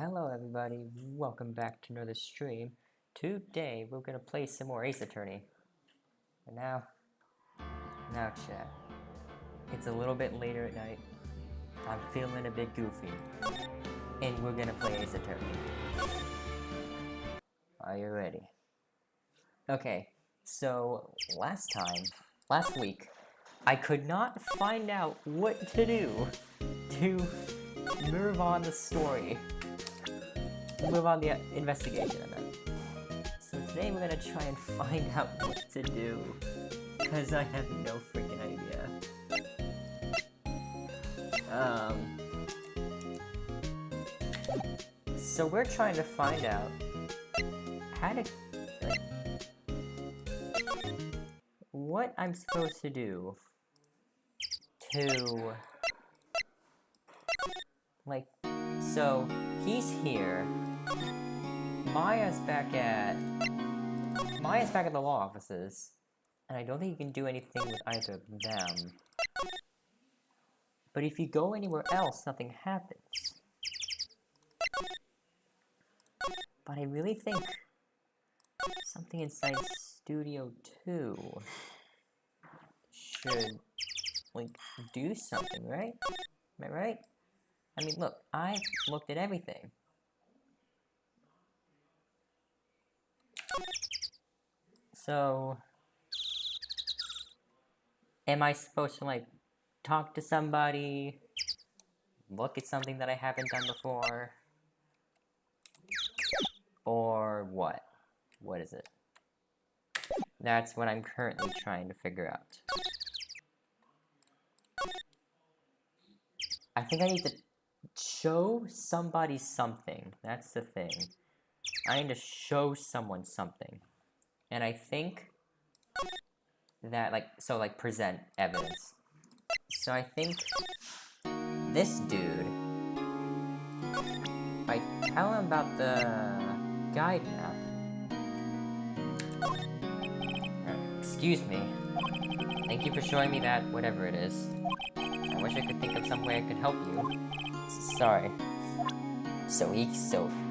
Hello everybody, welcome back to another stream. Today we're gonna play some more Ace Attorney. And now chat. It's a little bit later at night. I'm feeling a bit goofy. And we're gonna play Ace Attorney. Are you ready? Okay, so last week, I could not find out what to do to move on the story. Move on the investigation, I meant. So today we're gonna try and find out what to do, because I have no freaking idea. So we're trying to find out how to, like, what I'm supposed to do to, like, so he's here. Maya's back at the law offices, and I don't think you can do anything with either of them. But if you go anywhere else, nothing happens. But I really think something inside Studio 2 should, like, do something, right? Am I right? I mean, look, I've looked at everything. So, am I supposed to, like, talk to somebody? Look at something that I haven't done before? Or what? What is it? That's what I'm currently trying to figure out. I think I need to show somebody something. That's the thing. I need to show someone something. And I think that, like, present evidence. So I think this dude, if I tell him about the guide map. Excuse me. Thank you for showing me that, whatever it is. I wish I could think of some way I could help you. Sorry.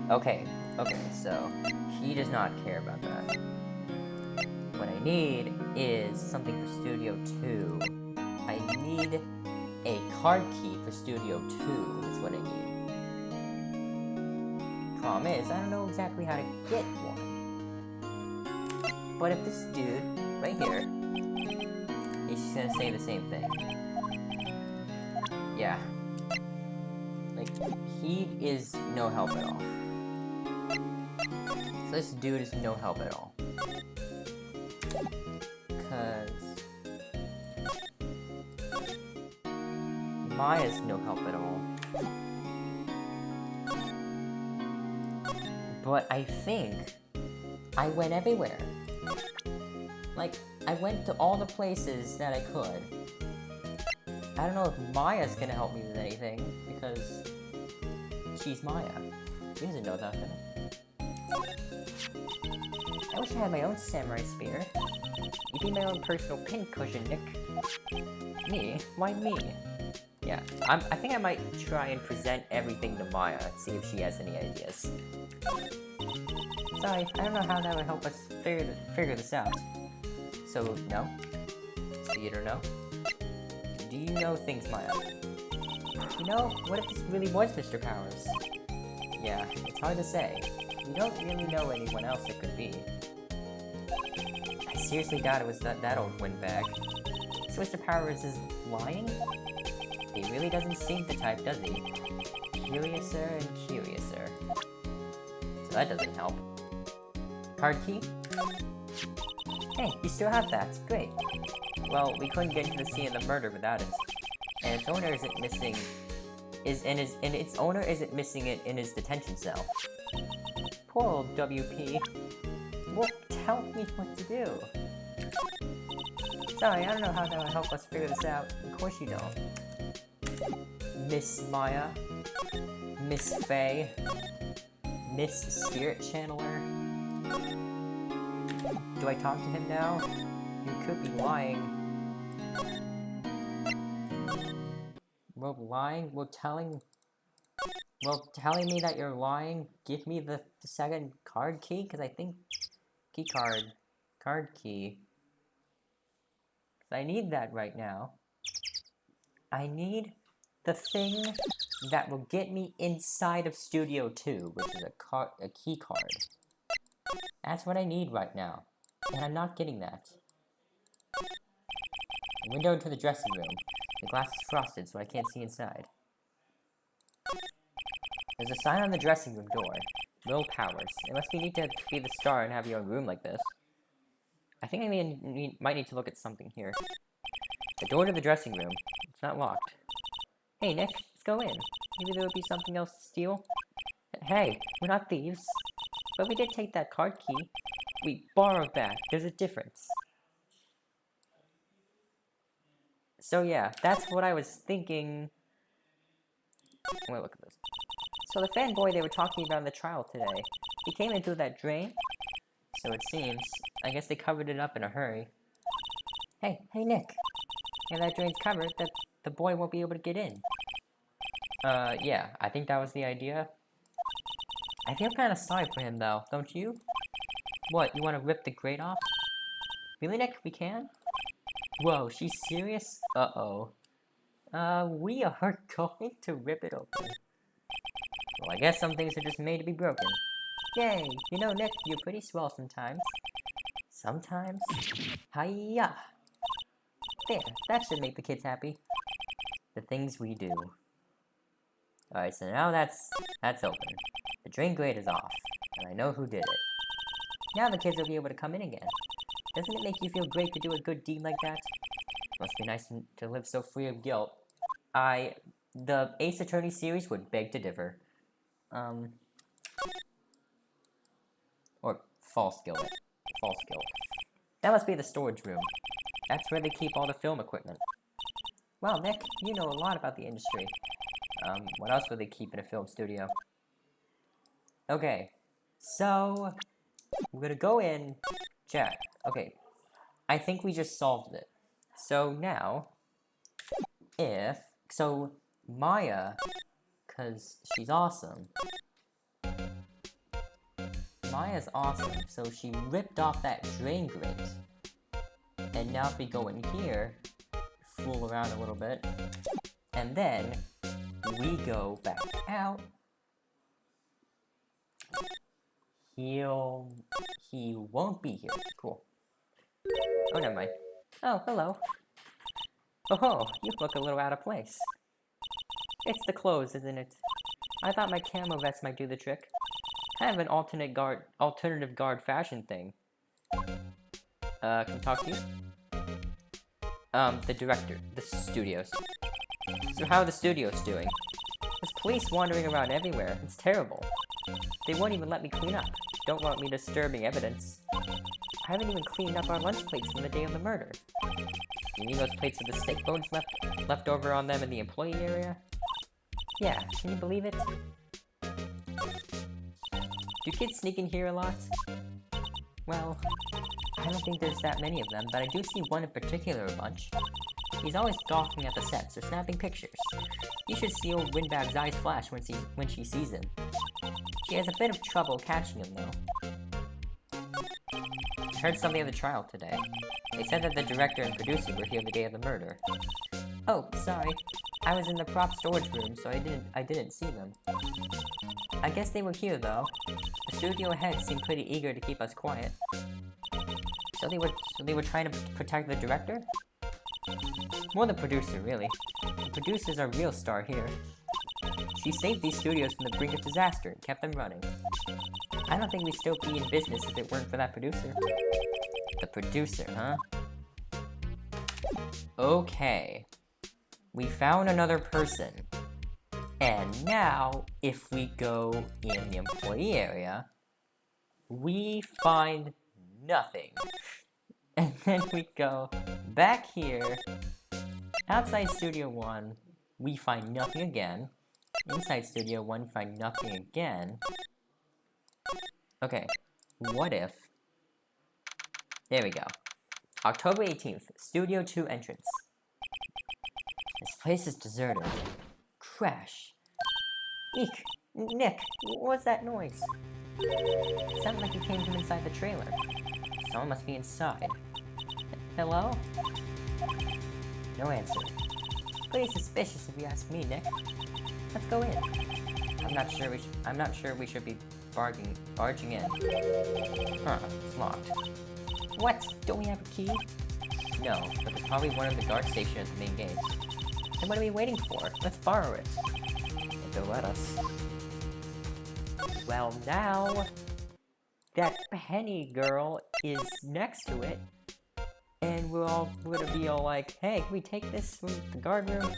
Okay, so he does not care about that. What I need is something for Studio 2. I need a card key for Studio 2, is what I need. Problem is, I don't know exactly how to get one. But if this dude, right here, he's just gonna say the same thing. Yeah. Like, he is no help at all. So this dude is no help at all. Because Maya's no help at all. But I think I went everywhere. Like, I went to all the places that I could. I don't know if Maya's gonna help me with anything, because she's Maya. She doesn't know nothing. I wish I had my own samurai spear. You'd be my own personal pincushion, Nick. Me? Why me? Yeah, I think I might try and present everything to Maya and see if she has any ideas. Sorry, I don't know how that would help us figure this out. So, no? So you don't know? Do you know things, Maya? You know, what if this really was Mr. Powers? Yeah, it's hard to say. We don't really know anyone else it could be. I seriously doubt it was that old windbag. So Mr. Powers is lying? He really doesn't seem the type, does he? Curiouser and curiouser. So that doesn't help. Card key? Hey, you still have that. Great. Well, we couldn't get into the scene of the murder without it. And its owner isn't missing it in his detention cell. Poor old WP. Well, tell me what to do. Sorry, I don't know how that will help us figure this out. Of course you don't. Miss Maya, Miss Faye, Miss Spirit Channeler. Do I talk to him now? You could be lying. Well, lying? Well, telling Well, telling me that you're lying, give me the second card key, because I think... Card key. I need that right now. I need the thing that will get me inside of Studio 2, which is a key card. That's what I need right now, and I'm not getting that. The window into the dressing room. The glass is frosted, so I can't see inside. There's a sign on the dressing room door. Low powers. It must be neat to be the star and have your own room like this. I think I might need to look at something here. The door to the dressing room. It's not locked. Hey, Nick, let's go in. Maybe there would be something else to steal? Hey, we're not thieves. But we did take that card key. We borrowed that. There's a difference. So yeah, that's what I was thinking. Wait, look at this. So the fanboy they were talking about in the trial today, he came in through that drain. So it seems. I guess they covered it up in a hurry. Hey, Nick. If that drain's covered, the boy won't be able to get in. Yeah, I think that was the idea. I feel kind of sorry for him, though, don't you? What, you want to rip the grate off? Really, Nick? We can? Whoa, she's serious? Uh-oh. We are going to rip it open. Well, I guess some things are just made to be broken. Yay! You know, Nick, you're pretty swell sometimes. Sometimes? Hiya! There, that should make the kids happy. The things we do. Alright, so now that's open. The drain grate is off, and I know who did it. Now the kids will be able to come in again. Doesn't it make you feel great to do a good deed like that? Must be nice to live so free of guilt. The Ace Attorney series would beg to differ. Or false guilt. False guilt. That must be the storage room. That's where they keep all the film equipment. Well, Nick, you know a lot about the industry. What else would they keep in a film studio? Okay, so we're gonna go in, chat. Okay, I think we just solved it. So now, so Maya, cause she's awesome. Maya's awesome, so she ripped off that drain grate. And now if we go in here, fool around a little bit, and then we go back out, he won't be here. Cool. Oh, never mind. Oh, hello. Oh, you look a little out of place. It's the clothes, isn't it? I thought my camo vest might do the trick. Kind of an alternative guard fashion thing. Can we talk to you? The director, the studios. So how are the studios doing? There's police wandering around everywhere. It's terrible. They won't even let me clean up. Don't want me disturbing evidence. I haven't even cleaned up our lunch plates from the day of the murder. You mean those plates with the steak bones left over on them in the employee area? Yeah, can you believe it? Do kids sneak in here a lot? Well, I don't think there's that many of them, but I do see one in particular a bunch. He's always gawking at the sets or snapping pictures. You should see old Windbag's eyes flash when she sees him. She has a bit of trouble catching him, though. I heard something of the trial today. They said that the director and producer were here the day of the murder. Oh, sorry. I was in the prop storage room, so I didn't see them. I guess they were here, though. The studio head seemed pretty eager to keep us quiet. So they were trying to protect the director? More the producer, really. The producer's our real star here. She saved these studios from the brink of disaster and kept them running. I don't think we'd still be in business if it weren't for that producer. The producer, huh? Okay. We found another person. And now, if we go in the employee area, we find nothing. And then we go back here, outside Studio 1, we find nothing again. Inside Studio 1, we find nothing again. Okay, what if... There we go. October 18th, Studio 2 entrance. This place is deserted. Crash. Eek! Nick, what's that noise? It sounded like it came from inside the trailer. Someone must be inside. Hello? No answer. Pretty suspicious if you ask me, Nick. Let's go in. I'm not sure we should be barging in. Huh, it's locked. What? Don't we have a key? No, but there's probably one at the guard station at the main gates. Then what are we waiting for? Let's borrow it. If they'll let us. Well, now that Penny girl is next to it, and we're gonna be all like, hey, can we take this from the guard room?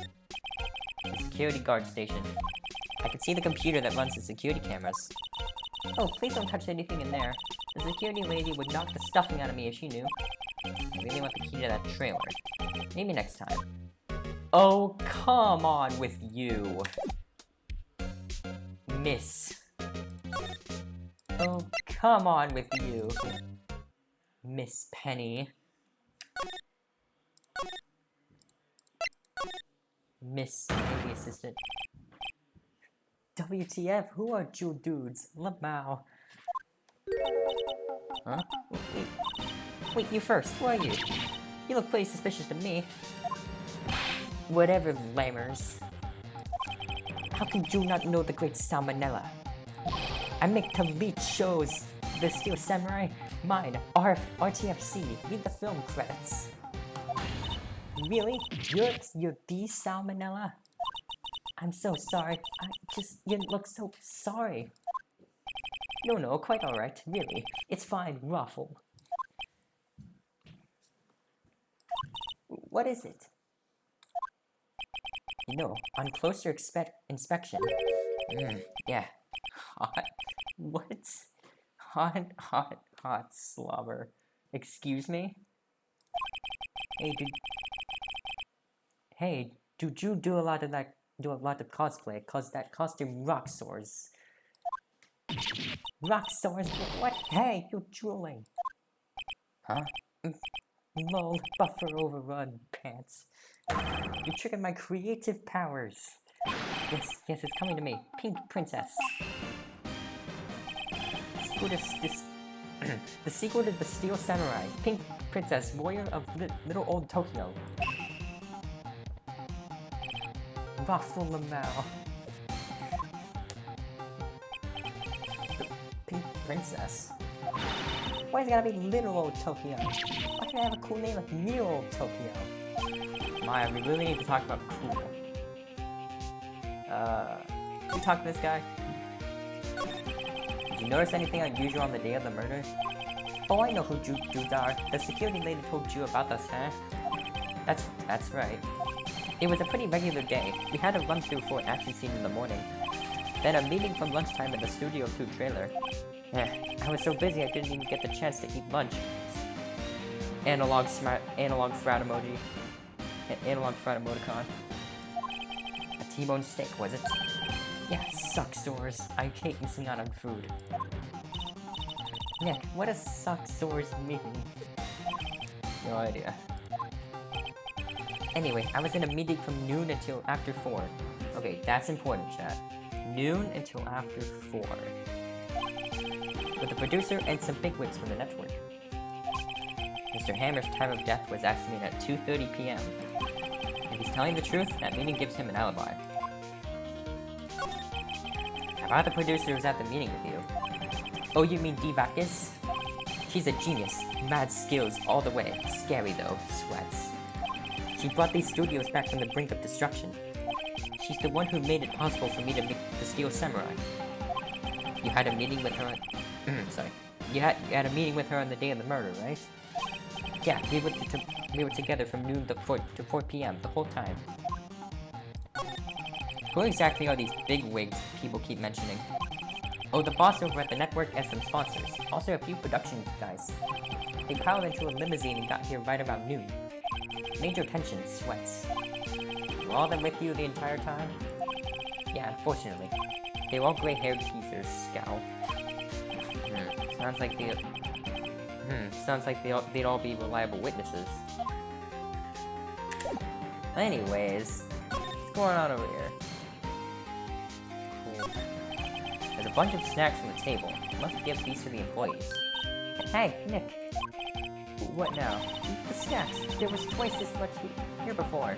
The security guard station. I can see the computer that runs the security cameras. Oh, please don't touch anything in there. The security lady would knock the stuffing out of me if she knew. I really want the key to that trailer. Maybe next time. Oh, come on with you, Miss. Oh, come on with you, Miss Penny. Miss Penny assistant. WTF, who are you dudes? Lamau. Huh? Wait, you first. Who are you? You look pretty suspicious to me. Whatever, lamers. How can you not know the great Salmonella? I make complete shows. The Steel Samurai, mine, RTFC. Read the film credits. Really? You're the Salmonella? I'm so sorry. You look so sorry. No, quite alright, really. It's fine, Ruffle. What is it? You know, on closer inspection... yeah. Hot... What? Hot slobber. Excuse me? Hey, did you do a lot of cosplay? Cause that costume rock soars. Rock soars? What? Hey, you're drooling. Huh? Lol, buffer overrun, pants. You're tricking my creative powers. Yes, it's coming to me. Pink Princess. The sequel to the Steel Samurai. Pink Princess, warrior of Little Old Tokyo. Waffle Lamau. The Pink Princess? Why's it gotta be Little Old Tokyo? Why can't I have a cool name like Near Old Tokyo? Maya, we really need to talk about cool. Can you talk to this guy? Did you notice anything unusual on the day of the murder? Oh, I know who dudes are. The security lady told you about us, huh? That's right. It was a pretty regular day. We had a run-through for an action scene in the morning. Then a meeting from lunchtime in the Studio 2 trailer. I was so busy I didn't even get the chance to eat lunch. Analog frat emoji. Analog frat emoticon. A T-bone steak, was it? Yeah, suck sores. I hate missing out on food. Nick, what does suck sores mean? No idea. Anyway, I was in a meeting from noon until after 4. Okay, that's important, chat. Noon until after 4. With the producer and some bigwigs from the network. Mr. Hammer's time of death was estimated at 2:30 p.m. If he's telling the truth, that meeting gives him an alibi. I thought the producer was at the meeting with you. Oh, you mean Divakis? She's a genius. Mad skills all the way. Scary though. Sweats. She brought these studios back from the brink of destruction. She's the one who made it possible for me to make the Steel Samurai. You had a meeting with her sorry. You had a meeting with her on the day of the murder, right? Yeah, we were together from noon to 4 p.m. the whole time. Who exactly are these big wigs people keep mentioning? Oh, the boss over at the network and some sponsors. Also a few production guys. They piled into a limousine and got here right about noon. Major tension, sweats. Were all them with you the entire time? Yeah, unfortunately. They were all gray-haired geezers, scowl. Sounds like they'd all be reliable witnesses. Anyways, what's going on over here? Cool. There's a bunch of snacks on the table. Must give these to the employees. Hey, Nick. What now? The snacks. There was twice as much here before.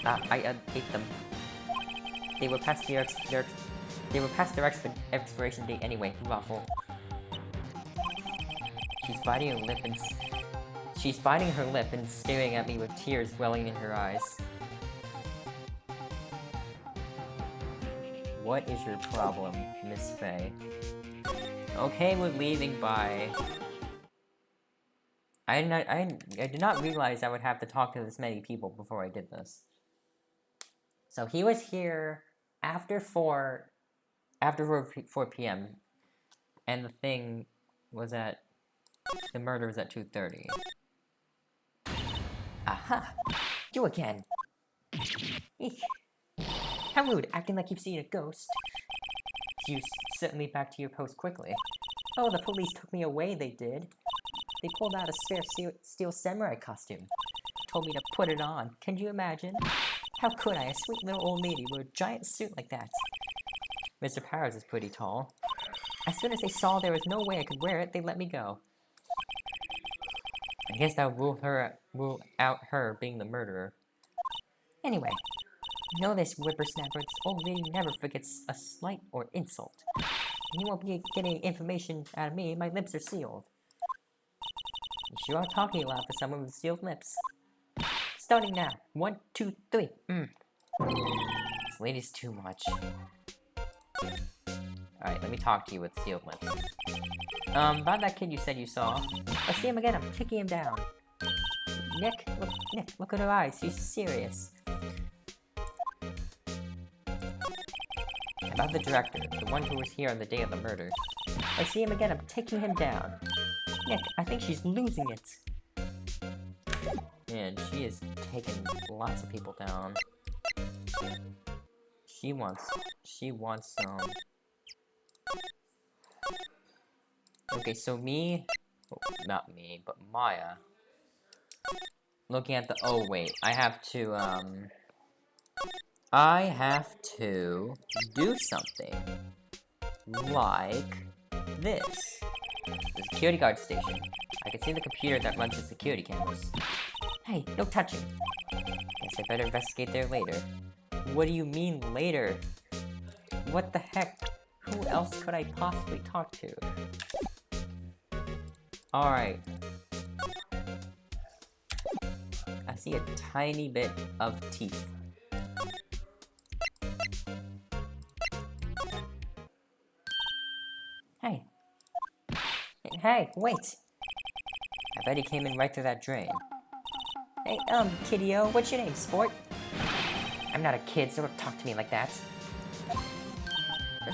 I ate them. They were past their expiration date anyway. Waffle. She's biting her lip and staring at me with tears welling in her eyes. What is your problem, Miss Faye? Okay, we're leaving. Bye. I did not realize I would have to talk to this many people before I did this. So he was here after 4 p.m. and the murder was at 2:30. Aha! You again! Eek. How rude, acting like you've seen a ghost. You certainly back to your post quickly. Oh, the police took me away, they did. They pulled out a spare steel samurai costume. Told me to put it on. Can you imagine? How could I? A sweet little old lady with a giant suit like that. Mr. Powers is pretty tall. As soon as they saw there was no way I could wear it, they let me go. I guess that would rule out her being the murderer. Anyway, you know this whippersnapper, this old lady never forgets a slight or insult. You won't be getting information out of me, my lips are sealed. You sure are talking a lot for someone with sealed lips. Starting now. 1, 2, 3. This lady's too much. Alright, let me talk to you with sealed lips. About that kid you said you saw. I see him again, I'm kicking him down. Nick, look at her eyes, she's serious. About the director, the one who was here on the day of the murder. I see him again, I'm taking him down. Nick, I think she's losing it. And she is taking lots of people down. She wants some. Okay, so not me, but Maya. Looking at the, oh wait, I have to do something. Like this. The security guard station. I can see the computer that runs the security cameras. Hey, no touching. Guess I better investigate there later. What do you mean later? What the heck? Who else could I possibly talk to? Alright. I see a tiny bit of teeth. Hey. Hey, wait! I bet he came in right through that drain. Hey, kiddio, what's your name, sport? I'm not a kid, so don't talk to me like that.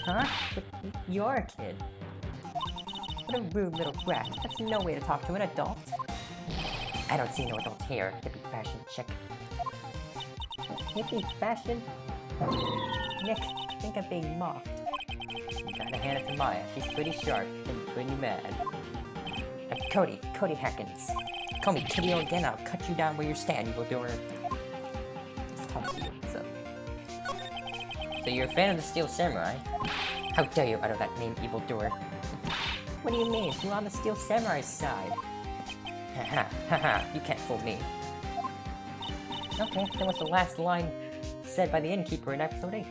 Huh? But you're a kid. What a rude little brat. That's no way to talk to an adult. I don't see no adults here, hippie fashion chick. Hippie fashion? Nick, I think I'm being mocked. You gotta hand it to Maya. She's pretty sharp and pretty mad. Cody Hackins. Call me Kiddio again, I'll cut you down where you stand, evildoer. Let's talk to you, so you're a fan of the Steel Samurai? How dare you utter that name, evildoer? What do you mean? You're on the Steel Samurai's side. Haha, you can't fool me. Okay, that was the last line said by the innkeeper in episode 8.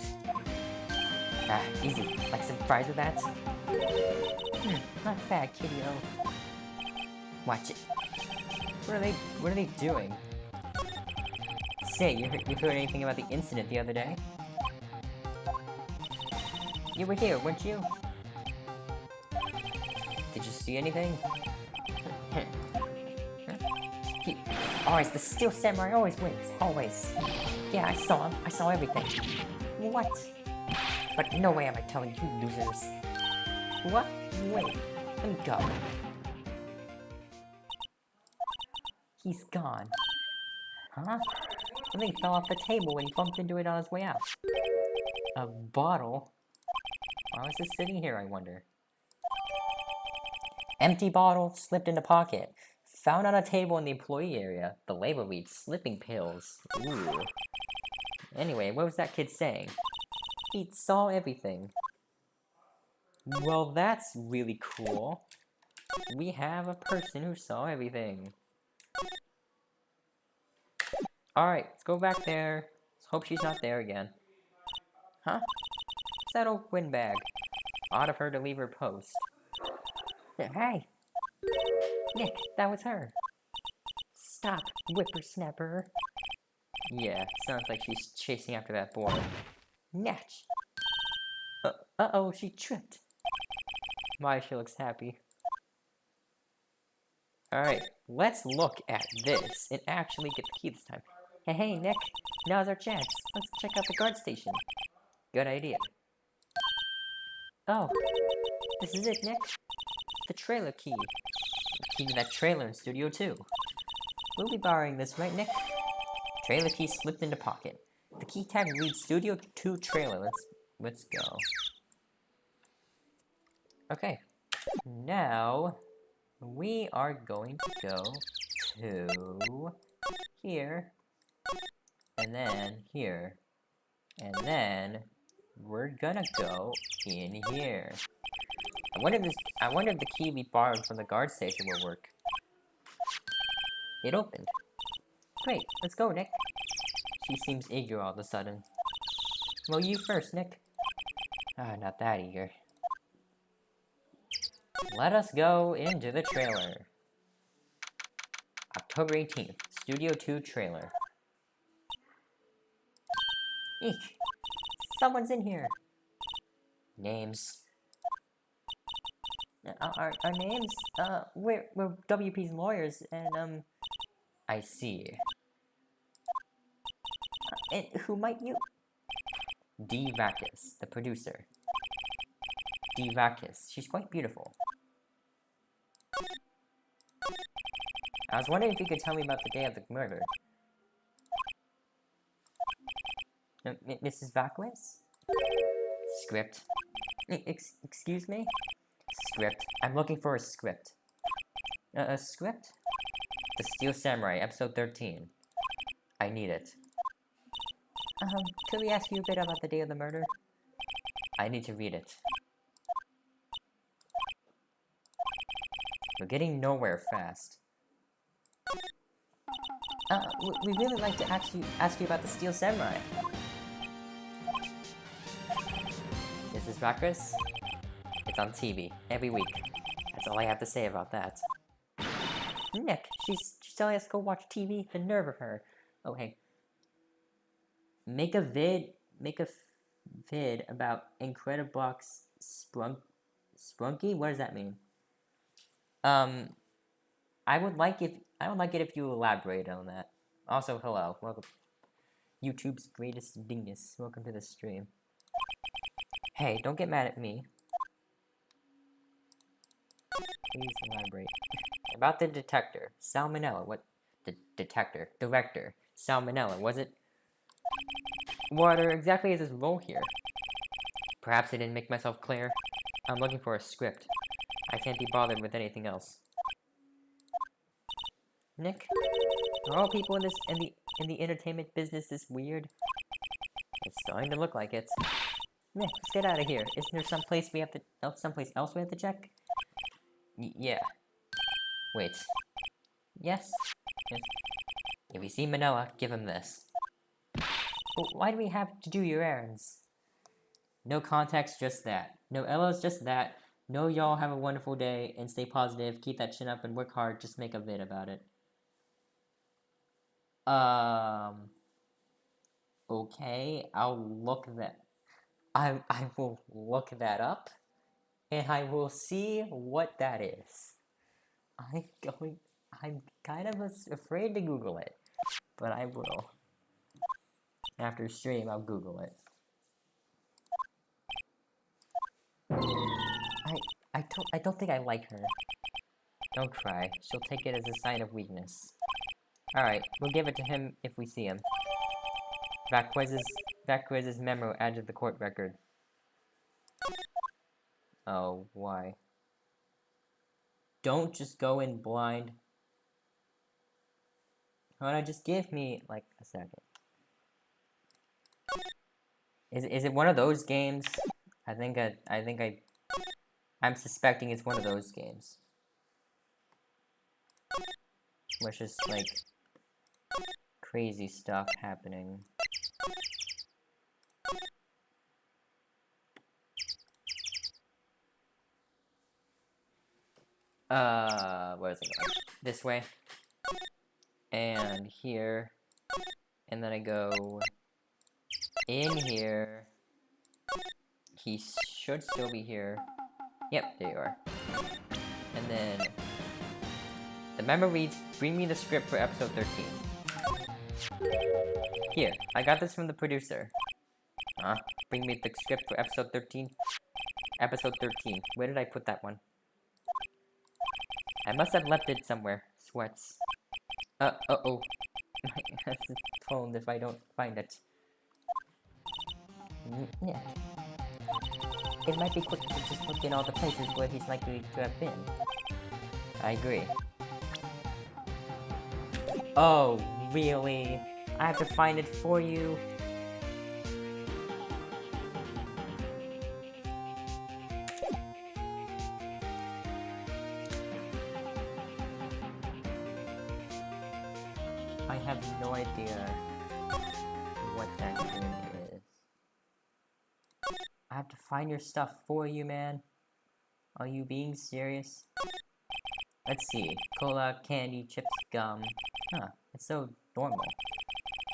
Ah, easy. Like some fries with that? Not bad, kiddio. Watch it. What are they doing? Say, you heard anything about the incident the other day? You were here, weren't you? Did you see anything? Always, the Steel Samurai always wins, always. Yeah, I saw him. I saw everything. What? But no way am I telling you losers. What? Wait, let me go. He's gone. Huh? Something fell off the table when he bumped into it on his way out. A bottle? Why was this sitting here, I wonder? Empty bottle, slipped in the pocket. Found on a table in the employee area. The label reads, sleeping pills. Ooh. Anyway, what was that kid saying? He saw everything. Well, that's really cool. We have a person who saw everything. Alright, let's go back there. Let's hope she's not there again. Huh? It's that old windbag. Odd of her to leave her post. Hey! Nick, that was her. Stop, whippersnapper. Yeah, sounds like she's chasing after that boy. Natch! Uh-oh, she tripped. My, she looks happy. Alright, let's look at this and actually get the key this time. Hey, Nick, now's our chance. Let's check out the guard station. Good idea. Oh, this is it, Nick. The trailer key. The key to that trailer in Studio 2. We'll be borrowing this, right, Nick? Trailer key slipped into pocket. The key tag reads Studio 2 trailer. Let's go. Okay. Now, we are going to go to here, and then here, and then we're gonna go in here. I wonder if the key we borrowed from the guard station will work. It opened. Great, let's go, Nick. She seems eager all of a sudden. Well, you first, Nick. Ah, not that eager. Let us go into the trailer. October 18th, Studio 2 trailer. Eek! Someone's in here! Names. Our names? We're WP's lawyers, and, I see. And who might you? D. Vakis, the producer. D. Vakis. She's quite beautiful. I was wondering if you could tell me about the day of the murder. Mrs. Vakis? Script. Excuse me? Script. I'm looking for a script. A script? The Steel Samurai, episode 13. I need it. Could we ask you a bit about the day of the murder? I need to read it. We're getting nowhere fast. We'd really like to ask you about the Steel Samurai. Mrs. Vakis? It's on TV, every week. That's all I have to say about that. Nick, she's telling us to go watch TV? The nerve of her. Oh, hey. Make a vid about Incredibox Sprunky? What does that mean? I would like it if you elaborate on that. Also, hello. Welcome. YouTube's greatest dingus. Welcome to the stream. Hey, don't get mad at me. Please elaborate. About the detector. Salmonella. What? The detector. Director. Salmonella. Was it? What exactly is his role here? Perhaps I didn't make myself clear. I'm looking for a script. I can't be bothered with anything else. Nick? Are all people in the entertainment business this weird? It's starting to look like it. Nick, let's get out of here. Isn't there someplace else we have to check? Yeah. Wait. Yes? Yes. If you see Manoa, give him this. But why do we have to do your errands? No context, just that. No Ellos, just that. No, y'all have a wonderful day, and stay positive, keep that chin up, and work hard, just make a vid about it. Okay, I will look that up, and I will see what that is. I'm kind of afraid to Google it, but I will. After stream, I'll Google it. I don't think I like her. Don't cry. She'll take it as a sign of weakness. Alright, we'll give it to him if we see him. Vakquiz's memo added to the court record. Oh, why? Don't just go in blind. Hold on, just give me, like, a second. Is it one of those games? I think I I'm suspecting it's one of those games. Where it's just, like, crazy stuff happening. Where is it going? This way. And here. And then I go in here. He should still be here. Yep, there you are. And then the memo reads, bring me the script for episode 13. Here, I got this from the producer. Bring me the script for episode 13. Episode 13. Where did I put that one? I must have left it somewhere. Sweats. Uh-oh. That's the phone if I don't find it. Yeah. It might be quick to just look in all the places where he's likely to have been. I agree. Oh, really? I have to find it for you? I have no idea what that game is. I have to find your stuff for you, man. Are you being serious? Let's see. Cola, candy, chips, gum. Huh, it's so normal.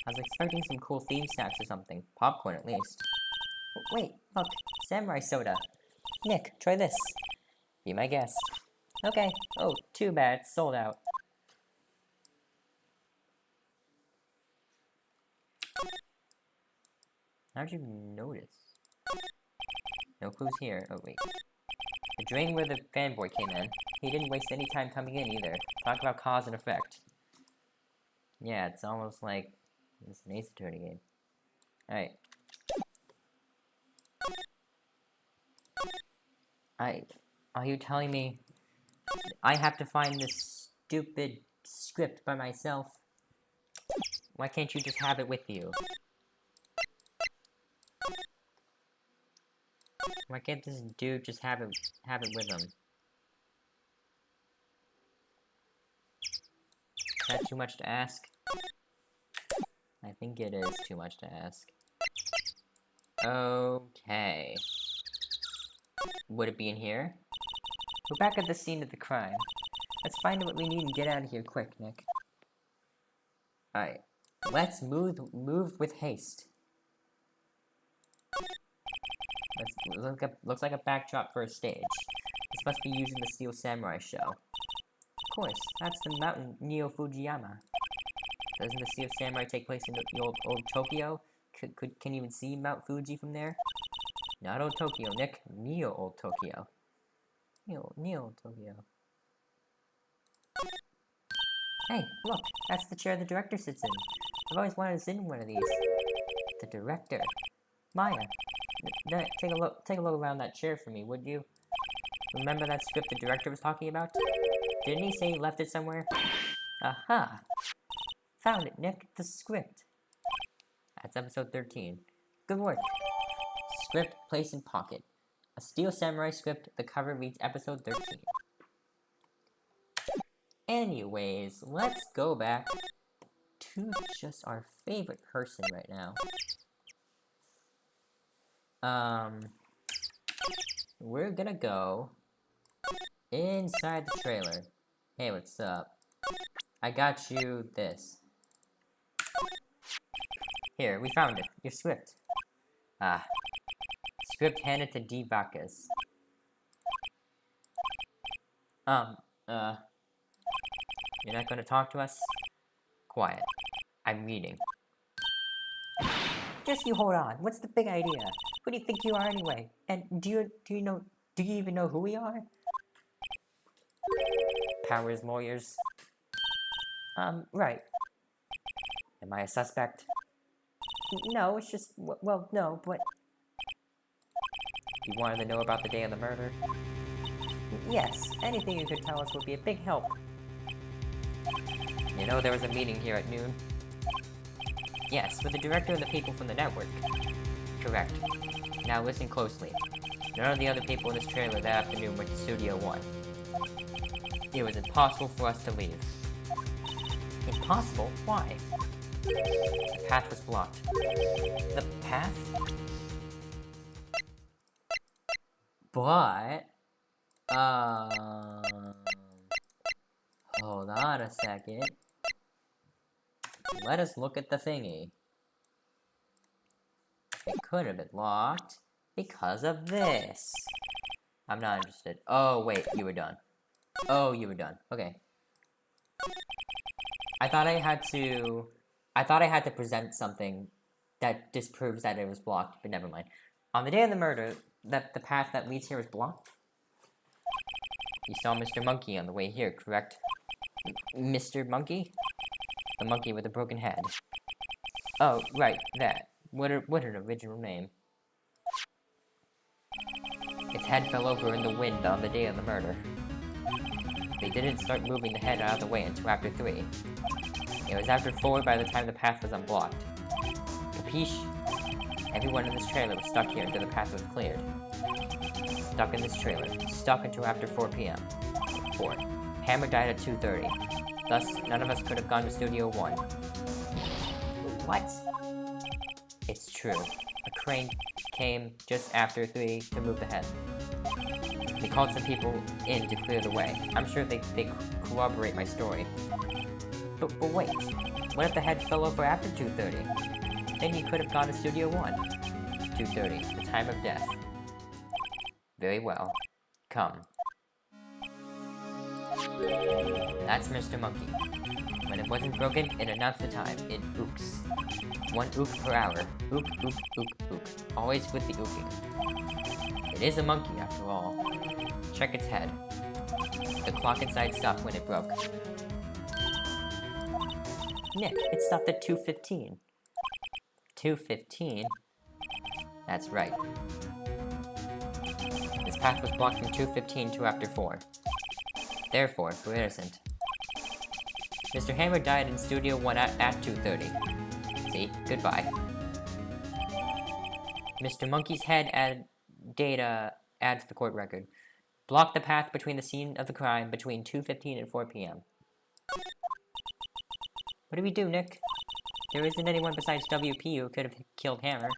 I was expecting some cool theme snacks or something. Popcorn, at least. Wait, look. Samurai soda. Nick, try this. Be my guest. Okay. Oh, too bad. It's sold out. How'd you notice? No clues here. Oh, wait. The drain where the fanboy came in. He didn't waste any time coming in, either. Talk about cause and effect. Yeah, it's almost like it's an Ace Attorney game. Alright. Are you telling me I have to find this stupid script by myself? Why can't you just have it with you? Why can't this dude just have it with him? Is that too much to ask? I think it is too much to ask. Okay. Would it be in here? We're back at the scene of the crime. Let's find out what we need and get out of here quick, Nick. Alright. Let's move with haste. Looks like a backdrop for a stage. This must be using the Steel Samurai show. Of course, that's the mountain Neo Fujiyama. Doesn't the Steel Samurai take place in the old Tokyo? Can you even see Mount Fuji from there? Not old Tokyo, Nick. Neo old Tokyo. Neo Tokyo. Hey, look, that's the chair the director sits in. I've always wanted to sit in one of these. The director. Maya, take a look around that chair for me, would you? Remember that script the director was talking about? Didn't he say he left it somewhere? Aha! Found it, Nick. The script. That's episode 13. Good work. Script placed in pocket. A Steel Samurai script. The cover reads episode 13. Anyways, let's go back to just our favorite person right now. We're gonna go inside the trailer. Hey, what's up? I got you this. Here, we found it. Your script. Script handed to D. Bacchus. You're not gonna talk to us? Quiet. I'm reading. Just you hold on. What's the big idea? Who do you think you are anyway? And do you even know who we are? Powers lawyers. Right. Am I a suspect? No, it's just, well, no, but... You wanted to know about the day of the murder? Yes, anything you could tell us would be a big help. You know there was a meeting here at noon? Yes, with the director and the people from the network. Correct. Now listen closely. None of the other people in this trailer that afternoon went to Studio 1. It was impossible for us to leave. Impossible? Why? The path was blocked. The path? But... Hold on a second. Let us look at the thingy. It could have been locked because of this. I'm not interested. Oh, wait, you were done. Oh, you were done. Okay. I thought I had to present something that disproves that it was blocked, but never mind. On the day of the murder, the path that leads here was blocked? You saw Mr. Monkey on the way here, correct? Mr. Monkey? The monkey with the broken head. Oh, right, that. What an original name. Its head fell over in the wind on the day of the murder. They didn't start moving the head out of the way until after 3. It was after 4 by the time the path was unblocked. Capiche? Everyone in this trailer was stuck here until the path was cleared. Stuck in this trailer. Stuck until after 4 p.m. 4. Hammer died at 2:30. Thus, none of us could have gone to Studio 1. What? It's true. A crane came just after 3 to move the head. They called some people in to clear the way. I'm sure they corroborate my story. But wait, what if the head fell over after 2:30? Then you could have gone to Studio 1. 2:30, the time of death. Very well. Come. That's Mr. Monkey. When it wasn't broken, it announced the time in ooks. 1 ook per hour. Ook, ook, ook, ook. Always with the ooking. It is a monkey, after all. Check its head. The clock inside stopped when it broke. Nick, it stopped at 2:15. 2:15? That's right. This path was blocked from 2:15 to after 4. Therefore, we're innocent. Mr. Hammer died in Studio 1 at 2:30. See? Goodbye. Mr. Monkey's head added to the court record. Block the path between the scene of the crime between 2:15 and 4 p.m. What do we do, Nick? There isn't anyone besides WP who could have killed Hammer.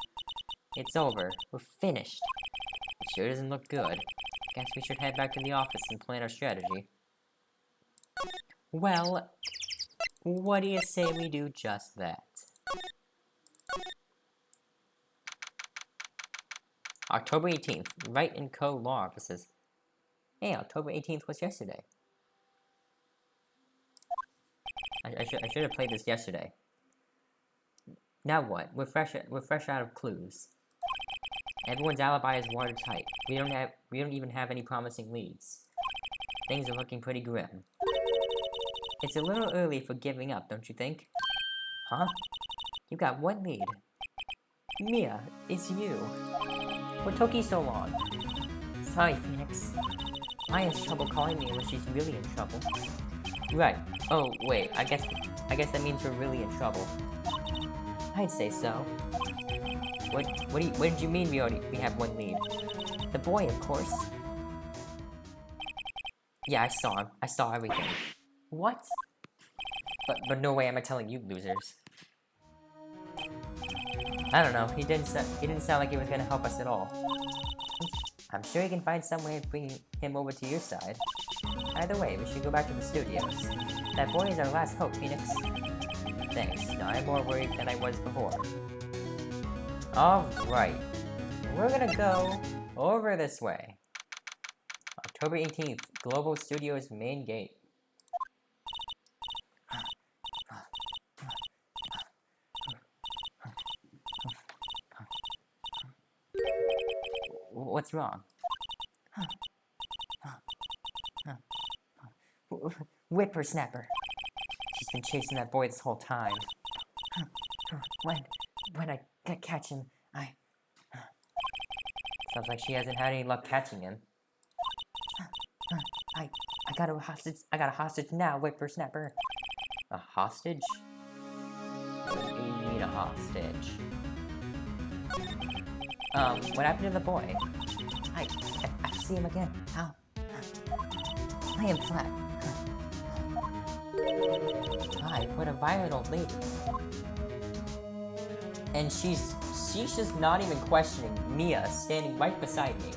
It's over. We're finished. It sure doesn't look good. Guess we should head back to the office and plan our strategy. Well, what do you say we do just that? October 18th, Wright & Co. Law Offices. Hey, October 18th was yesterday. I should have played this yesterday. Now what? We're fresh out of clues. Everyone's alibi is watertight. We don't even have any promising leads. Things are looking pretty grim. It's a little early for giving up, don't you think? Huh? You got one lead. Mia, it's you. What took you so long? Sorry, Phoenix. Maya's trouble calling me when she's really in trouble. Right. Oh, wait. I guess that means we're really in trouble. I'd say so. What did you mean we have one lead? The boy, of course. Yeah, I saw him. I saw everything. What? But no way am I telling you losers. I don't know. He didn't sound like he was gonna help us at all. I'm sure you can find some way of bringing him over to your side. Either way, we should go back to the studios. That boy is our last hope, Phoenix. Thanks. Now I'm more worried than I was before. Alright. We're gonna go over this way. October 18th, Global Studios main gate. What's wrong? Whippersnapper. She's been chasing that boy this whole time. When I catch him, sounds like she hasn't had any luck catching him. I got a hostage now, Whippersnapper. A hostage? What do you mean a hostage? What happened to the boy? I see him again. How? Lay him flat. Hi, what a violent old lady. And she's just not even questioning Mia standing right beside me.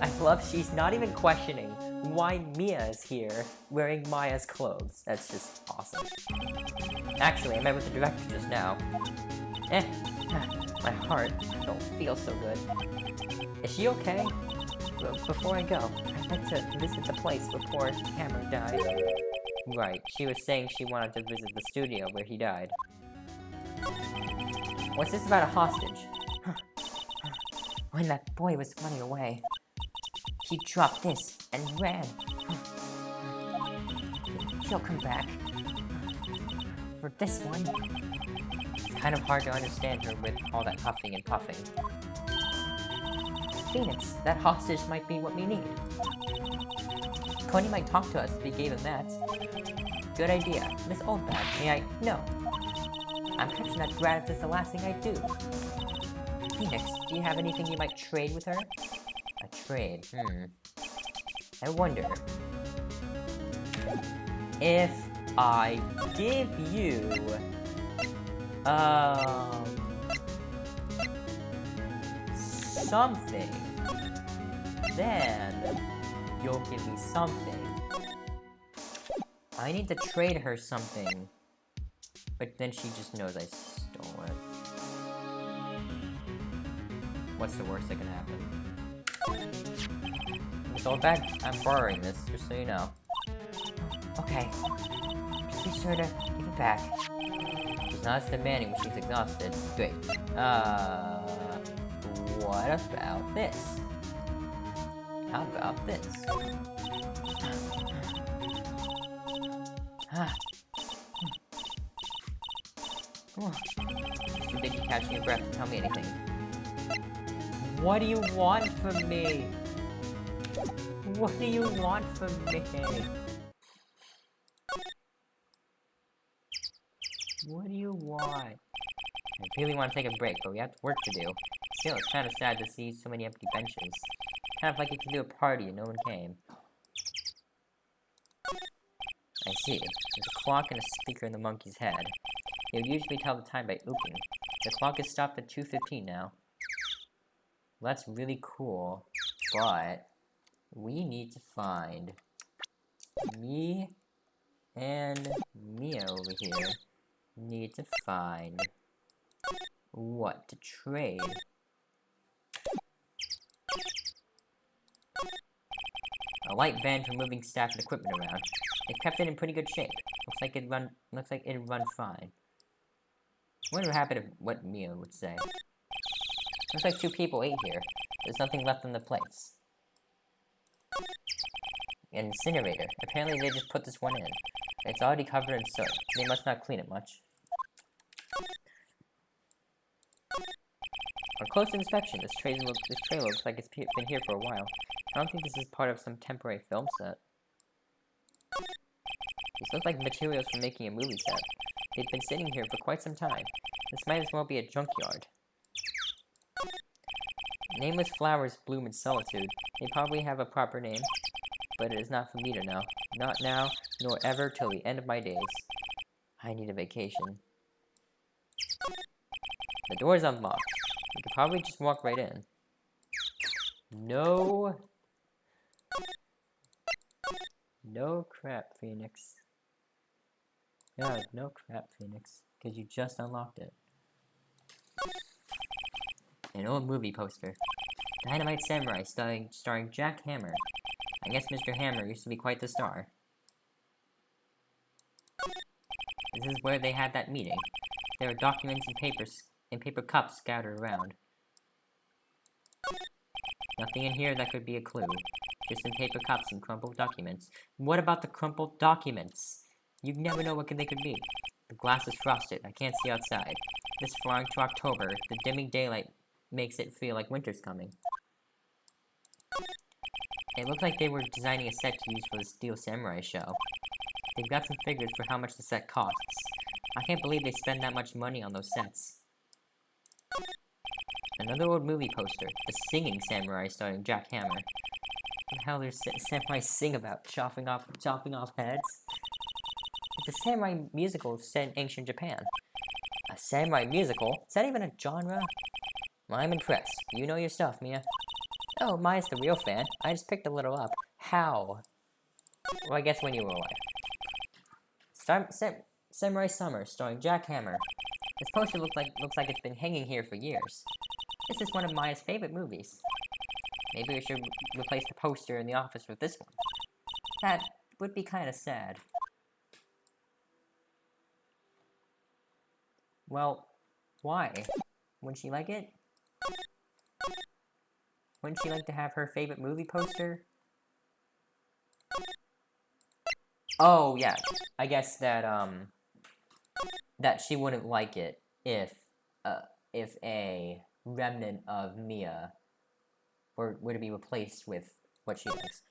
I love she's not even questioning why Mia is here wearing Maya's clothes. That's just awesome. Actually, I met with the director just now. My heart don't feel so good. Is she okay? Well, before I go, I'd like to visit the place where poor Hammer died. Right, she was saying she wanted to visit the studio where he died. What's this about a hostage? When that boy was running away, he dropped this and ran. He'll come back. For this one. It's kind of hard to understand her with all that huffing and puffing. Phoenix, that hostage might be what we need. Coney might talk to us if we gave him that. Good idea. Miss Oldbag, may I? No. I'm catching that brat if this is the last thing I do. Phoenix, do you have anything you might trade with her? A trade, I wonder. If I give you... something, then you'll give me something. I need to trade her something, but then she just knows I stole it. What's the worst that can happen? Miss Oldbag, I'm borrowing this, just so you know. Okay. Just be sure to give it back. She's not as demanding when she's exhausted. Great. What about this? How about this? It's too big to catch your breath to tell me anything. What do you want from me? What do you want from me? What do you want? I really want to take a break, but we have work to do. Still, it's kind of sad to see so many empty benches. Kind of like if you do a party and no one came. I see. There's a clock and a speaker in the monkey's head. It would usually tell the time by ooking. The clock is stopped at 2:15 now. Well, that's really cool, but we need to find me and Mia over here. Need to find what to trade. A light van for moving staff and equipment around. They kept it in pretty good shape. Looks like it'd run fine. Wonder what happened to what Mia would say. Looks like 2 people ate here. There's nothing left on the plates. An incinerator. Apparently they just put this one in. It's already covered in soot. They must not clean it much. On close inspection, this tray looks like it's been here for a while. I don't think this is part of some temporary film set. These look like materials for making a movie set. They've been sitting here for quite some time. This might as well be a junkyard. Nameless flowers bloom in solitude. They probably have a proper name, but it is not for me to know. Not now, nor ever till the end of my days. I need a vacation. The door is unlocked. We could probably just walk right in. No crap, Phoenix. Yeah, no crap, Phoenix. Because you just unlocked it. An old movie poster. Dynamite Samurai starring Jack Hammer. I guess Mr. Hammer used to be quite the star. This is where they had that meeting. There are documents and paper cups scattered around. Nothing in here that could be a clue. Just some paper cups and crumpled documents. What about the crumpled documents? You never know what they could be. The glass is frosted. I can't see outside. This far into October, the dimming daylight makes it feel like winter's coming. It looks like they were designing a set to use for the Steel Samurai show. They've got some figures for how much the set costs. I can't believe they spend that much money on those sets. Another old movie poster. The Singing Samurai starring Jack Hammer. What the hell does samurai sing about? Chopping off heads? It's a samurai musical set in ancient Japan. A samurai musical? Is that even a genre? Well, I'm impressed. You know your stuff, Mia. Oh, Maya's the real fan. I just picked a little up. How? Well, I guess when you were alive. Samurai Summer, starring Jack Hammer. This poster looks like it's been hanging here for years. This is one of Maya's favorite movies. Maybe we should replace the poster in the office with this one. That would be kind of sad. Well, why? Wouldn't she like it? Wouldn't she like to have her favorite movie poster? Oh, yeah. I guess that, that she wouldn't like it if a remnant of Mia were to be replaced with what she likes.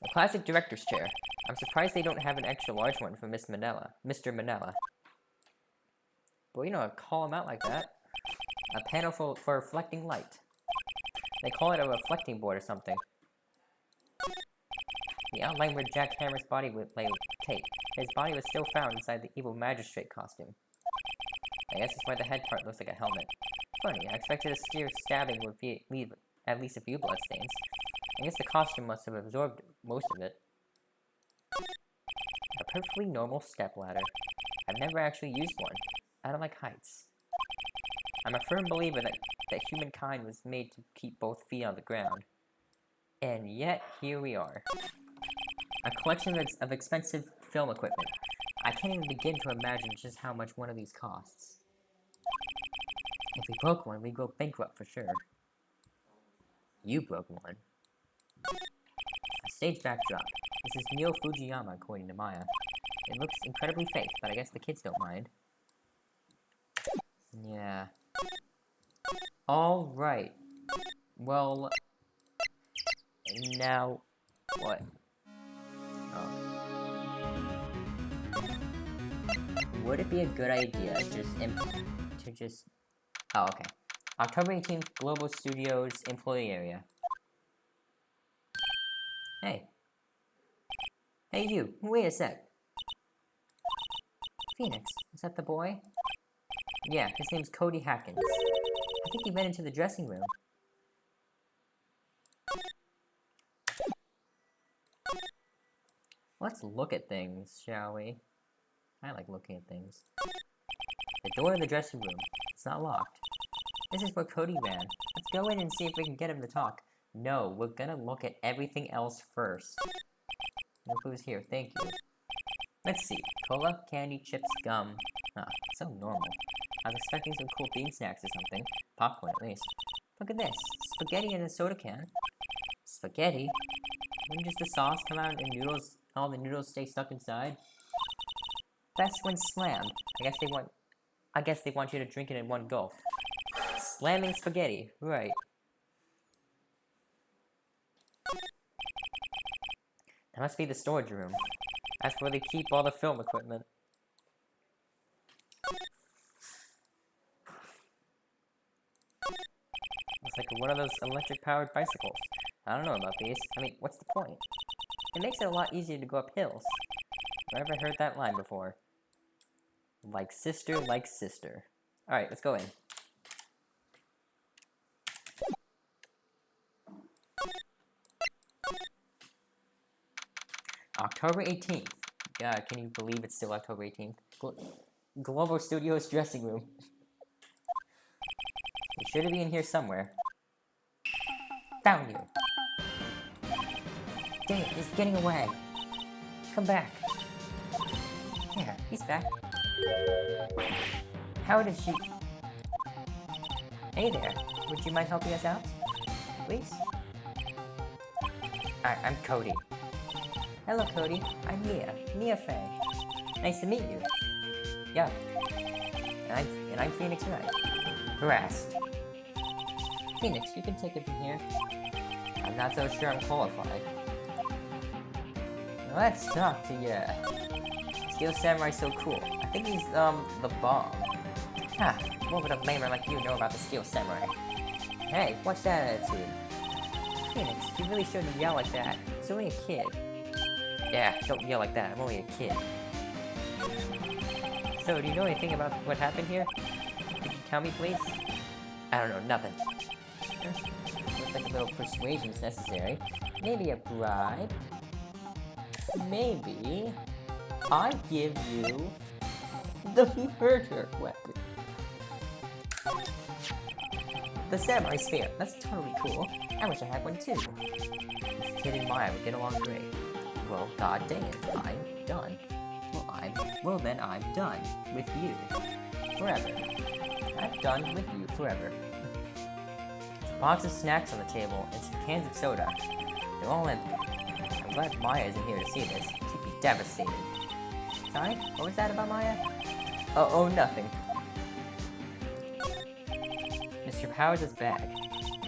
A classic director's chair. I'm surprised they don't have an extra large one for Mr. Manella. But you know, call him out like that. A panel for reflecting light. They call it a reflecting board or something. The outline where Jack Hammer's body would lay tape. His body was still found inside the evil magistrate costume. I guess that's why the head part looks like a helmet. Funny, I expected a steer stabbing would leave at least a few bloodstains. I guess the costume must have absorbed most of it. A perfectly normal stepladder. I've never actually used one. I don't like heights. I'm a firm believer that humankind was made to keep both feet on the ground. And yet, here we are. A collection of expensive film equipment. I can't even begin to imagine just how much one of these costs. If we broke one, we'd go bankrupt for sure. You broke one. A stage backdrop. This is Neo Fujiyama, according to Maya. It looks incredibly fake, but I guess the kids don't mind. Yeah. Alright. Well... Now... What? Oh. Would it be a good idea just... Oh, okay. October 18th, Global Studios employee area. Hey. Hey you, wait a sec. Phoenix, is that the boy? Yeah, his name's Cody Hackins. I think he went into the dressing room. Let's look at things, shall we? I like looking at things. The door of the dressing room. It's not locked. This is where Cody ran. Let's go in and see if we can get him to talk. No, we're gonna look at everything else first. No clues here, thank you. Let's see. Cola, candy, chips, gum. Huh, so normal. I was expecting some cool bean snacks or something. Popcorn, at least. Look at this. Spaghetti in a soda can. Spaghetti? Wouldn't just the sauce come out and all the noodles stay stuck inside? Best when slammed. I guess they want you to drink it in one gulp. Slamming spaghetti, right. That must be the storage room. That's where they keep all the film equipment. It's like one of those electric-powered bicycles. I don't know about these. I mean, what's the point? It makes it a lot easier to go up hills. I've never heard that line before. Like sister, like sister. Alright, let's go in. October 18th. God, can you believe it's still October 18th? Global Studios dressing room. It should be in here somewhere. Found you. Dang it, he's getting away. Come back. Yeah, he's back. How did she... Hey there, would you mind helping us out? Please? I'm Cody. Hello, Cody. I'm Mia Fey. Nice to meet you. Yeah. And I'm Phoenix Wright. Harassed. Phoenix, you can take it from here. I'm not so sure I'm qualified. Now let's talk to ya. Steel Samurai's so cool. I think he's, the bomb. Ha! What would a lamer like you know about the Steel Samurai? Hey, what's that attitude? Phoenix, you really shouldn't yell like that. It's only a kid. Yeah, don't yell like that. I'm only a kid. So, do you know anything about what happened here? Could you tell me, please? I don't know, nothing. Looks like a little persuasion is necessary. Maybe a bribe? Maybe I give you the murder weapon. The samurai spear. That's totally cool. I wish I had one too. This kid and Maya would get along great. Well, god dang it, I'm done. Well then I'm done with you. Forever. I'm done with you forever. There's a box of snacks on the table and some cans of soda. They're all empty. I'm glad Maya isn't here to see this. She'd be devastated. Sorry? What was that about Maya? Oh, nothing. Mr. Powers' bag.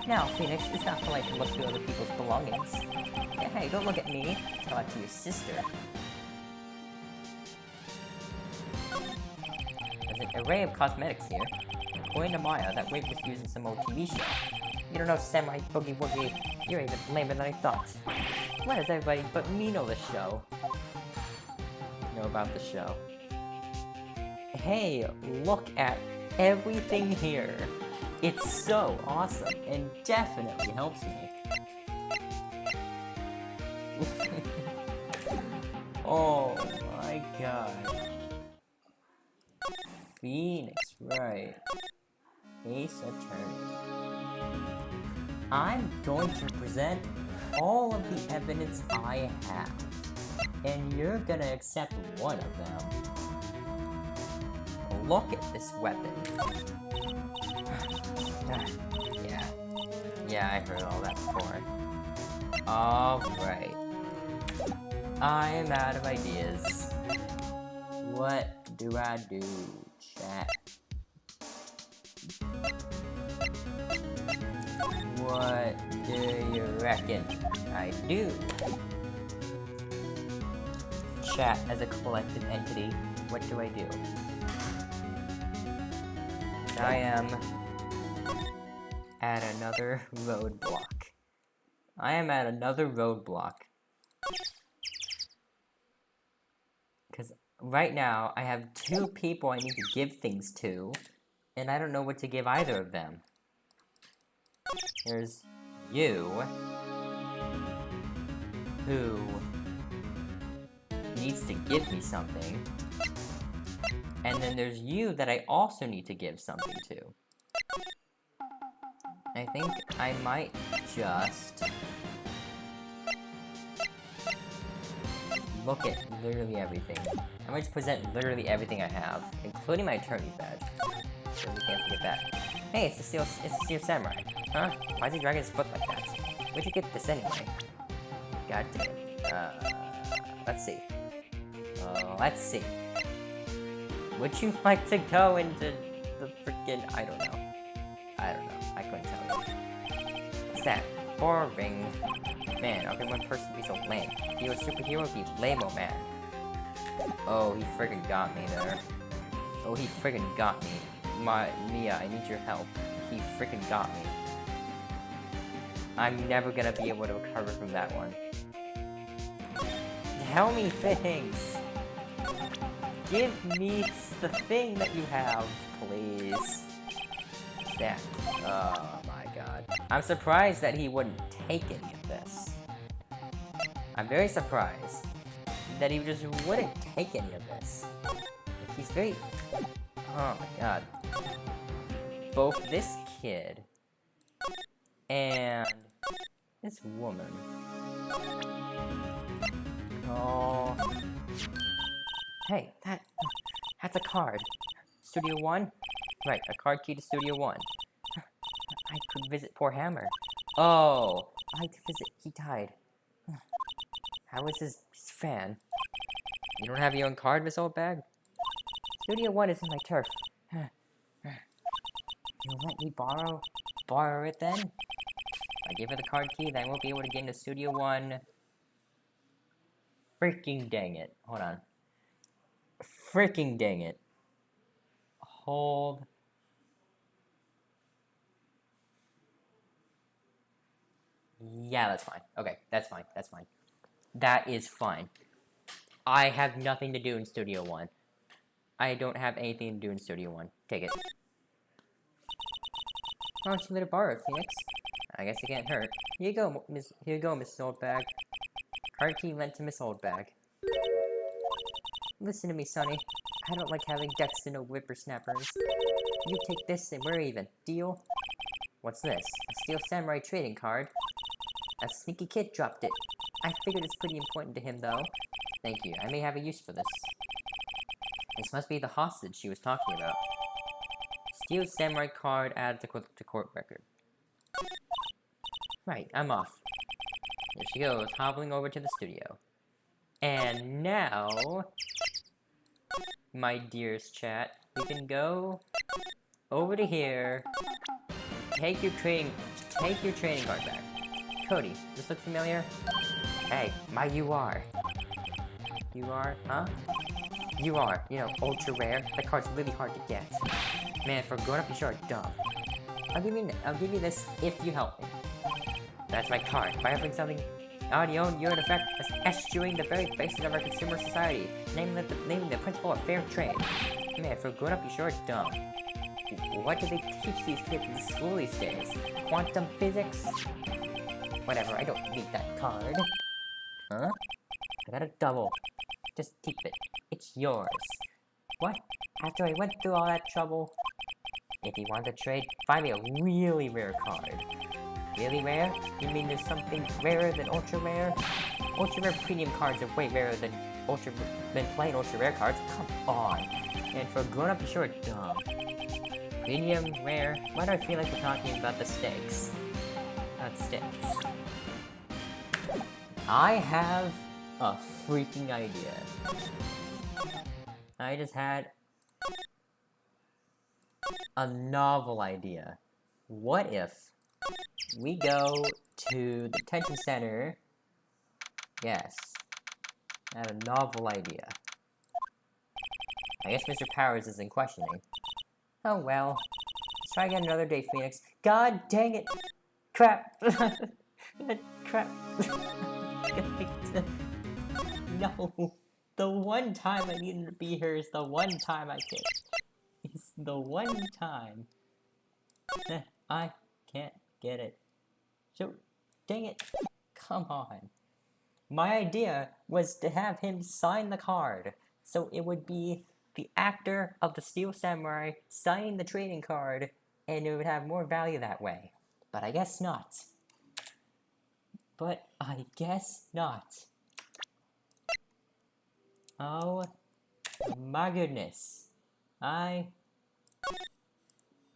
Now, Phoenix, it's not polite to look through other people's belongings. Hey, don't look at me. Tell that to your sister. There's an array of cosmetics here. According to Maya, that wig was used in some old TV show. You don't know Samurai Boogie Woogie. You're even lamer than I thought. Why does everybody but me know the show? Know about the show. Hey, look at everything here. It's so awesome and definitely helps me. Oh my god. Phoenix, right. Ace Attorney. I'm going to present all of the evidence I have, and you're gonna accept one of them. Look at this weapon. Yeah, I heard all that before. Alright. I'm out of ideas. What do I do, chat? What do you reckon I do? Chat, as a collective entity, what do I do? I am at another roadblock. I am at another roadblock. Because right now, I have two people I need to give things to, and I don't know what to give either of them. There's you, who needs to give me something, and then there's you that I also need to give something to. I think I might just look at literally everything. I'm going to present literally everything I have, including my attorney's badge. So we can't forget that. Hey, it's the Steel Samurai. Huh? Why is he dragging his foot like that? Where'd you get this anyway? God damn it. Let's see. Let's see. Would you like to go into the freaking... I don't know. I couldn't tell you. What's that? Boring. Man, how can one person be so lame? If you were a superhero, be lame-o man. Oh, he friggin' got me there. Oh, he friggin' got me. Mia, I need your help. He freaking got me. I'm never gonna be able to recover from that one. Tell me things! Give me the thing that you have, please. That. Oh my god. I'm surprised that he wouldn't take any of this. I'm very surprised that he just wouldn't take any of this. He's very... Oh my god. Both this kid and this woman. Oh. Hey, that's a card. Studio 1? Right, a card key to Studio 1. I could visit poor Hammer. Oh, I like to visit. He died. How is his fan? You don't have your own card, Miss Old Bag? Studio 1 is in my turf. You'll let me borrow it then? If I give her the card key, then I won't be able to get into Studio 1. Freaking dang it. Hold on. Freaking dang it. Hold. Yeah, that's fine. Okay, that's fine. That's fine. That is fine. I have nothing to do in Studio 1. I don't have anything to do in Studio 1. Take it. Why don't you let it borrow, Phoenix? I guess it can't hurt. Here you go, Mrs. Oldbag. Card key lent to Miss Oldbag. Listen to me, Sonny. I don't like having debts to no whippersnappers. You take this and we're even. Deal? What's this? A Steel Samurai trading card? A sneaky kid dropped it. I figured it's pretty important to him, though. Thank you. I may have a use for this. This must be the hostage she was talking about. Steel Samurai card added to court record. Right, I'm off. Here she goes, hobbling over to the studio. And now, my dearest chat, we can go over to here. Take your trading card back. Cody, this look familiar? Hey, my UR. UR, huh? UR, you know, ultra rare. That card's really hard to get. Man, for grown up, you sure are dumb. I'll give you this if you help me. That's my card. By offering something audio, you're in effect eschewing the very basis of our consumer society, naming the principle of fair trade. Man, for grown up, you sure are dumb. What do they teach these kids in school these days? Quantum physics? Whatever, I don't need that card. Huh? I got a double. Just keep it. It's yours. What? After I went through all that trouble? If you want to trade, find me a really rare card. Really rare? You mean there's something rarer than ultra rare? Ultra rare premium cards are way rarer than plain ultra rare cards. Come on. And for a grown up, you sure are dumb. Premium, rare. Why do I feel like we're talking about the stakes? Not stakes. I have a freaking idea. I just had a novel idea. What if we go to the detention center? Yes. I had a novel idea. I guess Mr. Powers isn't questioning. Oh well. Let's try again another day, Phoenix. God dang it! Crap! Crap. No. The one time I needed to be here is the one time I can. It's the one time. I can't get it. So, dang it. Come on. My idea was to have him sign the card. So it would be the actor of the Steel Samurai signing the trading card, and it would have more value that way. But I guess not. Oh my goodness. I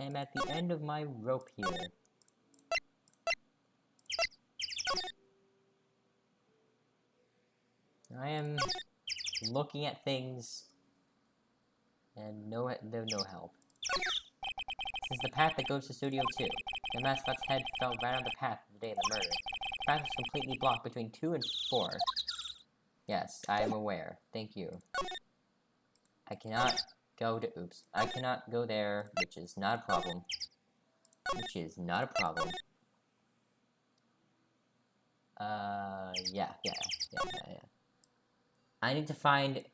am at the end of my rope here. I am looking at things and there's no help. This is the path that goes to Studio 2. The mascot's head fell right on the path the day of the murder. The path was completely blocked between 2 and 4. Yes, I am aware. Thank you. I cannot go to... Oops. I cannot go there, which is not a problem. Yeah. I need to find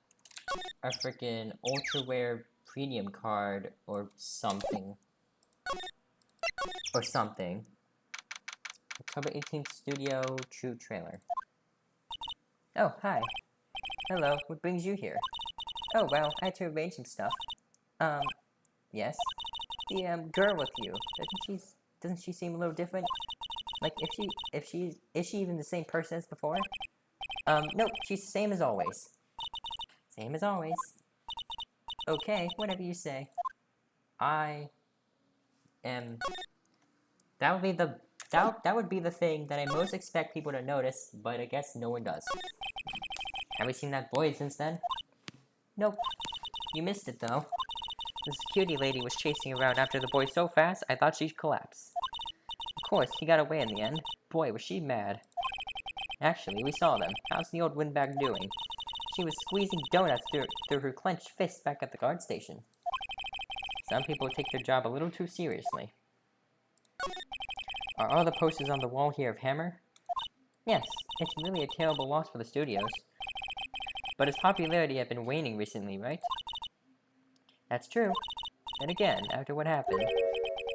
a freaking ultra rare premium card or something. October 18th Studio True Trailer. Oh, hi. Hello, what brings you here? Oh, well, I had to arrange some stuff. Yes? The, girl with you, doesn't she seem a little different? Like, is she even the same person as before? Nope, she's the same as always. Same as always. Okay, whatever you say. I am... That would be the thing that I most expect people to notice, but I guess no one does. Have we seen that boy since then? Nope. You missed it, though. The security lady was chasing around after the boy so fast, I thought she'd collapse. Of course, he got away in the end. Boy, was she mad. Actually, we saw them. How's the old windbag doing? She was squeezing donuts through her clenched fist back at the guard station. Some people take their job a little too seriously. Are all the posters on the wall here of Hammer? Yes, it's really a terrible loss for the studios. But its popularity had been waning recently, right? That's true. And again, after what happened.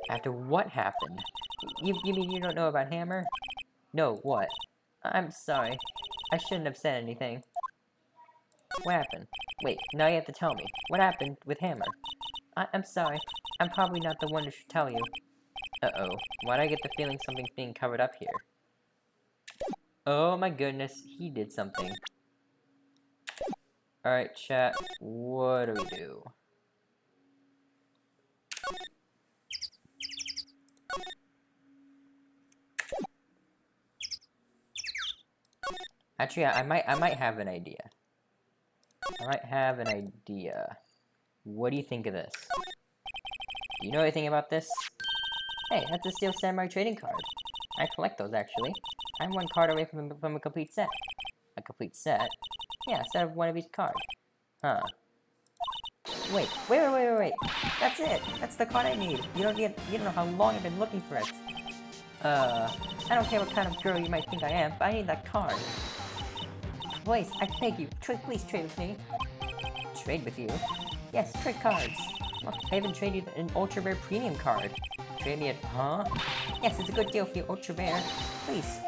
After what happened? You mean you don't know about Hammer? No, what? I'm sorry. I shouldn't have said anything. What happened? Wait, now you have to tell me. What happened with Hammer? I'm sorry. I'm probably not the one who should tell you. Uh-oh. Why'd I get the feeling something's being covered up here? Oh my goodness, he did something. Alright, chat. What do we do? Actually, I might have an idea. I might have an idea. What do you think of this? Do you know anything about this? Hey, that's a Steel Samurai trading card. I collect those, actually. I'm one card away from a complete set. A complete set? Yeah, a set of one of each card. Huh. Wait. That's it! That's the card I need! You don't know how long I've been looking for it. I don't care what kind of girl you might think I am, but I need that card. Please, I beg you, please trade with me. Trade with you? Yes, trade cards. Look, I even traded you an ultra rare premium card. Trade me a... Huh? Yes, it's a good deal for you, ultra rare. Please.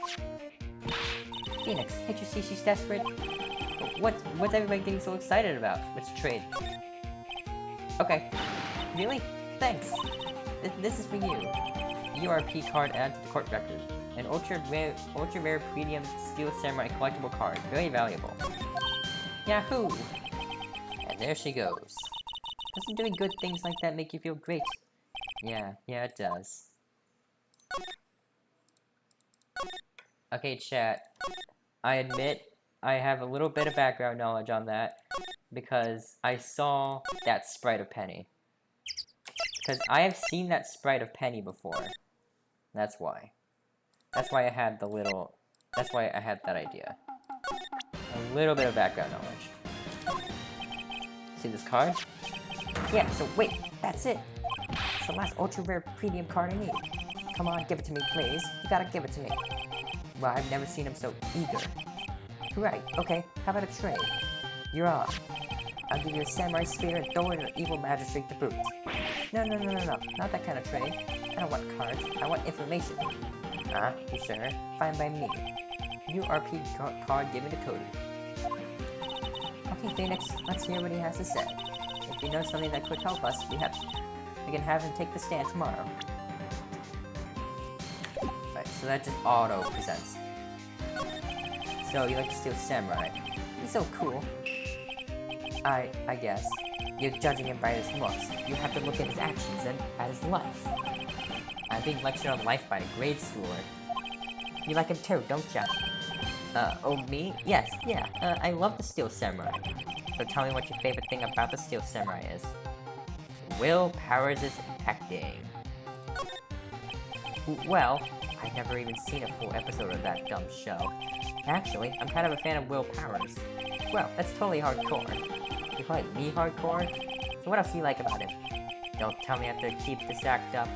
Phoenix, can't you see she's desperate? What's everybody getting so excited about? Let's trade. Okay. Really? Thanks. This is for you. URP card added to the court record. An ultra rare premium Steel Samurai collectible card. Very valuable. Yahoo! And there she goes. Doesn't doing good things like that make you feel great? Yeah, it does. Okay, chat. I admit I have a little bit of background knowledge on that because I saw that sprite of Penny. Because I have seen that sprite of Penny before. That's why. That's why I had the little... That's why I had that idea. A little bit of background knowledge. See this card? Yeah, so wait, that's it! It's the last ultra rare premium card I need. Come on, give it to me, please. You gotta give it to me. Well, I've never seen him so eager. Right, okay, how about a trade? You're on. I'll give you a samurai spear, a door, and an evil magistrate to boot. No, not that kind of trade. I don't want cards, I want information. Ah, you sure? Fine by me. URP card given to Cody. Okay, Phoenix, let's hear what he has to say. If you know something that could help us, we can have him take the stand tomorrow. Right, so that just auto-presents. So, you like to steal Samurai. He's so cool. I guess. You're judging him by his looks. You have to look at his actions and at his life. I'm being lectured on life by a grade schooler. You like him too, don't ya? Oh, me? Yes, yeah. I love the Steel Samurai. So tell me what your favorite thing about the Steel Samurai is. Will Powers' acting. Well, I've never even seen a full episode of that dumb show. Actually, I'm kind of a fan of Will Powers. Well, that's totally hardcore. You call it me hardcore? So what else do you like about him? Don't tell me I have to keep this act up.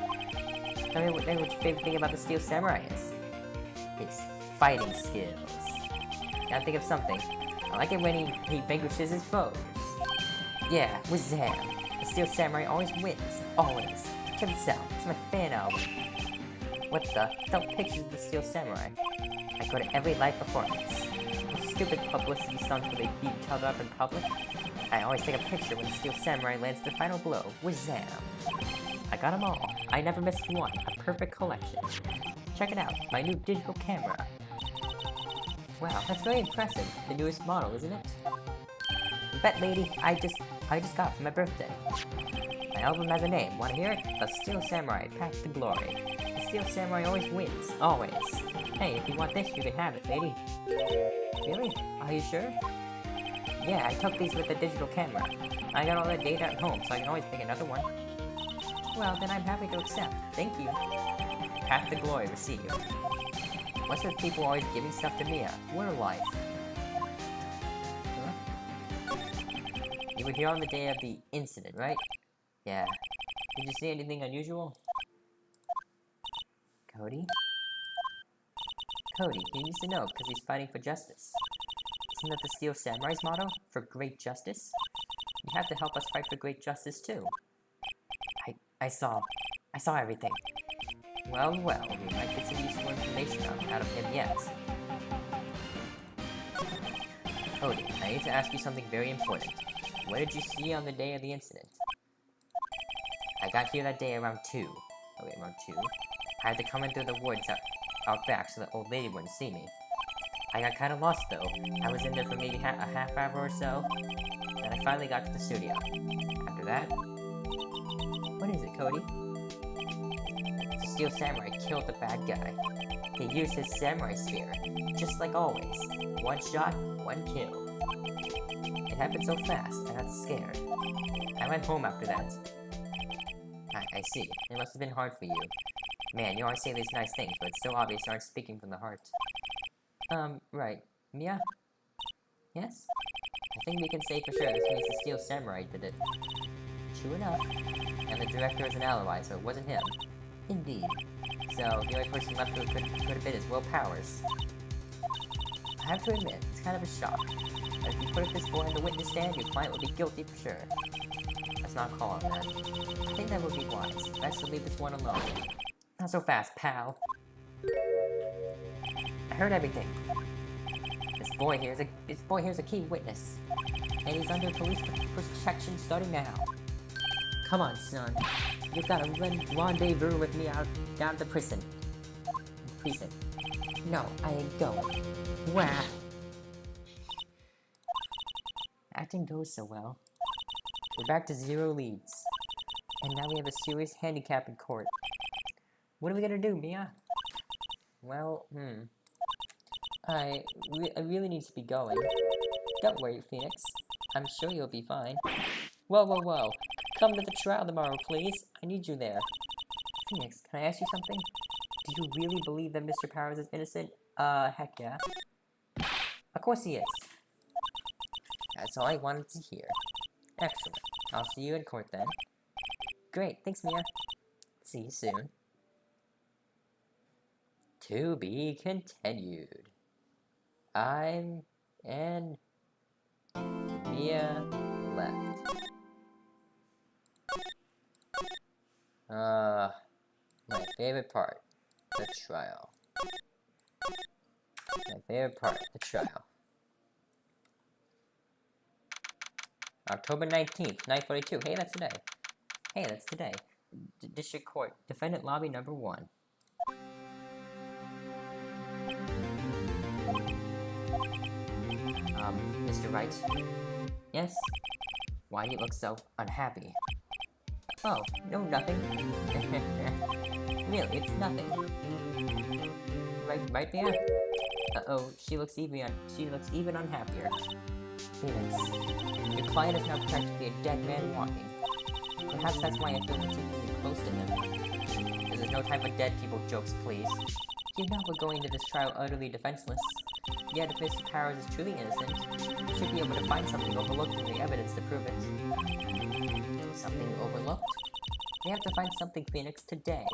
Tell me what your favorite thing about the Steel Samurai is. His fighting skills. Gotta think of something. I like it when he vanquishes his foes. Yeah, with Zam. The Steel Samurai always wins. Always. Check this out. It's my fan album. What the? It's all pictures of the Steel Samurai. I go to every live performance. Those stupid publicity stunts where they beat each other up in public. I always take a picture when the Steel Samurai lands the final blow with Zam. I got them all. I never missed one. A perfect collection. Check it out. My new digital camera. Wow, that's very impressive. The newest model, isn't it? Bet lady, I just got for my birthday. My album has a name. Wanna hear it? The Steel Samurai, Path to Glory. The Steel Samurai always wins. Always. Hey, if you want this, you can have it, lady. Really? Are you sure? Yeah, I took these with the digital camera. I got all the data at home, so I can always pick another one. Well, then I'm happy to accept. Thank you. Path to Glory received. What's with people always giving stuff to Mia? What a life. Huh? You were here on the day of the incident, right? Yeah. Did you see anything unusual? Cody? Cody, he needs to know because he's fighting for justice. Isn't that the Steel Samurai's motto? For great justice? You have to help us fight for great justice too. I saw everything. Well, we might get some useful information out of him yet. Cody, I need to ask you something very important. What did you see on the day of the incident? I got here that day around 2. Okay, around 2. I had to come in through the woods out back so the old lady wouldn't see me. I got kinda lost though. I was in there for maybe a half hour or so. Then I finally got to the studio. After that... What is it, Cody? The Steel Samurai killed the bad guy. He used his samurai spear, just like always. One shot, one kill. It happened so fast, I got scared. I went home after that. I see. It must have been hard for you. Man, you always say these nice things, but it's so obvious you aren't speaking from the heart. Right. Mia? Yes? I think we can say for sure this means the Steel Samurai did it. True enough. And the director is an ally, so it wasn't him. Indeed. So, the only person left who could have been is Will Powers. I have to admit, it's kind of a shock. But if you put this boy in the witness stand, your client will be guilty for sure. Let's not call him that. I think that would be wise. Best to leave this one alone. Not so fast, pal. I heard everything. This boy here's a key witness. And he's under police protection starting now. Come on, son. You've got to rendezvous with me down at the prison. No, I ain't going. Wah! Acting goes so well. We're back to 0 leads. And now we have a serious handicap in court. What are we gonna do, Mia? Well, I really need to be going. Don't worry, Phoenix. I'm sure you'll be fine. Whoa. Come to the trial tomorrow, please. I need you there. Phoenix, can I ask you something? Do you really believe that Mr. Powers is innocent? Heck yeah. Of course he is. That's all I wanted to hear. Excellent. I'll see you in court then. Great, thanks, Mia. See you soon. To be continued. And Mia left. My favorite part, the trial. My favorite part, the trial. October 19th, 9:42. Hey, that's today. District Court, Defendant Lobby number 1. Mr. Wright? Yes? Why do you look so unhappy? Oh, no, nothing. Really, it's nothing. Right there? Uh-oh, she looks even unhappier. Phoenix, your client is now practically a dead man walking. Perhaps that's why I feel particularly close to him. This is no time for dead people jokes, please. You know we're going to this trial utterly defenseless. Yet if Mr. Powers is truly innocent, we should be able to find something overlooked in the evidence to prove it. Something overlooked? We have to find something, Phoenix, today.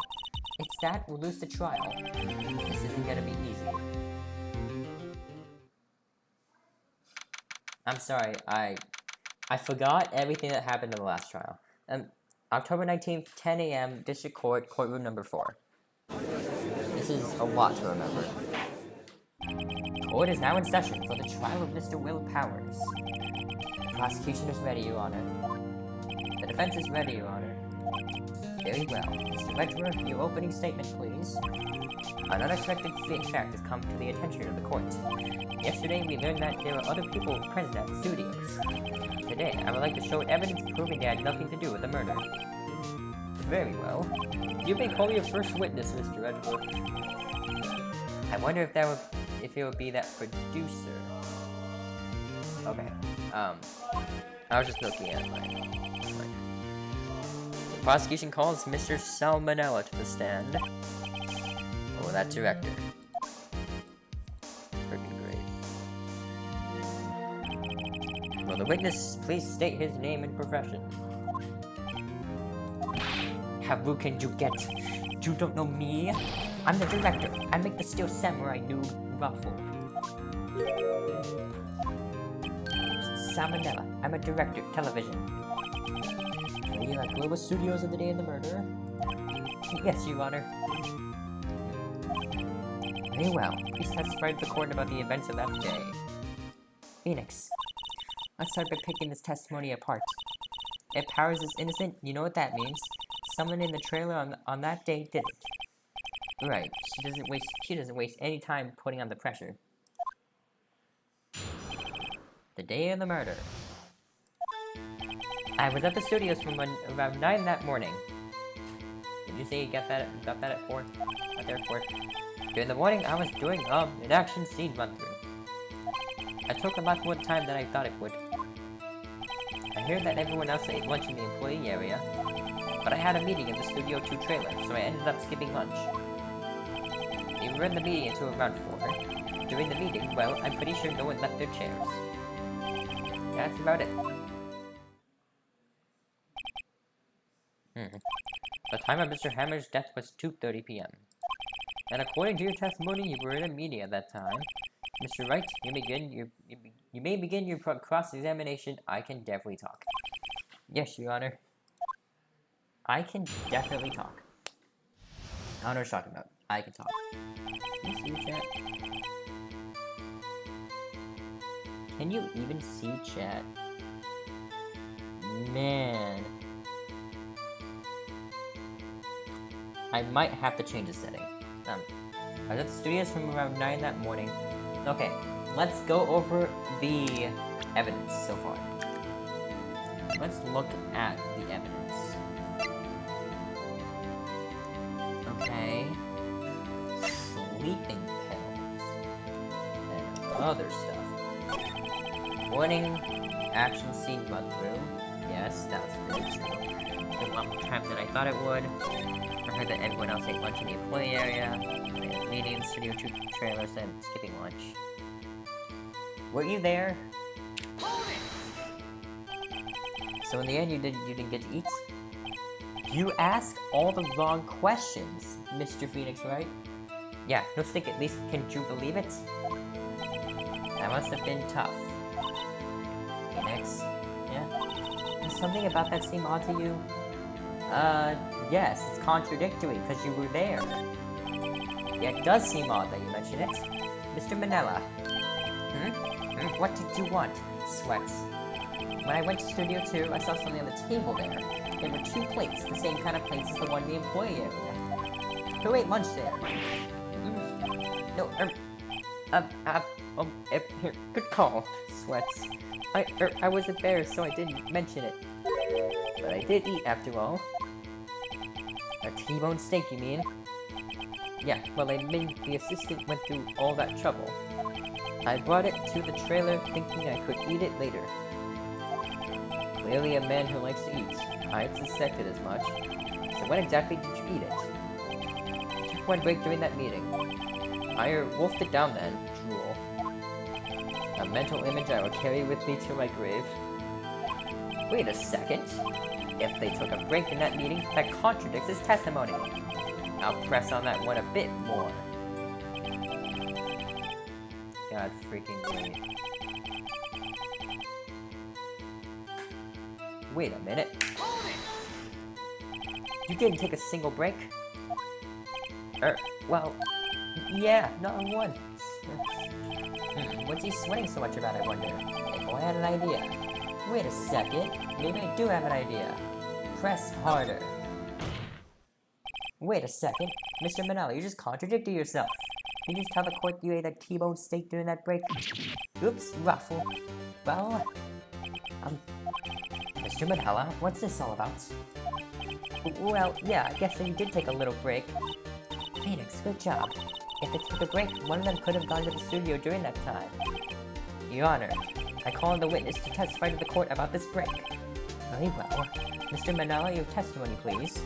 It's that or lose the trial. This isn't gonna be easy. I'm sorry, I forgot everything that happened in the last trial. October 19th, 10 a.m., District Court, Courtroom number 4. This is a lot to remember. Court is now in session for the trial of Mr. Will Powers. The prosecution is ready, Your Honor. The defense is ready, Your Honor. Very well. Mr. Wedgeworth, your opening statement, please. An unexpected fact has come to the attention of the court. Yesterday, we learned that there were other people present at the studios. Today, I would like to show evidence proving they had nothing to do with the murder. Very well. You may call your first witness, Mr. Wedgeworth. I wonder if it would be that producer. Okay. I was just looking at it. The prosecution calls Mr. Salmonella to the stand. Oh, that director. Freaking great. Will the witness please state his name and profession? How rude can you get? You don't know me? I'm the director. I make the Steel Samurai new ruffle. Salmonella. I'm a director. Television. Are you at Global Studios on the day of the murder? Yes, Your Honor. Very well. Please testify to the court about the events of that day. Phoenix. Let's start by picking this testimony apart. If Powers is innocent, you know what that means. Someone in the trailer on that day didn't. Right. She doesn't waste any time putting on the pressure. The day of the murder. I was at the studios from around 9 that morning. Did you say you got that at 4? Got there at 4. During the morning, I was doing an action scene run through. I took a lot more time than I thought it would. I heard that everyone else ate lunch in the employee area, but I had a meeting in the Studio 2 trailer, so I ended up skipping lunch. We were in the meeting until around 4. During the meeting, well, I'm pretty sure no one left their chairs. That's about it. The time of Mr. Hammer's death was 2:30 p.m. And according to your testimony, you were in a meeting at that time. Mr. Wright, you may begin your cross-examination. I can definitely talk. Yes, Your Honor. I can definitely talk. I don't know what you're talking about. I can talk. Can you see chat? Can you even see chat? Man. I might have to change the setting. I was at the studios from around 9 that morning. Okay, let's go over the evidence so far. Let's look at the evidence. Okay. Sleeping pills. And other stuff. Morning action scene run through. Yes, that's really true. Took a lot more time than I thought it would. I heard that everyone else ate lunch in the employee area. Meeting in the Studio 2 trailers and skipping lunch. Were you there? So in the end, you didn't get to eat? You ask all the wrong questions, Mr. Phoenix, right? Yeah, no stick at least. Can you believe it? That must have been tough. Phoenix? Yeah? Is something about that seem odd to you? Yes, it's contradictory, because you were there. Yeah, it does seem odd that you mention it. Mr. Manila. What did you want? Sweats. When I went to Studio 2, I saw something on the table there. There were 2 plates, the same kind of plates as the one in the employee area. Who ate lunch there? No, here, good call. Sweats. I was embarrassed, so I didn't mention it. But I did eat, after all. A T-bone steak, you mean? Yeah, well, the assistant went through all that trouble. I brought it to the trailer thinking I could eat it later. Clearly a man who likes to eat. I had suspected as much. So when exactly did you eat it? I took one break during that meeting. I wolfed it down then. Drool. A mental image I will carry with me to my grave. Wait a second. If they took a break in that meeting, that contradicts his testimony. I'll press on that one a bit more. God freaking great. Wait a minute. You didn't take a single break? Well, yeah, not once. What's he sweating so much about, I wonder? Hey, boy, I had an idea. Wait a second. Maybe I do have an idea. Press harder. Wait a second. Mr. Manala, you just contradicted yourself. Did you just tell the court you ate a T-bone steak during that break? Oops, ruffle. Well, Mr. Manala, what's this all about? Well, yeah, I guess you did take a little break. Phoenix, good job. If they took a break, one of them could have gone to the studio during that time. Your Honor, I call on the witness to testify to the court about this break. Very well. Mr. Manala, your testimony, please.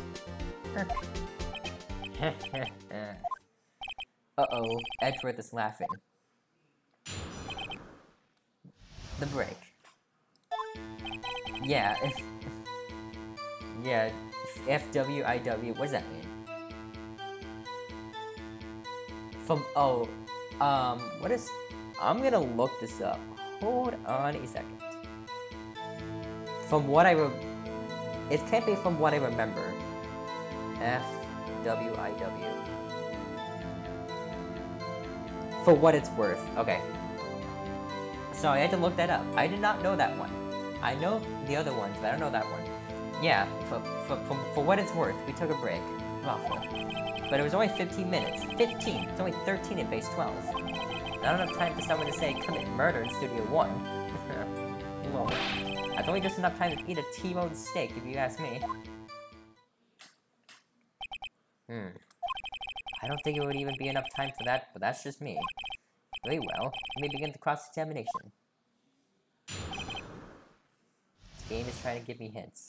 Uh-oh, Edgeworth is laughing. The break. Yeah, FWIW, what does that mean? Oh, what is... I'm gonna look this up. Hold on a second. From what it can't be from what I remember. FWIW. For what it's worth. Okay. So I had to look that up. I did not know that one. I know the other ones, but I don't know that one. Yeah, for what it's worth, we took a break. Well, but it was only 15 minutes. 15! It's only 13 in base 12. Not enough time for someone to say, commit murder in Studio 1. Lol. That's only just enough time to eat a T-bone steak, if you ask me. I don't think it would even be enough time for that, but that's just me. Very well. You may begin the cross-examination. This game is trying to give me hints.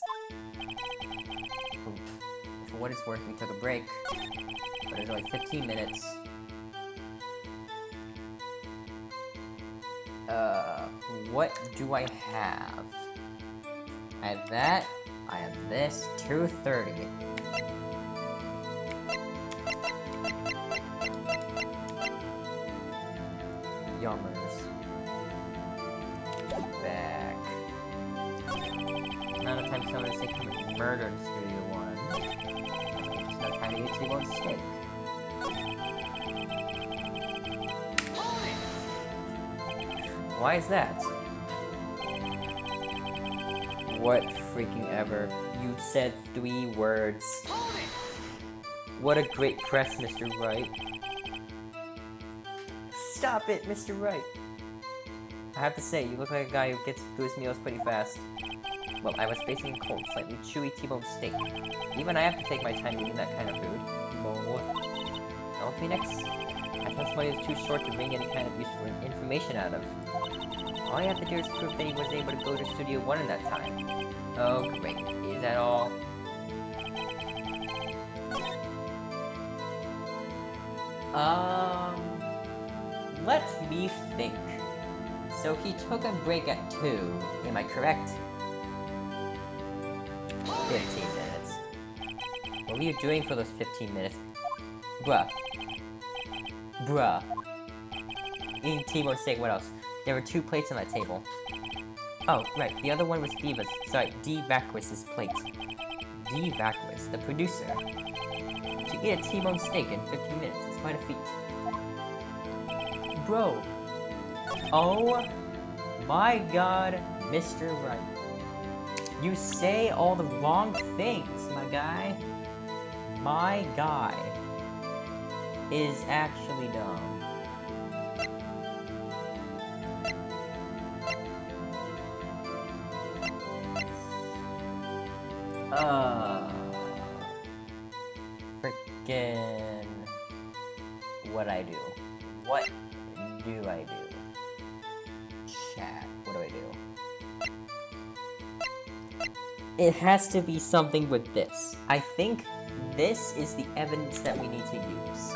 For what it's worth, we took a break, but it was only 15 minutes. What do I have? I have that. I have this. 230. Yummers. Back. Not enough time for someone to say commit murder in Studio 1. Just enough time to eat T-bone steak. Why is that? What freaking ever. You said 3 words. What a great press, Mr. Wright. Stop it, Mr. Wright. I have to say, you look like a guy who gets through his meals pretty fast. Well, I was facing a cold, slightly chewy T-bone steak. Even I have to take my time eating that kind of food. No, Phoenix? I thought somebody was too short to bring any kind of useful information out of. All you have to do is prove that he was able to go to Studio 1 in that time. Oh, great. Is that all? Let me think. So he took a break at 2, am I correct? 15 minutes. What were you doing for those 15 minutes? Bruh. Eating T-bone steak, what else? There were 2 plates on that table. Oh, right, the other one was Diva's. Sorry, D. Vaquis's plate. D. Vaquis, the producer. To eat a T-bone steak in 15 minutes is quite a feat. Bro. Oh my god, Mr. Wright. You say all the wrong things, my guy. My guy is actually dumb. Frickin' what I do? What do I do? Chat, what do I do? It has to be something with this. I think this is the evidence that we need to use.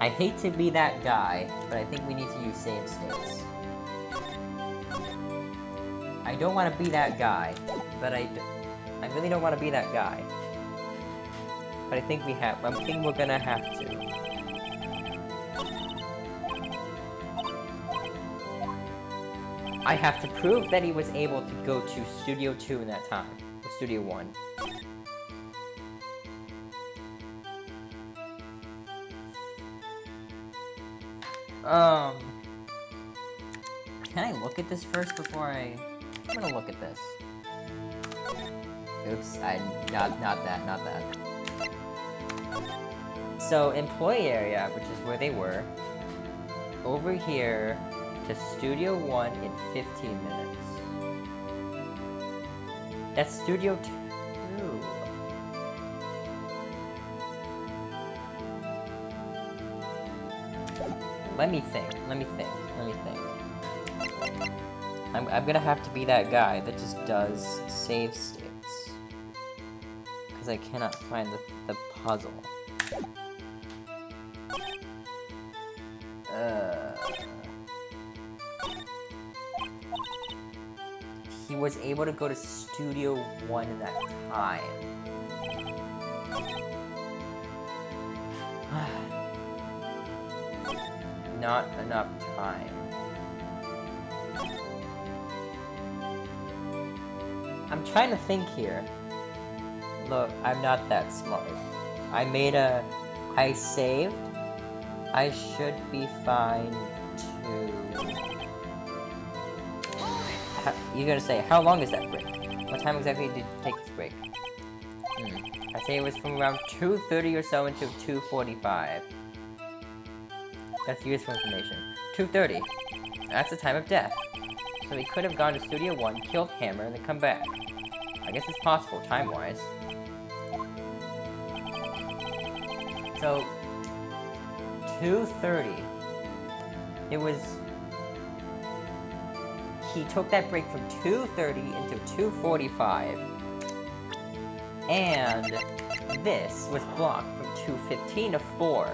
I hate to be that guy, but I think we need to use save states. I don't want to be that guy, but I really don't want to be that guy. But I think we're gonna have to. I have to prove that he was able to go to Studio 2 in that time, or Studio 1. Can I look at this first before I'm gonna look at this. Oops, not that. So, employee area, which is where they were, over here to Studio 1 in 15 minutes. That's Studio 2. Let me think. I'm gonna have to be that guy that just does save states. Because I cannot find the puzzle. He was able to go to Studio 1 in that time. not enough time. I'm trying to think here. Look, I'm not that smart. I saved. I should be fine to... You're gonna say, how long is that break? What time exactly did you take this break? I say it was from around 2:30 or so until 2:45. That's useful information. 2:30. That's the time of death. So he could have gone to Studio 1, killed Hammer, and then come back. I guess it's possible, time-wise. So, 2:30. It was... He took that break from 2:30 until 2:45. And this was blocked from 2:15 to 4.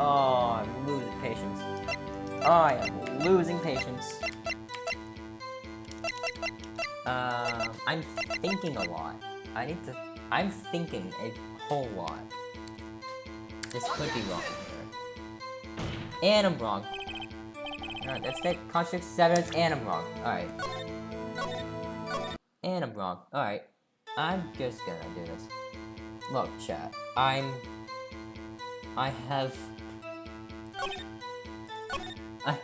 Oh, I'm losing patience. I am losing patience. I'm thinking a lot. I'm thinking a whole lot. This could be wrong here. And I'm wrong. Alright, that contradicts his evidence, and I'm wrong. Alright. And I'm wrong. Alright. I'm just gonna do this. Look, chat. I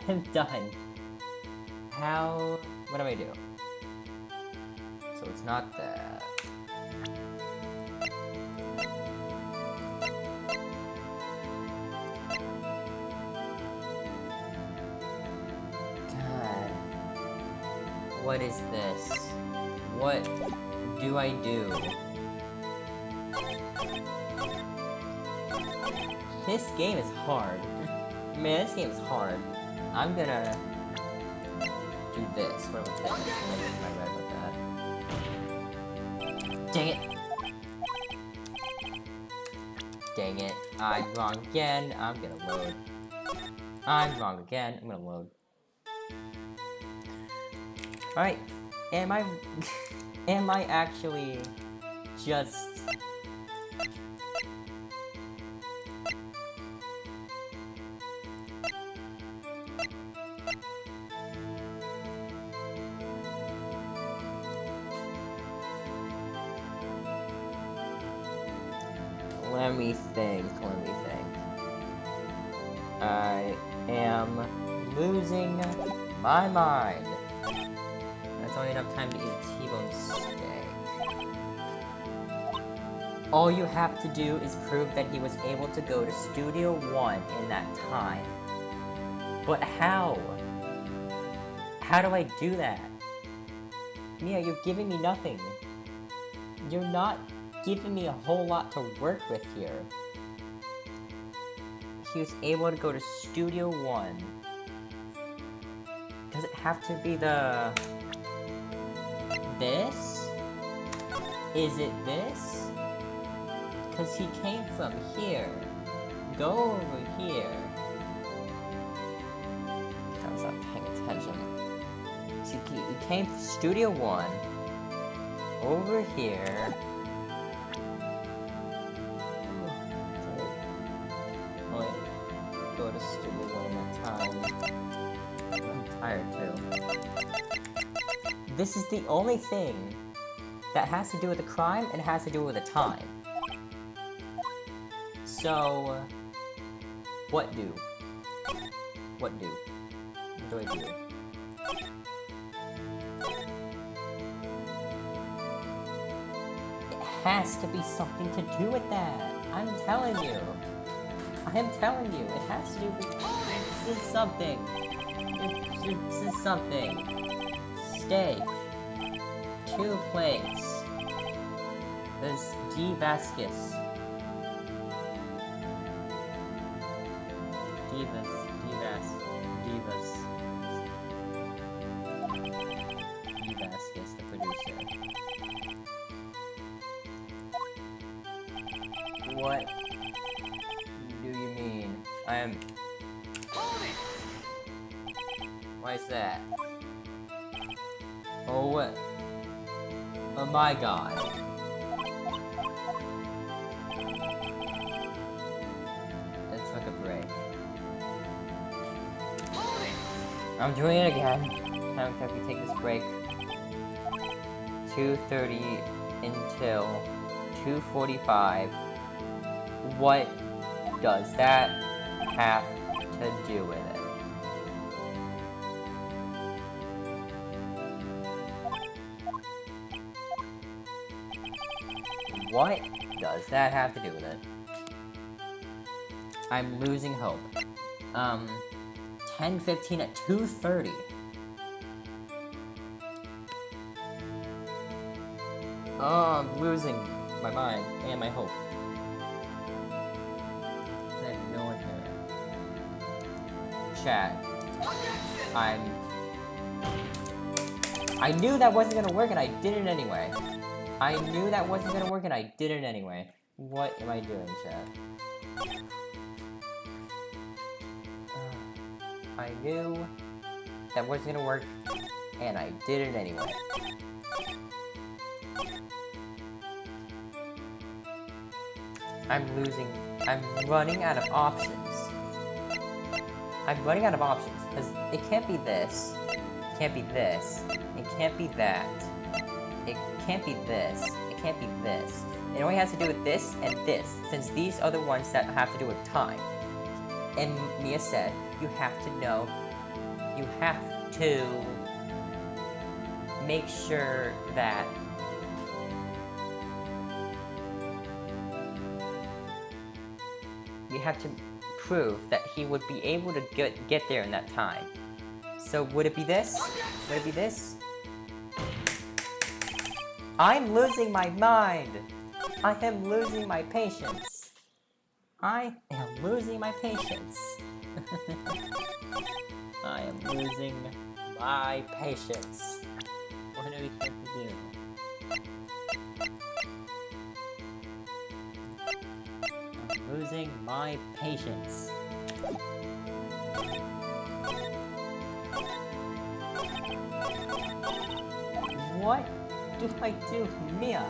am done. What do I do? So it's not that. God. What is this? What do I do? This game is hard. Man, this game is hard. I'm gonna do this. What am I right about that? Dang it! Dang it. I'm wrong again. I'm gonna load. I'm wrong again. I'm gonna load. Alright. Am I actually just... Let me think. I am losing my mind. That's only enough time to eat a T-bone steak. All you have to do is prove that he was able to go to Studio 1 in that time. But how? How do I do that? Mia, you're giving me nothing. You're not giving me a whole lot to work with here. He was able to go to Studio 1. Does it have to be this? Is it this? Because he came from here. Go over here. I was not paying attention. See, he came from Studio 1. Over here. Go to Studio 1 at a time. I'm tired too. This is the only thing that has to do with the crime and has to do with the time. So, what do? What do? What do I do? It has to be something to do with that. I'm telling you. I am telling you, it has to do with... This is something. This is something. Steak. 2 plates. This D. Vasquez. Divas. D. Vasquez, the producer. What do you mean? I am... Why is that? Oh, what? Oh my god. I'm doing it again. Time to we take this break. 2:30 until 2:45. What does that have to do with it? What does that have to do with it? I'm losing hope. 10:15 at 2:30. Oh, I'm losing my mind and my hope. I have no idea. Chat. I knew that wasn't gonna work and I did it anyway. I knew that wasn't gonna work and I did it anyway. What am I doing, chat? I knew that wasn't gonna work and I did it anyway. I'm running out of options. I'm running out of options, because it can't be this, it can't be this, it can't be that, it can't be this, it can't be this. It only has to do with this and this, since these are the ones that have to do with time. And Mia said, you have to know, you have to make sure that we have to prove that he would be able to get there in that time. So would it be this? Would it be this? I'm losing my mind! I am losing my patience. I am losing my patience. I am losing my patience. What are we going to do? I'm losing my patience. What do I do, Mia?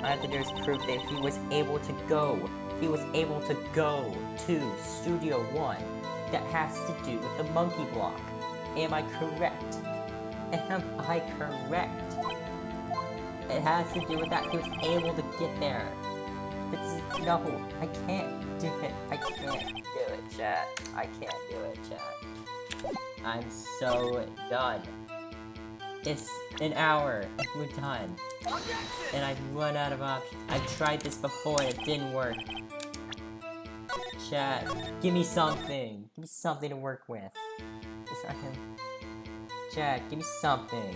I have to do is prove that he was able to go. He was able to go to Studio 1. That has to do with the monkey block. Am I correct? Am I correct? It has to do with that. He was able to get there. No, I can't do it. I can't do it, chat. I can't do it, chat. I'm so done. It's an hour and we're done. And I've run out of options. I tried this before and it didn't work. Chat, give me something. Give me something to work with. Chat, give me something.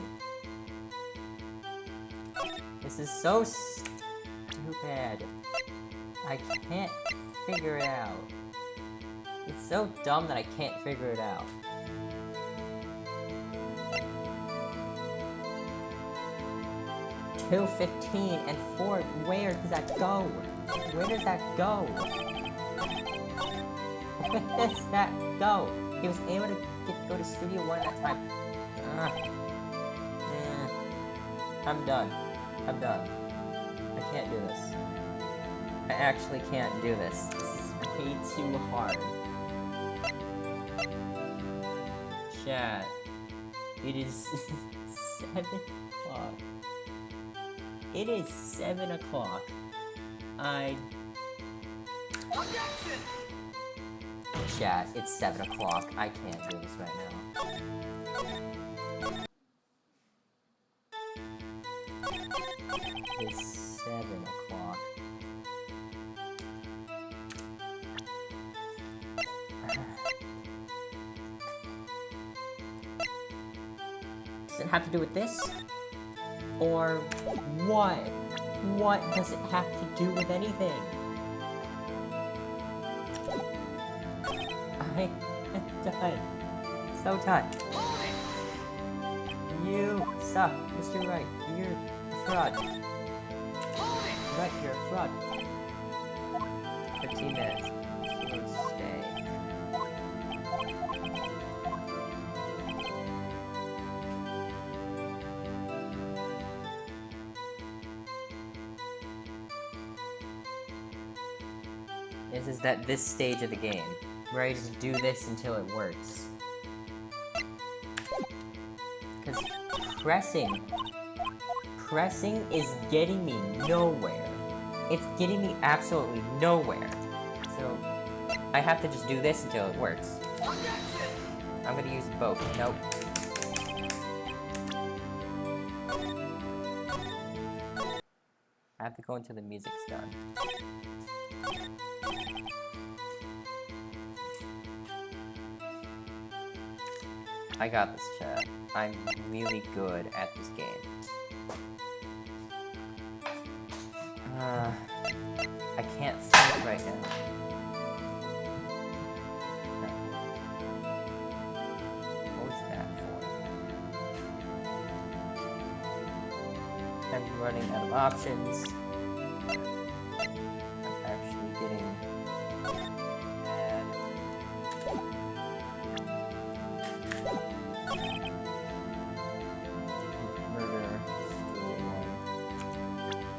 This is so stupid. I can't figure it out. It's so dumb that I can't figure it out. $2.15 and 4. Where does that go? Where does that go? Where does that go? He was able to go to Studio 1 at that time. I'm done. I'm done. I can't do this. I actually can't do this. This is way too hard. Chat. It is 7 o'clock. It is 7 o'clock. Chat, it's 7 o'clock. I can't do this right now. It's 7 o'clock. Does it have to do with this? Or what? What does it have to do with anything? I am done. So done. You suck, Mr. Wright. You're a fraud. Right, you're a fraud. 15 minutes. So stay. This is this stage of the game, where I just do this until it works. pressing. Pressing is getting me nowhere. It's getting me absolutely nowhere. So, I have to just do this until it works. I'm gonna use both. Nope. I have to go until the music's done. I got this, chat. I'm really good at this game. I can't think right now. What was that for? I'm running out of options. I'm actually getting mad. Murder, steal.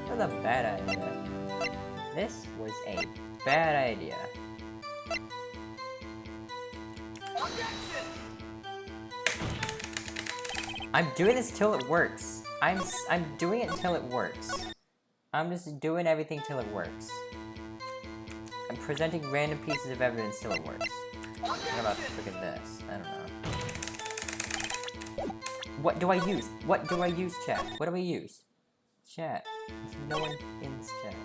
That was a bad idea. This was a bad idea. I'm doing this till it works. I'm doing it until it works. I'm just doing everything till it works. I'm presenting random pieces of evidence till it works. What about freaking this? I don't know. What do I use? What do I use, chat? What do I use? Chat. There's no one in this chat.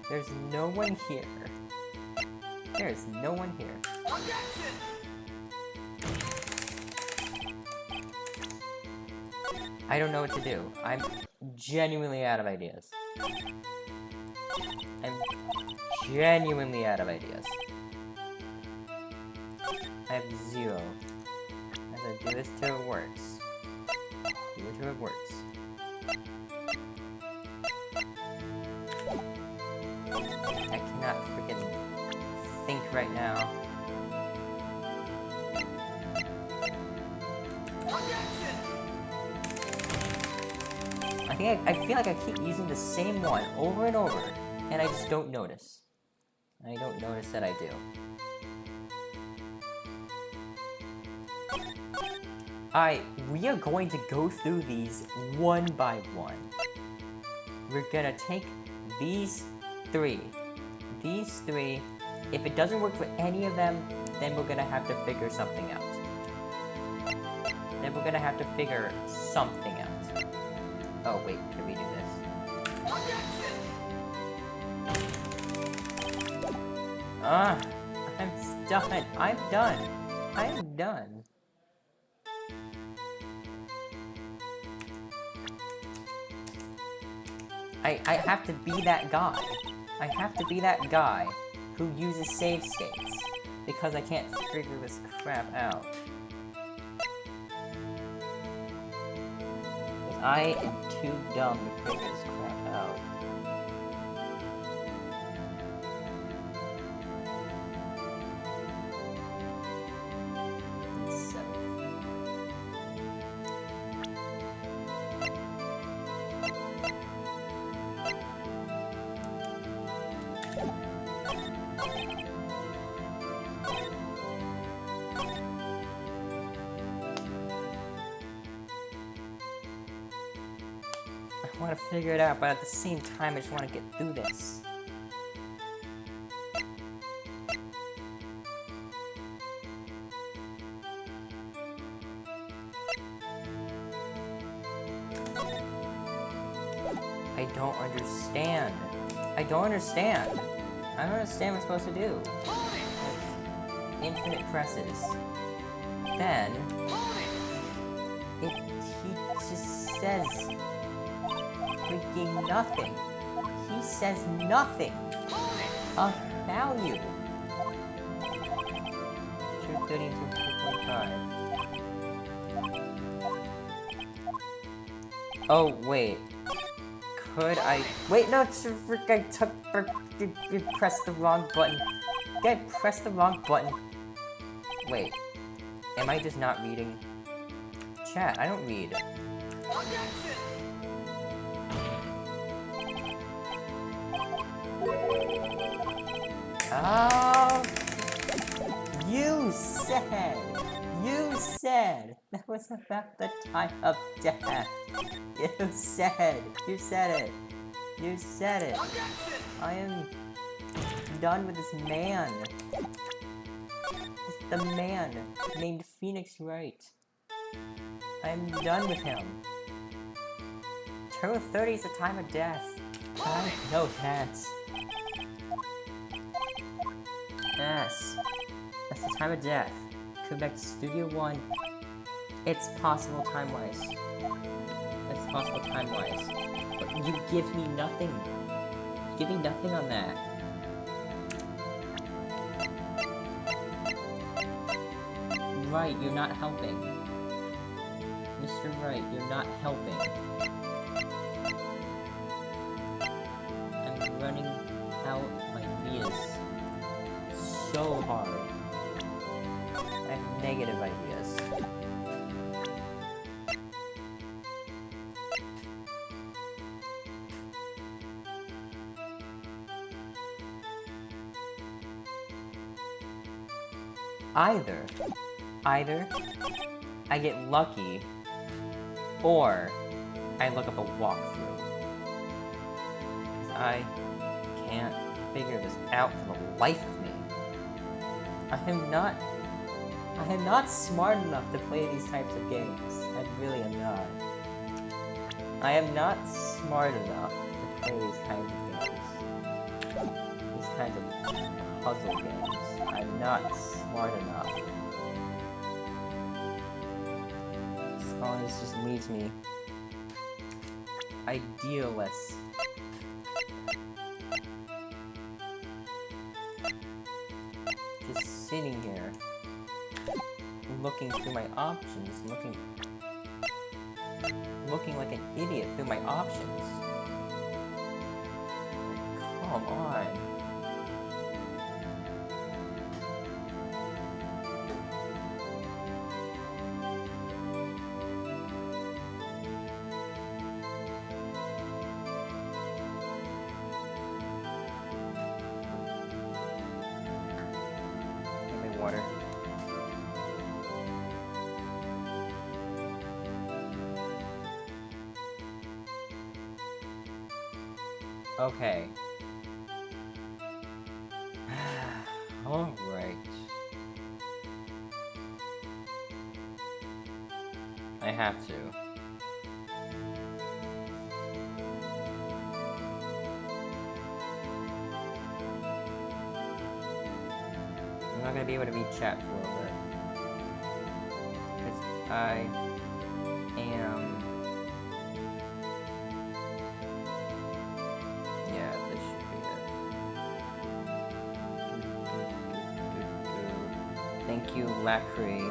There's no one here. There's no one here. I don't know what to do. I'm genuinely out of ideas. I'm genuinely out of ideas. I have zero. I'm gonna do this till it works. Do it till it works. I cannot freaking think right now. I feel like I keep using the same one over and over, and I just don't notice. I don't notice that I do. We are going to go through these one by one. We're gonna take these three. These three. If it doesn't work for any of them, then we're gonna have to figure something out. Then we're gonna have to figure something out. Oh wait, can we do this? I'm done. I'm done. I'm done. I have to be that guy. I have to be that guy who uses save states because I can't figure this crap out. I am too dumb to figure this crap out. I want to figure it out, but at the same time, I just want to get through this. I don't understand. I don't understand. I don't understand what I'm supposed to do. Infinite presses. Then, he just says freaking nothing. He says nothing. A value. 230 and 2.5. Oh, wait. Could I... Wait, no, I pressed the wrong button. Did I press the wrong button? Wait. Am I just not reading? Chat, I don't read. Oh, You said that was about the time of death. You said it. You said it. I am done with this man. The man named Phoenix Wright. I'm done with him. Turbo 30 is the time of death. I know that. Yes. That's the time of death. Come back to Studio 1. It's possible time-wise. It's possible time-wise. But you give me nothing. You give me nothing on that. Wright, you're not helping. Mr. Wright, you're not helping. I'm running out of ideas so hard. I have negative ideas. Either I get lucky, or I look up a walkthrough. Because I can't figure this out for the life of me. I am not smart enough to play these types of games. I really am not. I am not smart enough to play these kinds of games. These kinds of puzzle games. I'm not smart enough. This always just leaves me idealist. Just sitting here, looking through my options, looking like an idiot through my options. Come on. Water. Okay. All right. I have to. I'm not gonna be able to read chat for a little bit. Because I am... Yeah, this should be it. Thank you, Lacry.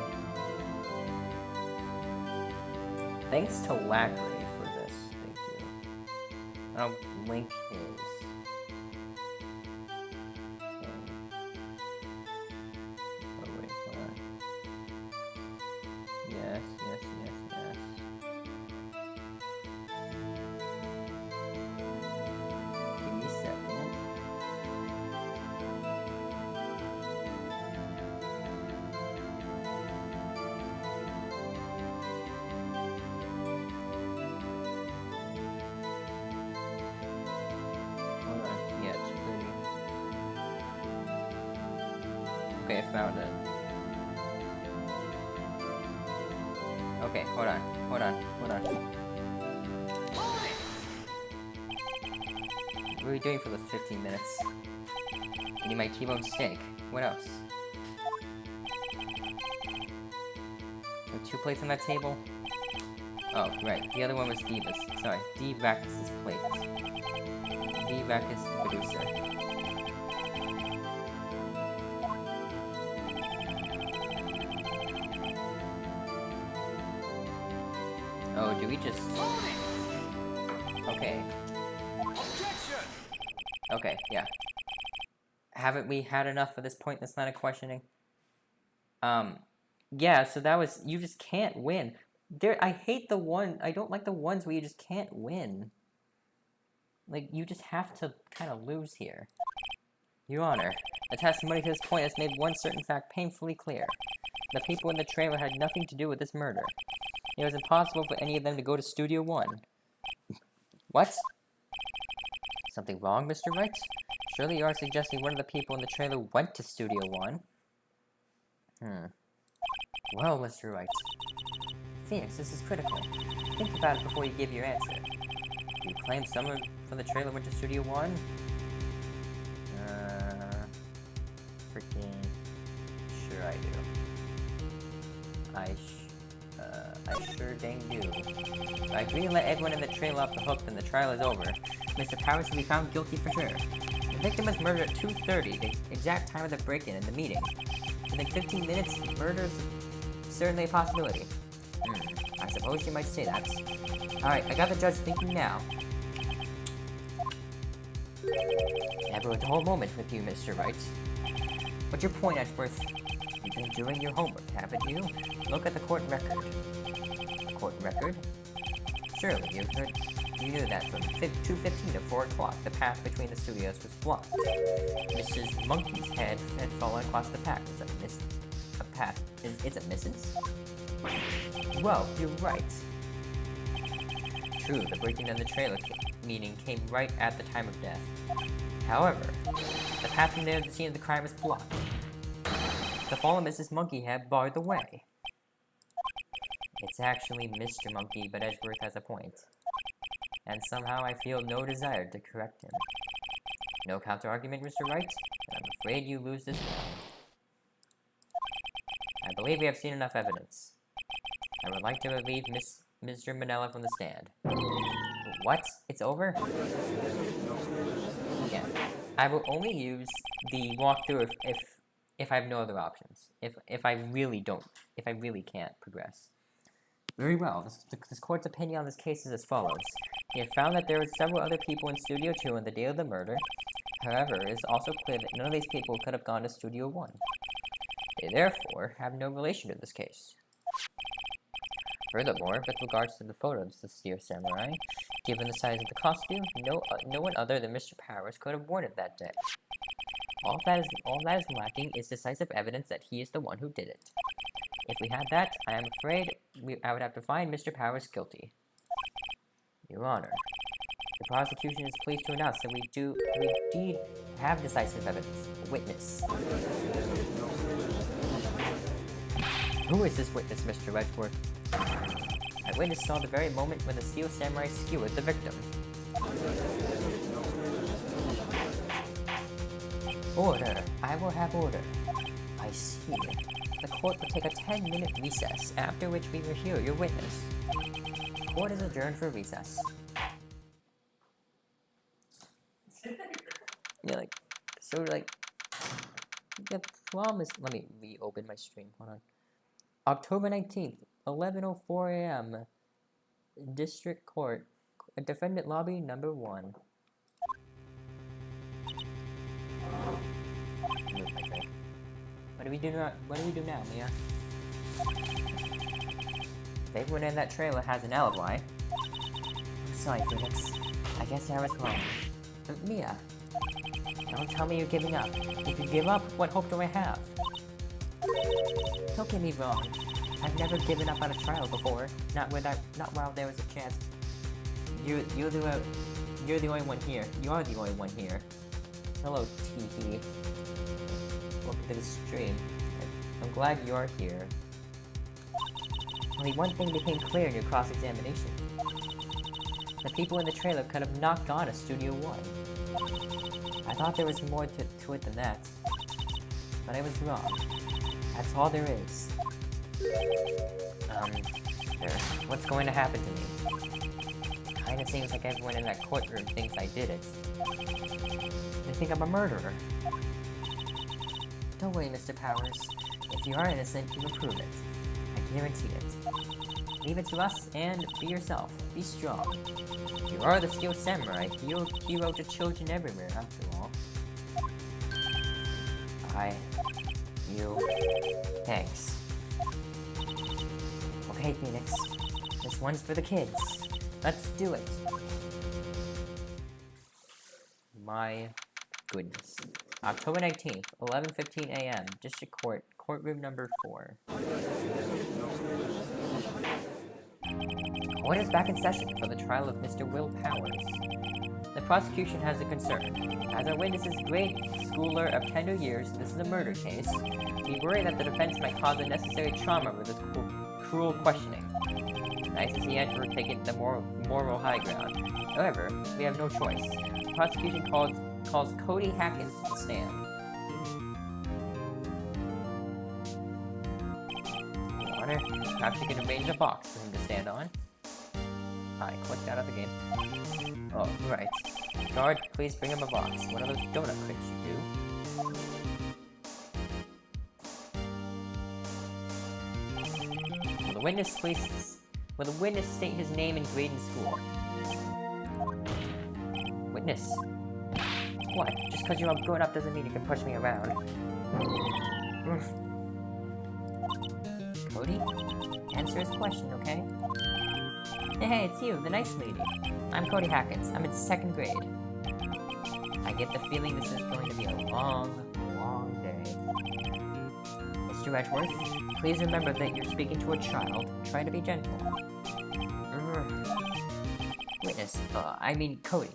Thanks to Lacry for this. Thank you. I'll link his. Okay, I found it. Okay, hold on. What are we doing for those 15 minutes? I need my T-bone steak. What else? There are 2 plates on that table? Oh, right. The other one was Diva's. Sorry, D. Rackus's plate. D. Rackus, the producer. Oh, do we just... Okay. Okay, yeah. Haven't we had enough at this point in this line of questioning? Yeah, so that was... You just can't win. I hate the one... I don't like the ones where you just can't win. Like, you just have to kind of lose here. Your Honor, the testimony to this point has made one certain fact painfully clear. The people in the trailer had nothing to do with this murder. It was impossible for any of them to go to Studio 1. What? Something wrong, Mr. Wright? Surely you are suggesting one of the people in the trailer went to Studio 1? Well, Mr. Wright. Phoenix, this is critical. Think about it before you give your answer. Do you claim someone from the trailer went to Studio 1? Freaking sure I do. I sure dang do. If I agree to let everyone in the trailer off the hook, then the trial is over. Mr. Powers will be found guilty for sure. The victim was murdered at 2:30, the exact time of the break-in and the meeting. Within 15 minutes, murder is certainly a possibility. I suppose you might say that. Alright, I got the judge thinking now. Never a dull moment with you, Mr. Wright. What's your point, Edgeworth? You've been doing your homework, haven't you? Look at the court record. Court record? Surely you knew that from 2:15 to 4 o'clock, the path between the studios was blocked. Mrs. Monkey's head had fallen across the path. It's a missus? Whoa, you're right. True, the breaking in the trailer meeting came right at the time of death. However, the path from there to the scene of the crime was blocked. The fall of Mrs. Monkeyhead barred the way. It's actually Mr. Monkey, but Edgeworth has a point. And somehow I feel no desire to correct him. No counter-argument, Mr. Wright, and I'm afraid you lose this round. I believe we have seen enough evidence. I would like to relieve Mr. Manella from the stand. What? It's over? Yeah. I will only use the walkthrough if I have no other options. If I really can't progress. Very well. This court's opinion on this case is as follows. We have found that there were several other people in Studio 2 on the day of the murder. However, it is also clear that none of these people could have gone to Studio 1. They therefore have no relation to this case. Furthermore, with regards to the photos of the Steel Samurai, given the size of the costume, no one other than Mr. Powers could have worn it that day. All that is lacking is decisive evidence that he is the one who did it. If we had that, I am afraid I would have to find Mr. Powers guilty. Your Honor, the prosecution is pleased to announce that we indeed have decisive evidence. A witness. Who is this witness, Mr. Edgeworth? My witness saw the very moment when the Steel Samurai skewered the victim. Order. I will have order. I see. The court will take a 10-minute recess, after which we will hear your witness. Court is adjourned for recess. Yeah, the problem is, let me reopen my stream, hold on. October 19th, 11:04 a.m. District Court, Defendant Lobby number 1. What do we do now, Mia? Everyone in that trailer has an alibi. Sorry, Phoenix. I guess I was wrong. Mia, don't tell me you're giving up. If you give up, what hope do I have? Don't get me wrong. I've never given up on a trial before. Not while there was a chance. You're the only one here. You are the only one here. Hello, Teehee. Welcome to the stream. I'm glad you're here. Only one thing became clear in your cross-examination. The people in the trailer could have not gone to Studio 1. I thought there was more to it than that. But I was wrong. That's all there is. What's going to happen to me? Kinda seems like everyone in that courtroom thinks I did it. They think I'm a murderer. Don't worry, Mr. Powers. If you are innocent, you will prove it. I guarantee it. Leave it to us, and be yourself. Be strong. You are the Steel Samurai, hero to children everywhere, after all. Thanks. Okay, Phoenix. This one's for the kids. Let's do it. My goodness. October 19th, 11:15 a.m. District Court, courtroom number 4. Court is back in session for the trial of Mr. Will Powers. The prosecution has a concern. As our witness is a grade schooler of tender years, this is a murder case. We worry that the defense might cause unnecessary trauma with this cruel questioning. Nice as he had for taking the moral high ground. However, we have no choice. The prosecution calls Cody Hackett to the stand. Your Honor, perhaps you can arrange a box for him to stand on. I clicked out of the game. Oh, right. Guard, please bring him a box. One of those donut crates you do. Will the witness state his name and grade in school? Witness? What? Just because you're all grown up doesn't mean you can push me around. Cody? Answer his question, okay? Hey, it's you, the nice lady. I'm Cody Hackett. I'm in 2nd grade. I get the feeling this is going to be a long, long day. Mr. Edgeworth, please remember that you're speaking to a child. Try to be gentle. Witness, Cody.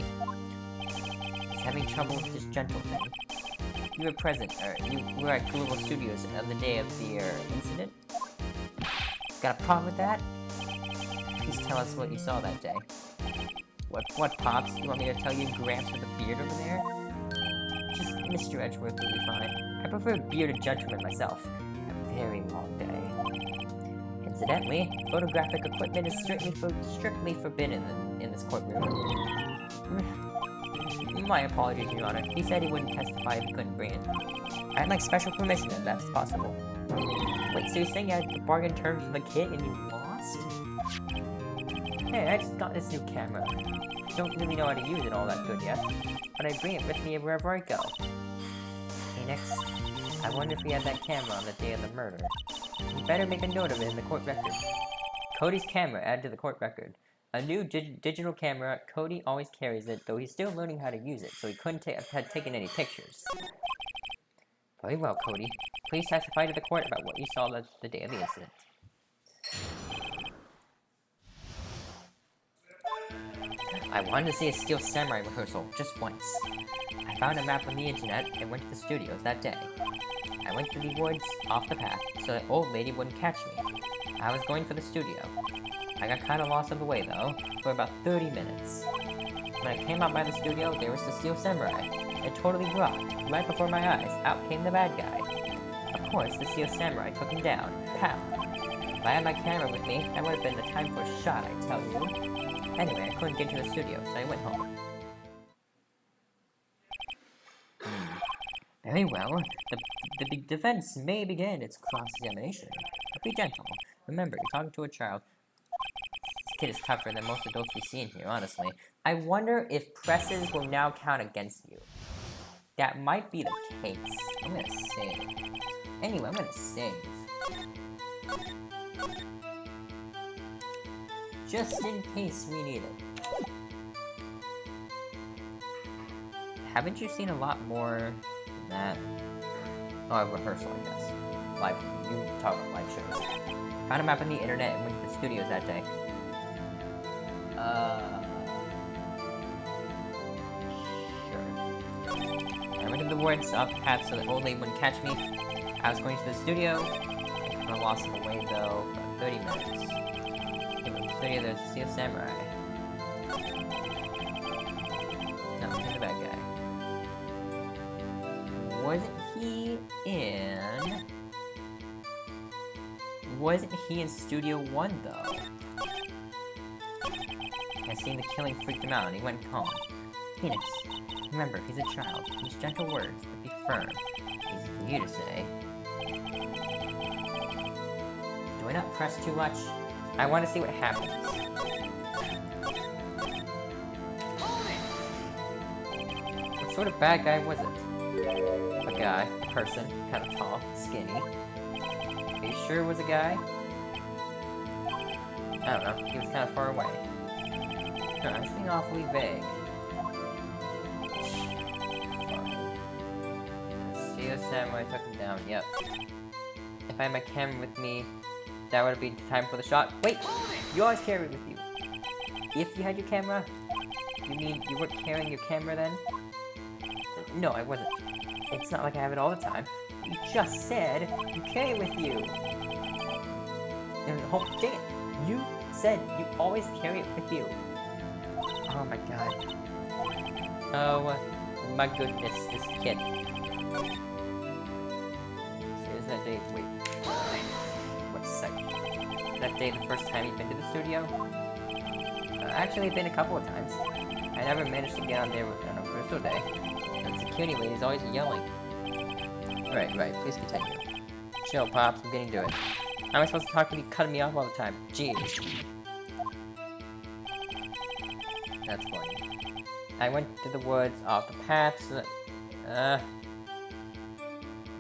Is having trouble with this gentle thing. You were present, you were at Google Studios on the day of the incident? Got a problem with that? Please tell us what you saw that day. What, Pops? You want me to tell you Gramps with a beard over there? Just Mr. Edgeworth will be fine. I prefer a bearded gentleman myself. A very long day. Incidentally, photographic equipment is strictly forbidden in this courtroom. My apologies, Your Honor. He said he wouldn't testify if he couldn't bring it. I'd like special permission if that's possible. Wait, so you're saying you had the bargain terms for the kid and you lost? Hey, I just got this new camera. Don't really know how to use it all that good yet, but I bring it with me wherever I go. Phoenix, I wonder if he had that camera on the day of the murder. You better make a note of it in the court record. Cody's camera added to the court record. A new digital camera, Cody always carries it, though he's still learning how to use it, so he couldn't have taken any pictures. Very well, Cody. Please testify to the court about what you saw the day of the incident. I wanted to see a Steel Samurai rehearsal, just once. I found a map on the internet and went to the studios that day. I went through the woods, off the path, so that old lady wouldn't catch me. I was going for the studio. I got kinda lost on the way, though, for about 30 minutes. When I came out by the studio, there was the Steel Samurai. It totally rocked. Right before my eyes, out came the bad guy. Of course, the Steel Samurai took him down. Pow! If I had my camera with me, that would have been the time for a shot, I tell you. Anyway, I couldn't get to the studio, so I went home. Very well. The defense may begin its cross-examination. But be gentle. Remember, you're talking to a child. This kid is tougher than most adults we see in here, honestly. I wonder if presses will now count against you. That might be the case. I'm gonna save. Anyway, I'm gonna save. Just in case we need it. Haven't you seen a lot more than that? Oh, rehearsal, I guess. You talk about live shows. Found a map on the internet and went to the studios that day. Sure. I went to the woods off the path so the old lady wouldn't catch me. I was going to the studio. I lost on the way though for 30 minutes. In the studio there's a Steel Samurai. No, he's the bad guy. Wasn't he in Studio 1 though? I seen the killing freaked him out and he went home. Phoenix, remember, he's a child. Use gentle words, but be firm. Easy for you to say. Do I not press too much? I want to see what happens. What sort of bad guy was it? A guy, a person, kind of tall, skinny. Are you sure it was a guy? I don't know, he was kind of far away. No, it's being awfully vague. Fine. See the samurai took him down, yep. If I had my camera with me, that would be time for the shot. Wait! You always carry it with you. If you had your camera? You mean you weren't carrying your camera then? No, I wasn't. It's not like I have it all the time. You just said you carry it with you. And dang it! You said you always carry it with you. Oh my god. Oh my goodness, this kid. So is that day? Wait. What's second? That day the first time you've been to the studio? Actually, I've been a couple of times. I never managed to get on there on a crystal day. The security lady's always yelling. Right, please continue. Chill, Pops, I'm getting to it. How am I supposed to talk when you cutting me off all the time? Jeez. That's funny. I went to the woods off the path, so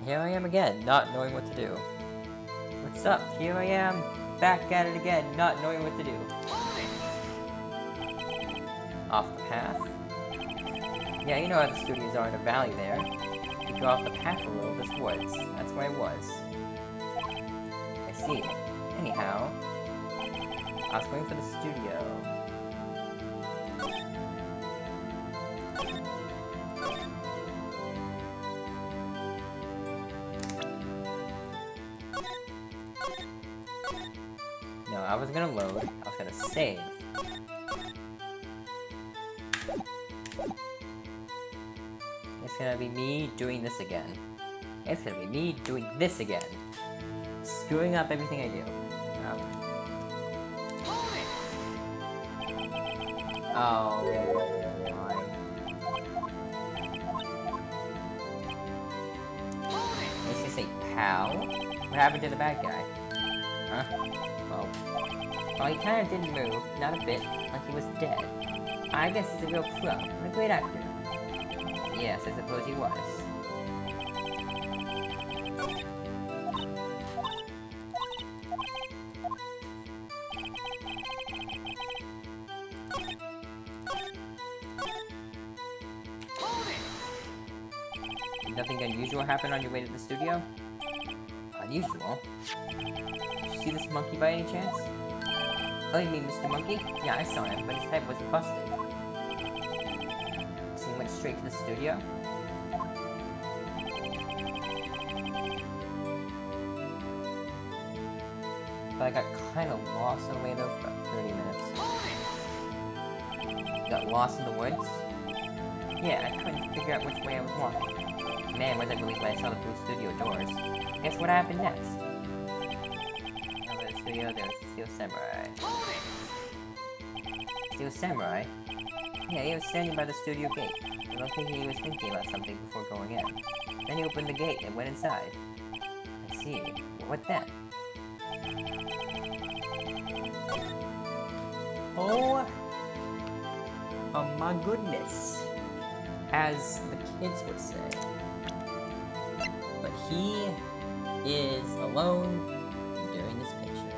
here I am again, not knowing what to do. What's up? Here I am, back at it again, not knowing what to do. Off the path? Yeah, you know how the studios are in a valley there. If you go off the path a little, there's woods. That's where I was. I see. Anyhow, I was going for the studio. No, I was gonna load. I was gonna save. It's gonna be me doing this again. It's gonna be me doing this again. Screwing up everything I do. Oh my. Let's just say pow. What happened to the bad guy? Huh? Well, he kinda didn't move, not a bit, like he was dead. I guess he's a real pro, and a great actor. Yes, I suppose he was. Nothing unusual happened on your way to the studio? Unusual? Did you see this monkey by any chance? Oh, you mean Mr. Monkey? Yeah, I saw him, but his head wasn't busted. So he went straight to the studio? But I got kind of lost on the way though for about 30 minutes. Got lost in the woods? Yeah, I couldn't figure out which way I was walking. Man, was I relieved when I saw the blue studio doors. Guess what happened next? Over the studio, there was Steel Samurai. Steel Samurai? Yeah, he was standing by the studio gate. It looked like he was thinking about something before going in. Then he opened the gate and went inside. I see. What then? Oh my goodness. As the kids would say. But he is alone during this picture.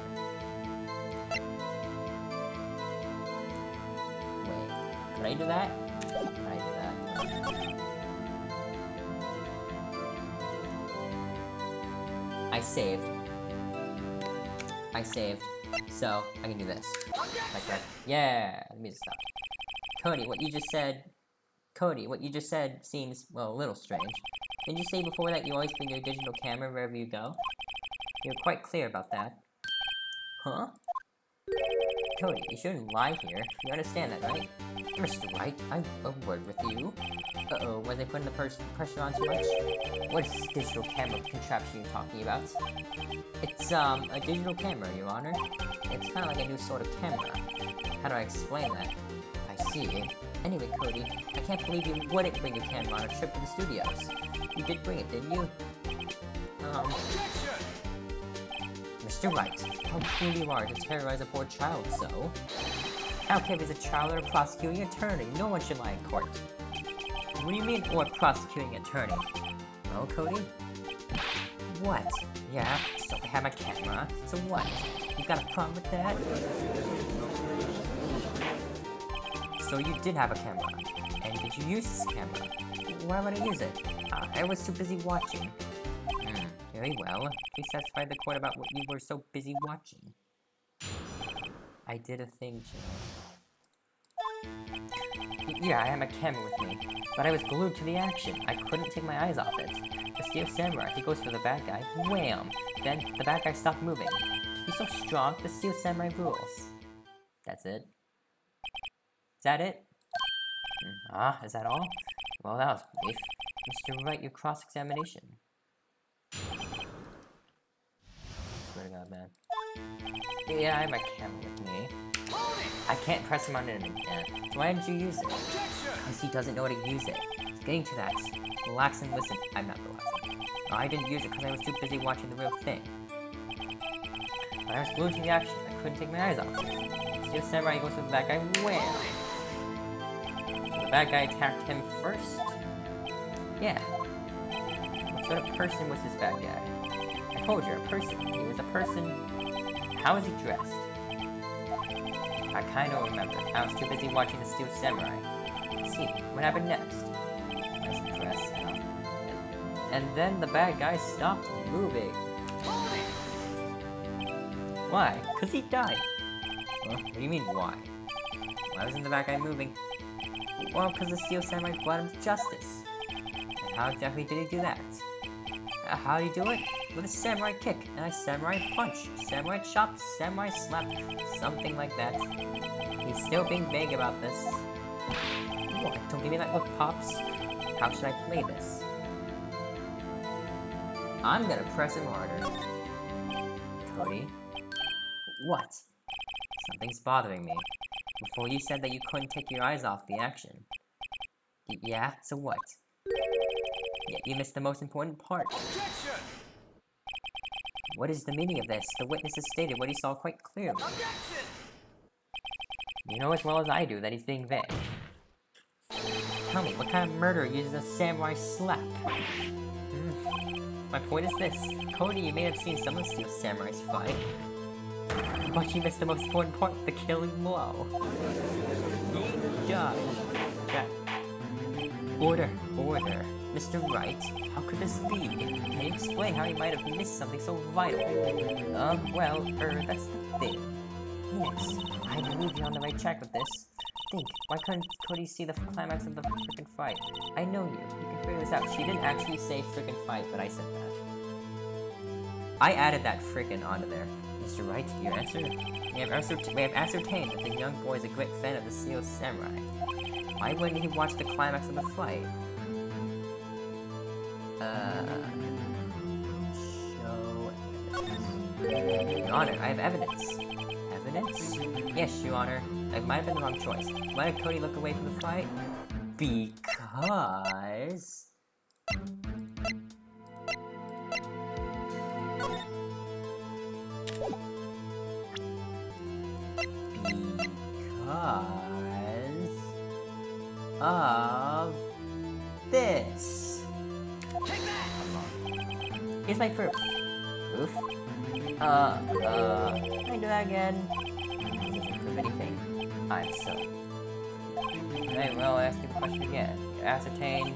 Wait, can I do that? Can I do that? I saved. So, I can do this. Like that. Yeah! Let me just stop. Cody, what you just said seems, well, a little strange. Didn't you say before that you always bring your digital camera wherever you go? You're quite clear about that. Huh? Cody, you shouldn't lie here. You understand that, right? Mr. Wright, I a word with you. Uh-oh, was I putting the pressure on too much? What is this digital camera contraption you're talking about? It's, a digital camera, Your Honor. It's kind of like a new sort of camera. How do I explain that? I see. Anyway, Cody, I can't believe you wouldn't bring your camera on a trip to the studios. You did bring it, didn't you? Mr. Wright, how cruel you are to terrorize a poor child so. I don't care if he's a child or a prosecuting attorney. No one should lie in court. What do you mean, or prosecuting attorney? Well, Cody? What? Yeah, so I have my camera. So what? You got a problem with that? So you did have a camera. And did you use this camera? Why would I use it? I was too busy watching. Very well. Please satisfy the court about what you were so busy watching. I did a thing, Jill. Yeah, I had my camera with me, but I was glued to the action. I couldn't take my eyes off it. The Steel Samurai, he goes for the bad guy. Wham! Then the bad guy stopped moving. He's so strong, the Steel Samurai rules. That's it. Is that it? Is that all? Well, that was brief. Mr. Wright, your cross-examination. Swear to God, man. Yeah, I have my camera with me. I can't press him on it again. So why didn't you use it? Because he doesn't know how to use it. He's getting to that. Relax and listen. I'm not relaxing. No, I didn't use it because I was too busy watching the real thing. But I was glued to the action. I couldn't take my eyes off it. Steel Samurai goes for the bad guy. Wham! So the bad guy attacked him first? Yeah. What sort of person was this bad guy? I told you, a person. He was a person. How was he dressed? I kinda don't remember. I was too busy watching the Steel Samurai. Let's see, what happened next? Nice dress. And then the bad guy stopped moving. Why? Because he died. Huh? What do you mean, why? Why wasn't the bad guy moving? Well, because the Steel Samurai brought him to justice. And how exactly did he do that? How did he do it? With a samurai kick, and a samurai punch, samurai chop, samurai slap, something like that. He's still being vague about this. What? Don't give me that look, Pops. How should I play this? I'm gonna press him harder. Cody? What? Something's bothering me. Before you said that you couldn't take your eyes off the action. Yeah? So what? Yeah, you missed the most important part. Objection! What is the meaning of this? The witness has stated what he saw quite clearly. Objection! You know as well as I do that he's being vague. Tell me, what kind of murderer uses a samurai slap? My point is this. Cody, you may have seen some of the Steel Samurai's fight, but you missed the most important part, the killing blow. He died. Order. Mr. Wright, how could this be? Can you explain how you might have missed something so vital? Well, that's the thing. Yes, I believe you're on the right track with this. Think, why couldn't Cody see the climax of the frickin' fight? I know you can figure this out. She didn't actually say frickin' fight, but I said that. I added that frickin' onto there. Mr. Wright, your answer? We have ascertained that the young boy is a great fan of the Steel Samurai. Why wouldn't he watch the climax of the fight? Show evidence. Your Honor, I have evidence. Evidence? Yes, Your Honor. It might have been the wrong choice. Why did Cody look away from the fight? Because... of this. Take that! Here's my proof. Proof? Can I do that again? Doesn't prove anything. I'm so... Okay, well, I'll ask you the question again. You ascertain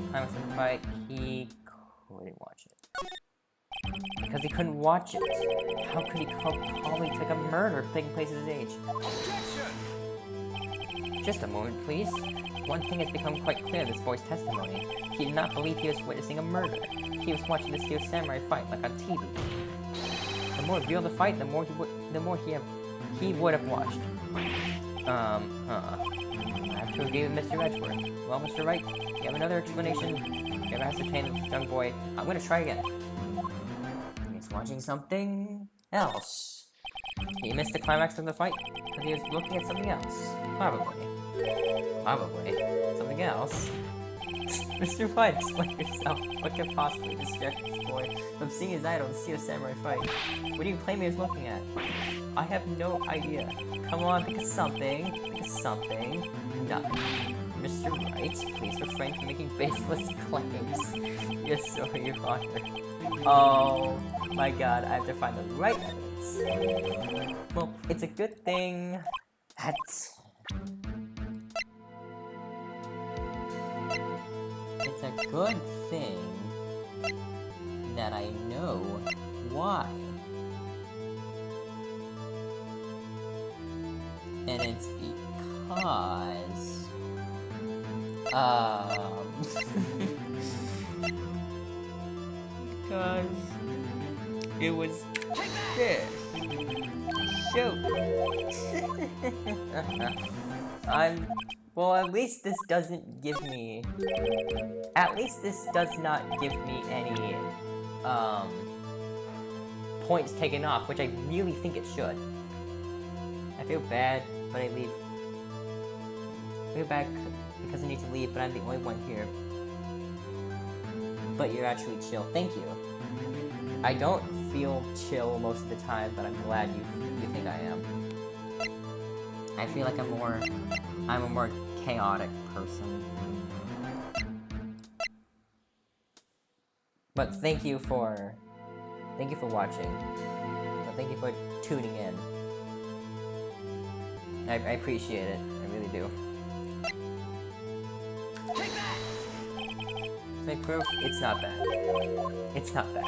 climax of the fight, he couldn't watch it. Because he couldn't watch it. How could he calmly take a murder taking place at his age? Objection! Just a moment, please. One thing has become quite clear in this boy's testimony. He did not believe he was witnessing a murder. He was watching the Steel Samurai fight like on TV. The more real the fight, the more he would have watched. I have to agree with Mr. Edgeworth. Well, Mr. Wright, you have another explanation. You have ascertained this young boy. I'm gonna try again. He's watching something else. He missed the climax of the fight because he was looking at something else. Probably. Something else? Mr. White, explain yourself. What could possibly distract this boy from seeing his idol and see a samurai fight? What do you claim he was looking at? I have no idea. Come on, think of something. Nothing. Mr. Wright, please refrain from making baseless claims. Yes, sir, Your Honor. Oh my god, I have to find the right evidence. Well, it's a good thing that... a good thing that I know why. And it's because... because... it was this. Shoot. Well, at least this doesn't give me... At least this does not give me any, points taken off, which I really think it should. I feel bad, but I leave. I feel bad because I need to leave, but I'm the only one here. But you're actually chill. Thank you. I don't feel chill most of the time, but I'm glad you think I am. I feel like I'm a more chaotic person. But thank you for watching. But thank you for tuning in. I appreciate it. I really do. My proof? It's not bad. It's not bad.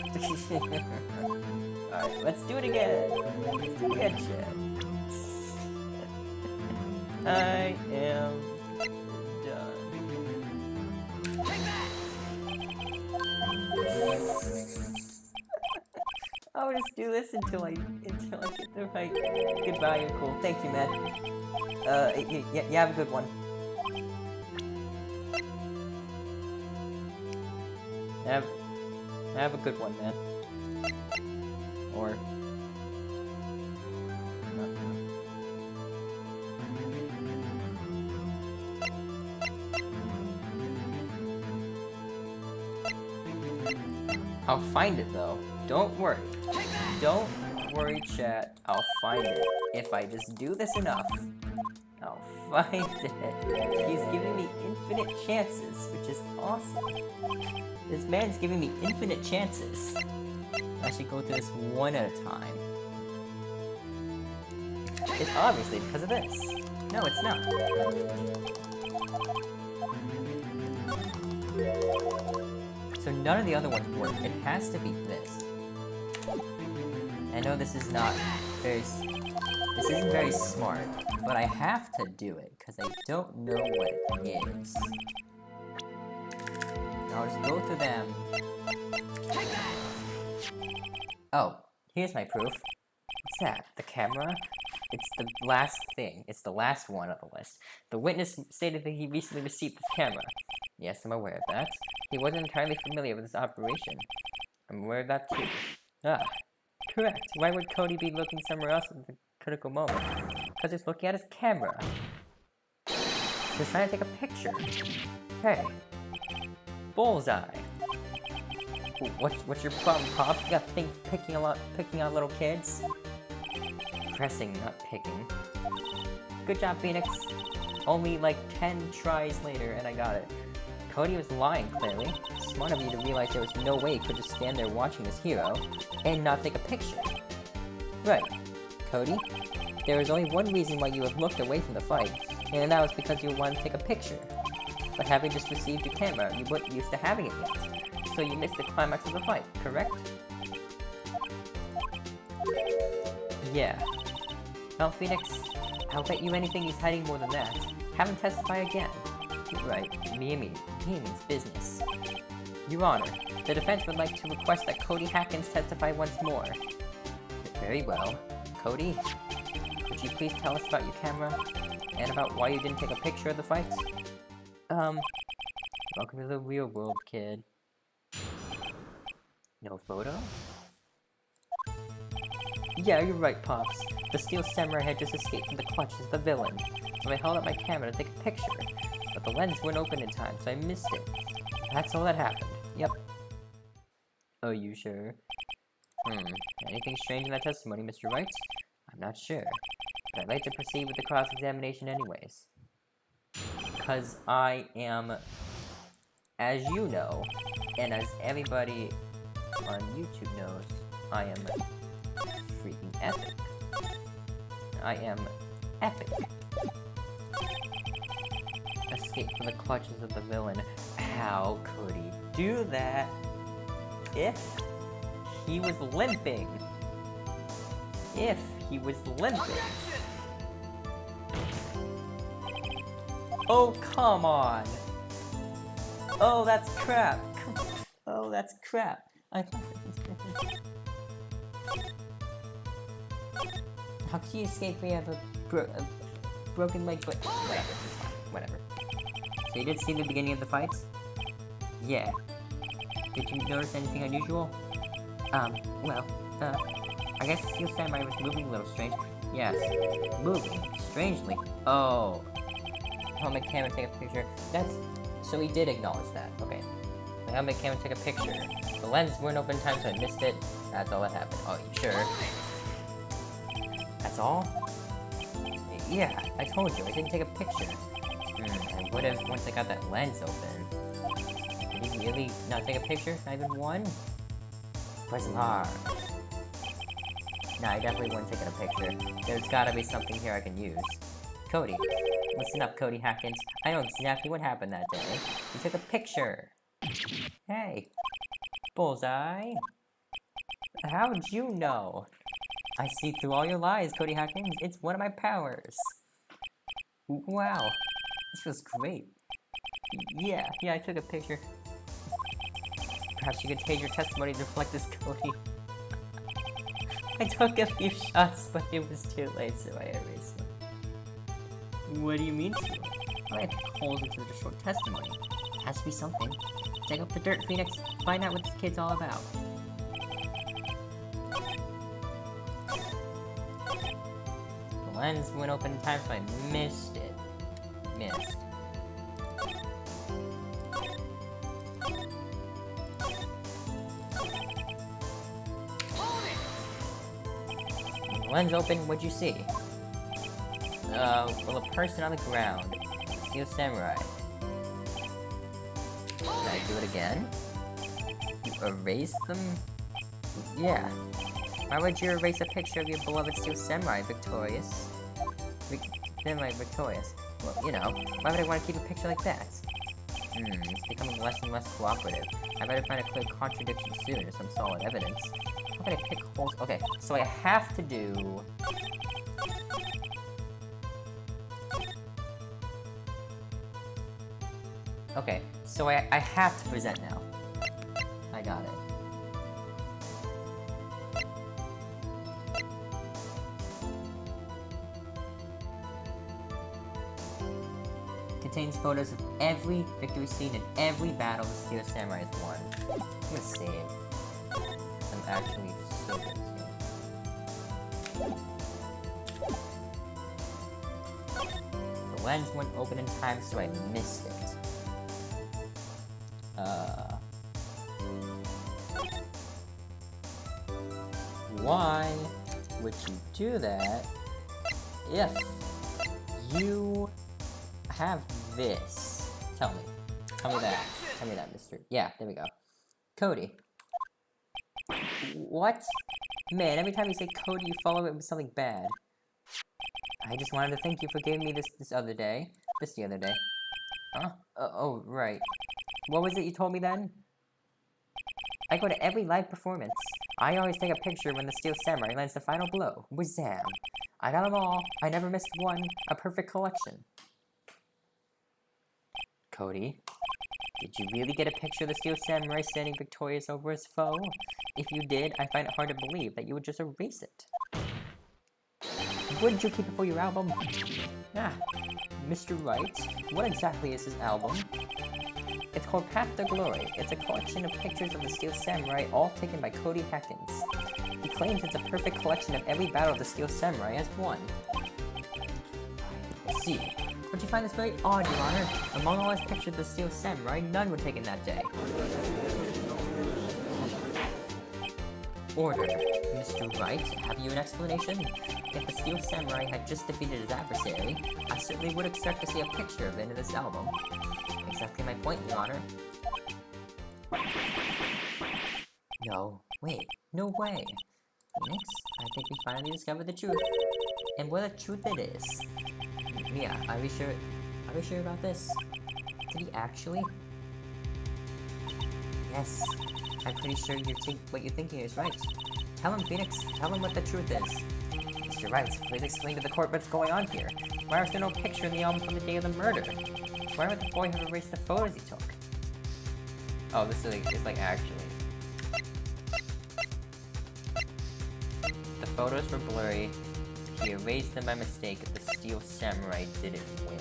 Alright, let's do it again. Let's do it again, chat. I am done. I'll just do this until I get the right goodbye. You're cool. Thank you, man. You have a good one. Have a good one, man. Or... I'll find it, though. Don't worry. Don't worry, chat. I'll find it. If I just do this enough, I'll find it. He's giving me infinite chances, which is awesome. This man's giving me infinite chances. I should go through this one at a time. It's obviously because of this. No, it's not. So none of the other ones work. It has to be this. I know this is not very... This isn't very smart, but I have to do it, because I don't know what it is. I'll just go through them. Oh, here's my proof. What's that? The camera? It's the last thing. It's the last one on the list. The witness stated that he recently received this camera. Yes, I'm aware of that. He wasn't entirely familiar with this operation. I'm aware of that too. Ah, correct. Why would Cody be looking somewhere else at the critical moment? Because he's looking at his camera. He's trying to take a picture. Hey. Bullseye. What's your problem, Pop? You got things picking on little kids? Pressing, not picking. Good job, Phoenix. Only like 10 tries later, and I got it. Cody was lying, clearly. Smart of you to realize there was no way he could just stand there watching this hero and not take a picture. Right. Cody, there is only one reason why you have looked away from the fight, and that was because you wanted to take a picture. But having just received your camera, you weren't used to having it yet. So you missed the climax of the fight, correct? Yeah. Well, Phoenix, I'll bet you anything he's hiding more than that. Have him testify again. Right, me means business. Your Honor, the defense would like to request that Cody Hackins testify once more. Very well. Cody, could you please tell us about your camera? And about why you didn't take a picture of the fight? Welcome to the real world, kid. No photo? Yeah, you're right, Pops. The steel samurai had just escaped from the clutches of the villain. So I held up my camera to take a picture. But the lens wouldn't open in time, so I missed it. That's all that happened. Yep. Are you sure? Anything strange in that testimony, Mr. Wright? I'm not sure. But I'd like to proceed with the cross-examination anyways. Because I am, as you know, and as everybody on YouTube knows, I am freaking epic. I am epic. escape from the clutches of the villain. How could he do that if he was limping? If he was limping. Oh, come on. Oh, that's crap. Oh, that's crap. How could you escape if you have a broken leg? But whatever, it's fine. Whatever. So you did see the beginning of the fights? Yeah. Did you notice anything unusual? Well, I guess the Steel Samurai was moving a little strange. Yes, moving strangely. Oh. I'll make camera take a picture. That's... So he did acknowledge that. Okay. I'll make camera take a picture. The lenses weren't open in time, so I missed it. That's all that happened. Oh, you sure? That's all? Yeah, I told you, I didn't take a picture. I would've once I got that lens open. Did you really not take a picture? Not even one? Press hard. Nah, I definitely wouldn't take a picture. There's gotta be something here I can use. Cody. Listen up, Cody Hackins. I know exactly what happened that day. You took a picture. Hey. Bullseye. How'd you know? I see through all your lies, Cody Hackins. It's one of my powers. Wow. This feels great. Yeah, I took a picture. Perhaps you could change your testimony to reflect this, Cody. I took a few shots, but it was too late, so I erased them. What do you mean? I had holes into the short testimony. Has to be something. Dig up the dirt, Phoenix. Find out what this kid's all about. The lens went open in time, so I missed it. Missed. The lens open, what'd you see? Well, a person on the ground. Steel Samurai. Did I do it again? You erased them? Yeah. Why would you erase a picture of your beloved Steel Samurai victorious? Victorious. Well, you know, why would I want to keep a picture like that? It's becoming less and less cooperative. I better find a clear contradiction soon or some solid evidence. How can I pick holes? Okay, so I have to do... Okay, so I have to present now. I got it. Contains photos of every victory scene and every battle the Steel Samurai has won. I'm gonna save. I'm actually so good at this. The lens went open in time, so I missed it. Why would you do that if you have this? Tell me that. Tell me that, mister. Yeah, there we go. Cody. What? Man, every time you say Cody, you follow it with something bad. I just wanted to thank you for giving me this the other day. Huh? Oh, right. What was it you told me then? I go to every live performance. I always take a picture when the Steel Samurai lands the final blow. Wazam! I got them all. I never missed one. A perfect collection. Cody, did you really get a picture of the Steel Samurai standing victorious over his foe? If you did, I find it hard to believe that you would just erase it. Wouldn't you keep it for your album? Ah, Mr. Wright, what exactly is his album? It's called Path to Glory. It's a collection of pictures of the Steel Samurai, all taken by Cody Hackins. He claims it's a perfect collection of every battle the Steel Samurai has won. Let's see. Don't you find this very odd, Your Honor? Among all his pictures of the Steel Samurai, none were taken that day. Order. Mr. Wright, have you an explanation? If the Steel Samurai had just defeated his adversary, I certainly would expect to see a picture of it in this album. Exactly my point, Your Honor. No, wait, no way. Phoenix, I think we finally discovered the truth. And what a truth it is. Yeah, are we sure Are we sure about this? Did he actually? Yes. I'm pretty sure what you're thinking is right. Tell him, Phoenix. Tell him what the truth is. Mr. Wright, please explain to the court what's going on here. Why was there no picture in the album from the day of the murder? Why would the boy have erased the photos he took? Oh, this is like, it's like actually. The photos were blurry. He erased them by mistake. The Steel Samurai didn't win.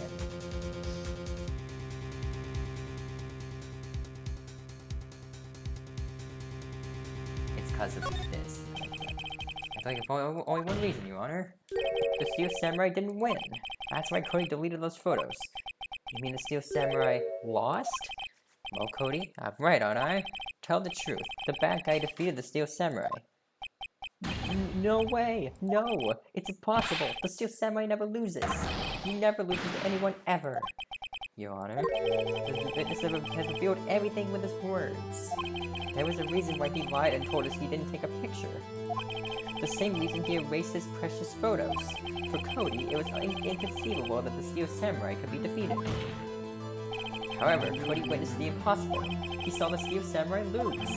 It's because of this. I feel like it's only one reason, Your Honor. The Steel Samurai didn't win. That's why Cody deleted those photos. You mean the Steel Samurai lost? Well, Cody, I'm right, aren't I? Tell the truth. The bad guy defeated the Steel Samurai. No way! No! It's impossible! The Steel Samurai never loses! He never loses to anyone ever! Your Honor, the witness has revealed everything with his words. There was a reason why he lied and told us he didn't take a picture. The same reason he erased his precious photos. For Cody, it was inconceivable that the Steel Samurai could be defeated. However, Cody witnessed the impossible. He saw the Steel Samurai lose.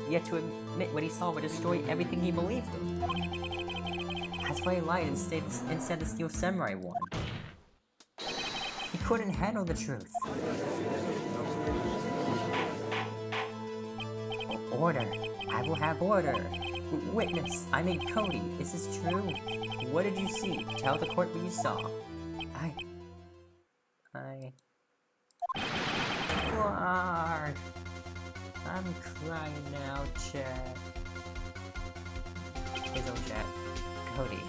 Yet to admit what he saw would destroy everything he believed in. That's why he lied and said the Steel Samurai won. He couldn't handle the truth. Order. I will have order. Witness, I mean Cody. Is this true? What did you see? Tell the court what you saw. War. I'm crying now, chat. His own chat. Cody.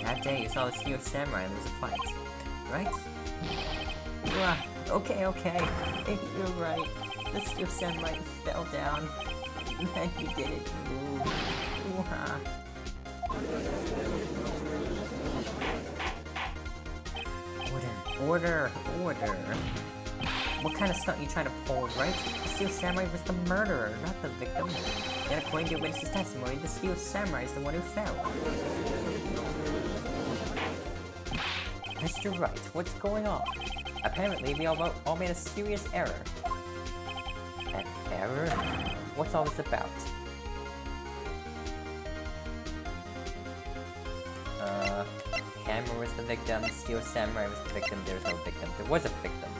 That day you saw the Steel Samurai lose a fight, right? Okay. You're right. The Steel Samurai fell down. And he didn't move. Order. What kind of stunt are you trying to pull, right? The Steel Samurai was the murderer, not the victim. And according to your witness's testimony, the Steel Samurai is the one who fell. Mr. Wright, what's going on? Apparently, we all made a serious error. An error? What's all this about? Hammer was the victim, Steel Samurai was the victim, there was no victim. There was a victim.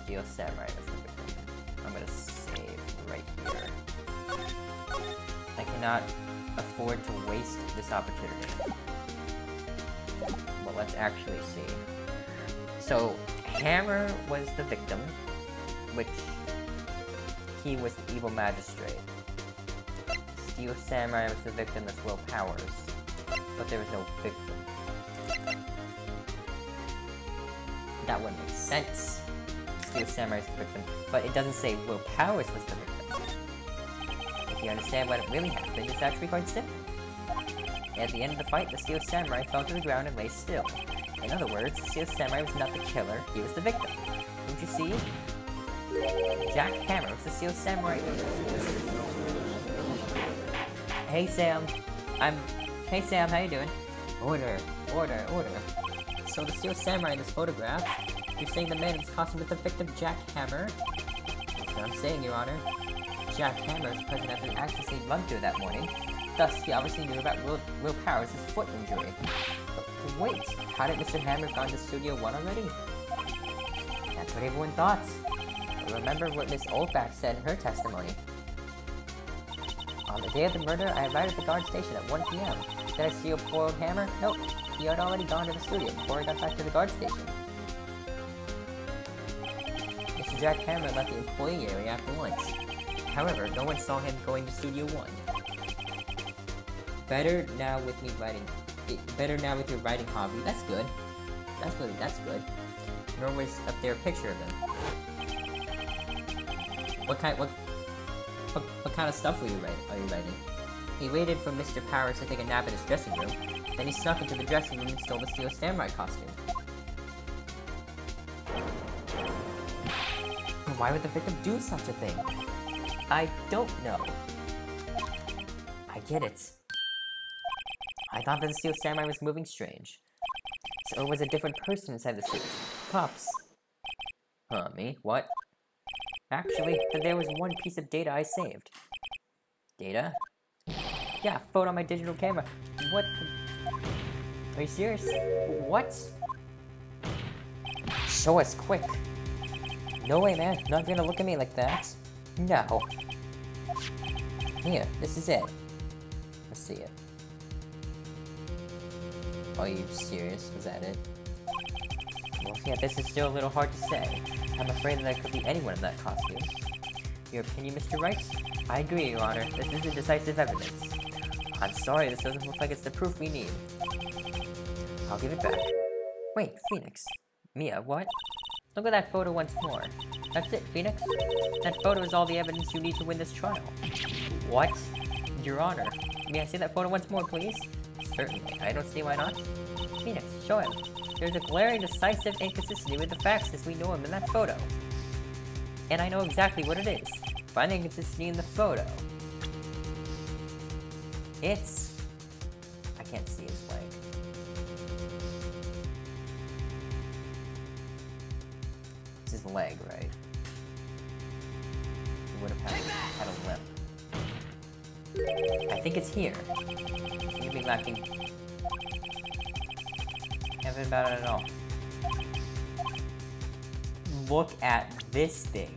Steel Samurai was the victim. I'm gonna save right here. I cannot afford to waste this opportunity. Well, let's actually see. So, Hammer was the victim, which he was the evil magistrate. Steel Samurai was the victim, that's Will Powers. But there was no victim. That wouldn't make sense. Steel Samurai is the victim, but it doesn't say Will Powers was the victim. If you understand what really happened, it's actually quite simple. At the end of the fight, the Steel Samurai fell to the ground and lay still. In other words, the Steel Samurai was not the killer, he was the victim. Don't you see? Jack Hammer was the Steel Samurai. Hey Sam, Hey Sam, how you doing? Order. So the Steel Samurai in this photograph, you're saying the man in this costume is the victim, Jack Hammer? That's what I'm saying, Your Honor. Jack Hammer was present at the accident he run through that morning. Thus, he obviously knew about Will Powers' foot injury. But wait, how did Mr. Hammer gone to Studio 1 already? That's what everyone thought. But remember what Miss Oldback said in her testimony. On the day of the murder, I arrived at the guard station at 1 p.m. Did I see a poor old Hammer? Nope. He had already gone to the studio before I got back to the guard station. Mr. Jack Hammer left the employee area after lunch. However, no one saw him going to Studio 1. Better now with your writing hobby. That's good. That's good. Nor was up there a picture of him. What kind of stuff are you writing? He waited for Mr. Powers to take a nap in his dressing room, then he snuck into the dressing room and stole the Steel Samurai costume. Why would the victim do such a thing? I don't know. I get it. I thought that the Steel Samurai was moving strange. Or was a different person inside the suit? Pops. Huh, me? What? Actually, there was one piece of data I saved. Data? Yeah, photo on my digital camera. What the... Are you serious? What? Show us, quick. No way, man. Not gonna look at me like that. No. Here, this is it. Let's see it. Are you serious? Was that it? Well, yeah, this is still a little hard to say. I'm afraid that could be anyone in that costume. Your opinion, Mr. Wright? I agree, Your Honor. This isn't decisive evidence. I'm sorry, this doesn't look like it's the proof we need. I'll give it back. Wait, Phoenix. Mia, what? Look at that photo once more. That's it, Phoenix. That photo is all the evidence you need to win this trial. What? Your Honor. May I see that photo once more, please? Certainly. I don't see why not. Phoenix, show him. There's a glaring, decisive inconsistency with the facts as we know him in that photo. And I know exactly what it is. Find the inconsistency in the photo. It's... I can't see his leg. It's his leg, right? He would have had a limp. I think it's here. Seems to be lacking. Haven't about it at all. Look at this thing.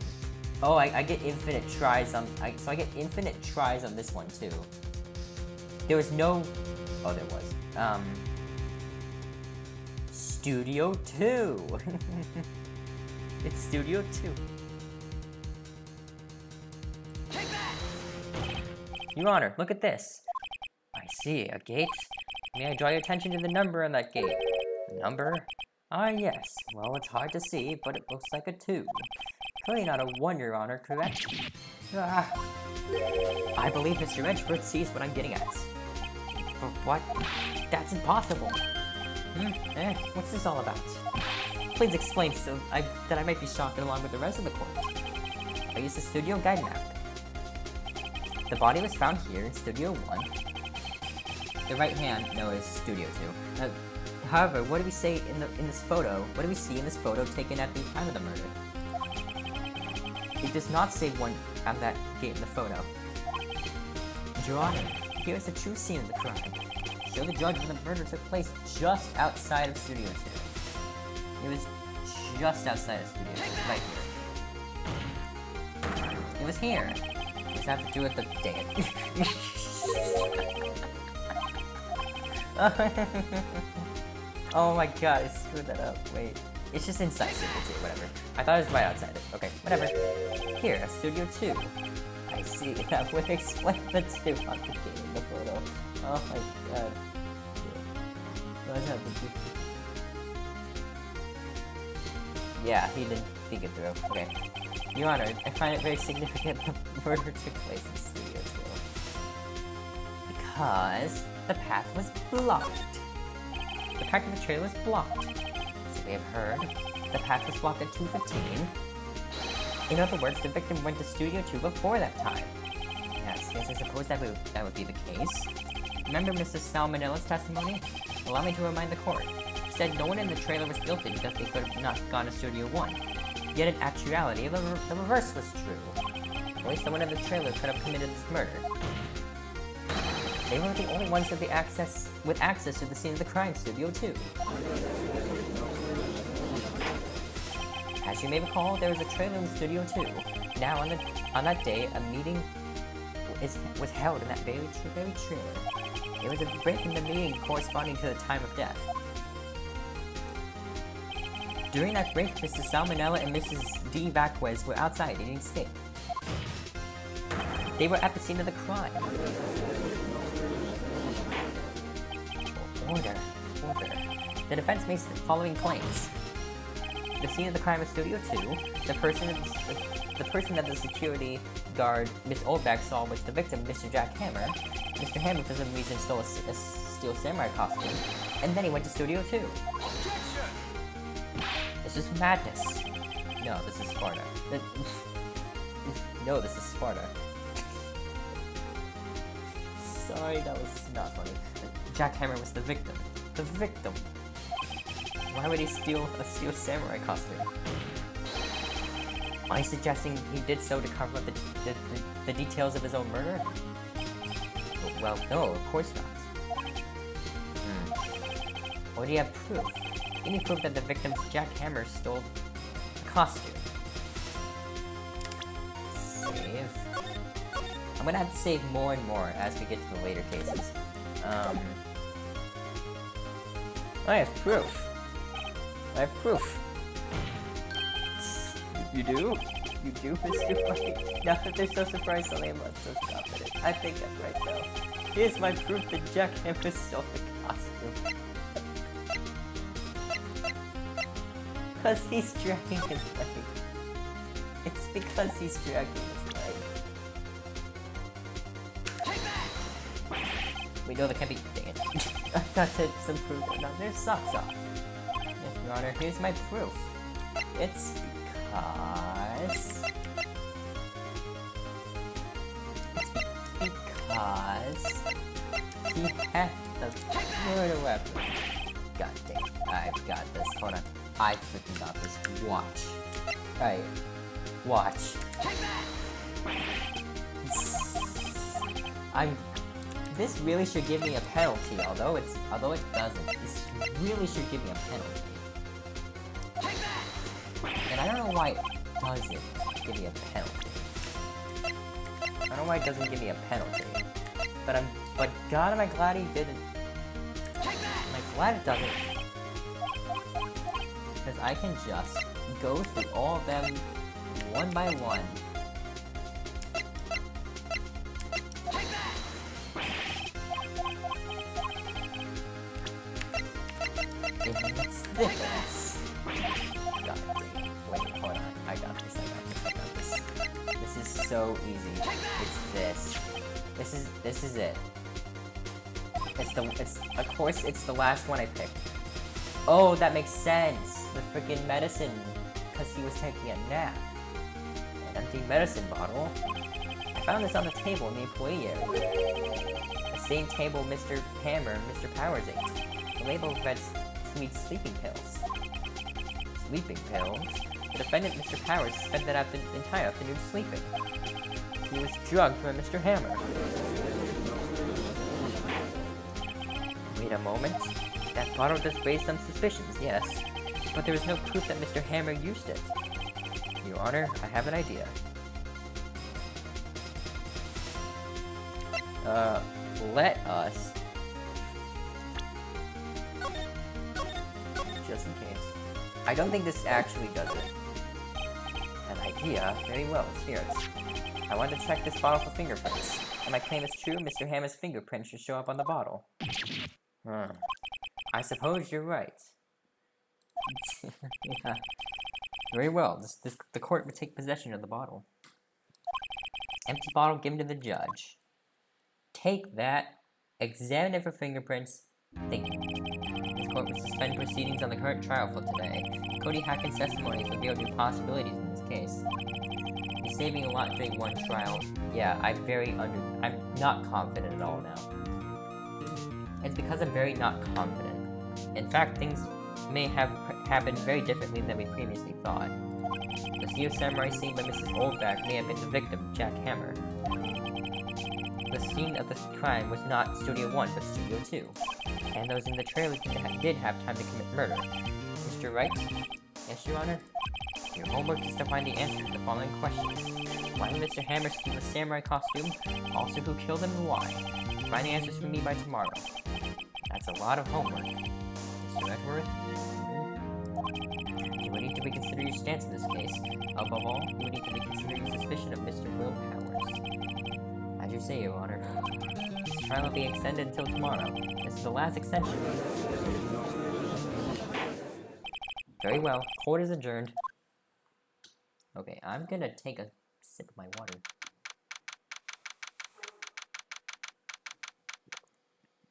Oh, I get infinite tries on... so I get infinite tries on this one, too. There was no... Oh, there was. Studio 2! It's Studio 2. Take that! Your Honor, look at this. I see, a gate. May I draw your attention to the number on that gate? The number? Ah, yes. Well, it's hard to see, but it looks like a 2. Clearly not a 1, Your Honor, correct? Ah. I believe Mr. Edgeworth sees what I'm getting at. But what? That's impossible. What's this all about? Please explain so that I might be shocked along with the rest of the court. I used the studio guide map. The body was found here in Studio 1. The right hand, no, is Studio 2. However, what do we say in this photo? What do we see in this photo taken at the time of the murder? It does not say 1 on that gate in the photo. Your Honor, here's the true scene of the crime. Show the judge when the murder took place just outside of Studio 2. It was just outside of Studio 2, right here. It was here. What does that have to do with the date? Oh my god, I screwed that up. Wait. It's just inside Studio 2, whatever. I thought it was right outside it. Okay, whatever. Here, at Studio 2. I see. That would explain the 2 on the game in the photo. Oh my god. What happened? Yeah, he didn't think it through. Okay. Your Honor, I find it very significant the murder took place in Studio 2. Because the path was blocked. The path of the trail was blocked. So we have heard the path was blocked at 2:15. In other words, the victim went to Studio 2 before that time. Yes, I suppose that would be the case. Remember Mrs. Salmonella's testimony? Allow me to remind the court. She said no one in the trailer was guilty because they could have not gone to Studio 1. Yet in actuality, the reverse was true. At least someone in the trailer could have committed this murder. They were the only ones with access to the scene of the crime, Studio 2. As you may recall, there was a trailer in Studio 2. Now, on that day, a meeting was held in that very trailer. There was a break in the meeting corresponding to the time of death. During that break, Mrs. Salmonella and Mrs. D. Vasquez were outside eating steak. They were at the scene of the crime. Order. The defense makes the following claims. The scene of the crime is Studio 2. The person that the security guard, Miss Oldback, saw was the victim, Mr. Jack Hammer. Mr. Hammer, for some reason, stole a Steel Samurai costume, and then he went to Studio 2. This is madness. No, this is Sparta. No, this is Sparta. Sorry, that was not funny. Jack Hammer was the victim. The victim. Why would he steal a steel samurai costume? Are you suggesting he did so to cover up the details of his own murder? Well, no, of course not. Or do you have proof? Any proof that the victim's jackhammer stole a costume? Save. I'm gonna have to save more and more as we get to the later cases. I have proof. I have proof. You do? You do, Mr. Wright? Now that they're so surprised, so they must have stopped at it. I think that's right, though. Here's my proof that jackhammer stole the costume. Because he's dragging his leg. It's because he's dragging his leg. We know that can't be. Dang it. I got some proof. No, there's socks off. Yes, Your Honor, here's my proof. It's because. He had the murder weapon. God dang it. I've got this. Hold on. I freaking got this. Watch. Right. Watch. This really should give me a penalty, although it doesn't. This really should give me a penalty. And I don't know why it doesn't give me a penalty. I don't know why it doesn't give me a penalty. But God, am I glad he didn't. I'm glad it doesn't. Because I can just go through all of them one by one. It's this. God dang it. Wait, hold on. I got this. This is so easy. It's this. This is it. Of course it's the last one I picked. Oh, that makes sense. The freaking medicine, because he was taking a nap. An empty medicine bottle. I found this on the table in the employee area. The same table Mr. Hammer and Mr. Powers ate. The label read sweet sleeping pills. Sleeping pills? The defendant, Mr. Powers, spent that entire afternoon sleeping. He was drugged by Mr. Hammer. Wait a moment. That bottle does raise some suspicions, yes. But there is no proof that Mr. Hammer used it. Your Honor, I have an idea. Let us... Just in case. I don't think this actually does it. An idea? Very well, spirits. I want to check this bottle for fingerprints. If my claim is true, Mr. Hammer's fingerprint should show up on the bottle. I suppose you're right. Yeah. Very well. The court would take possession of the bottle. Empty bottle given to the judge. Take that. Examine it for fingerprints. Thank you. This court will suspend proceedings on the current trial for today. Cody Hacken's testimony has revealed new possibilities in this case. He's saving a lot during one trial. Yeah, I'm not confident at all now. It's because I'm very not confident. In fact, things may have happened very differently than we previously thought. The Steel Samurai seen by Mrs. Oldback may have been the victim, Jack Hammer. The scene of the crime was not Studio 1, but Studio 2. And those in the trailer did have time to commit murder. Mr. Wright? Yes, Your Honor? Your homework is to find the answer to the following questions. Why did Mr. Hammer steal the samurai costume? Also, who killed him and why? Find the answers for me by tomorrow. That's a lot of homework. Mr. Edgeworth? You will need to reconsider your stance in this case. Above all, you will need to reconsider your suspicion of Mr. Will Powers. As you say, Your Honor. This trial will be extended until tomorrow. This is the last extension. Very well. Court is adjourned. Okay, I'm gonna take a sip of my water.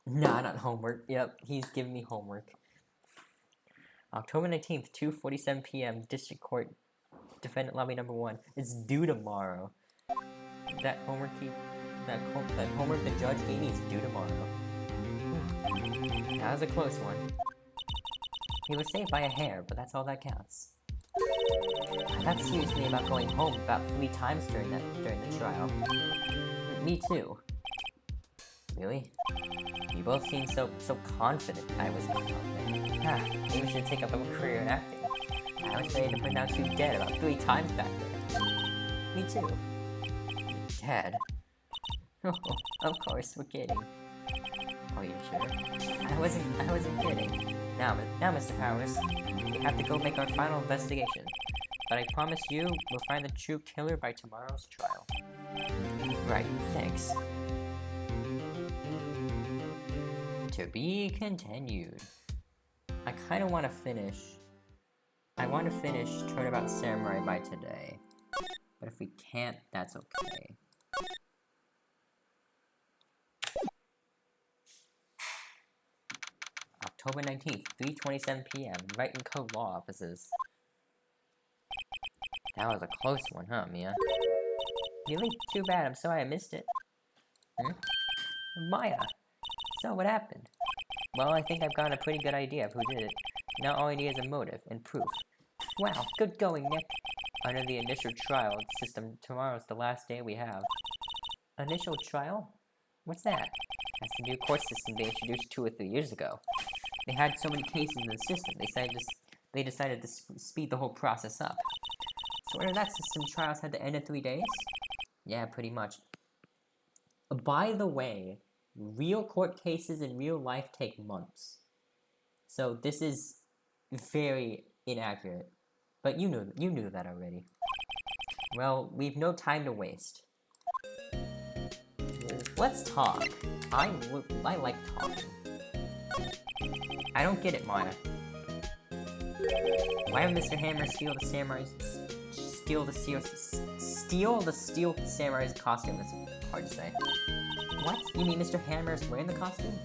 Nah, not homework. Yep, he's giving me homework. October 19th, 2:47 p.m. District Court, Defendant Lobby Number 1. It's due tomorrow. That homework the judge gave me is due tomorrow. That was a close one. He was saved by a hair, but that's all that counts. I thought seriously about going home about 3 times during the trial. Me too. Really? You both seemed so confident I was incompetent. Maybe we should take up a career in acting. I was ready to pronounce you dead about 3 times back there. Me too. Dead? Of course, we're kidding. Are you sure? I wasn't kidding. Now, Mr. Powers, we have to go make our final investigation. But I promise you, we'll find the true killer by tomorrow's trial. Right, thanks. To be continued. I kinda wanna finish... I want to finish Turnabout Samurai by today. But if we can't, that's okay. October 19th, 3:27 p.m. Wright and Co. Law Offices. That was a close one, huh, Mia? Really? Too bad. I'm sorry I missed it. Maya! So, what happened? Well, I think I've got a pretty good idea of who did it. Now all I need is a motive and proof. Wow, good going, Nick. Under the initial trial system, tomorrow's the last day we have. Initial trial? What's that? That's the new court system they introduced 2 or 3 years ago. They had so many cases in the system, they decided to speed the whole process up. So under that system, trials had to end in 3 days? Yeah, pretty much. By the way, real court cases in real life take months. So this is very inaccurate. But you knew that already. Well, we've no time to waste. Let's talk. I like talking. I don't get it, Maya. Why would Mr. Hammer steal the steel samurai's costume? It's hard to say. What? You mean Mr. Hammer is wearing the costume?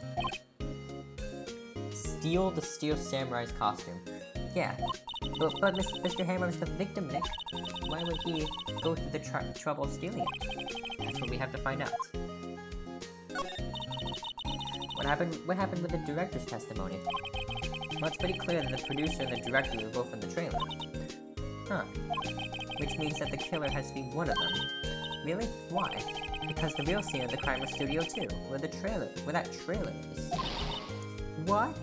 Steal the steel samurai's costume. Yeah. But Mr. Hammer was the victim, Nick. Why would he go through the trouble of stealing it? That's what we have to find out. What happened with the director's testimony? Well, it's pretty clear that the producer and the director were both in the trailer. Huh. Which means that the killer has to be one of them. Really? Why? Because the real scene of the crime was Studio 2, where that trailer is. What?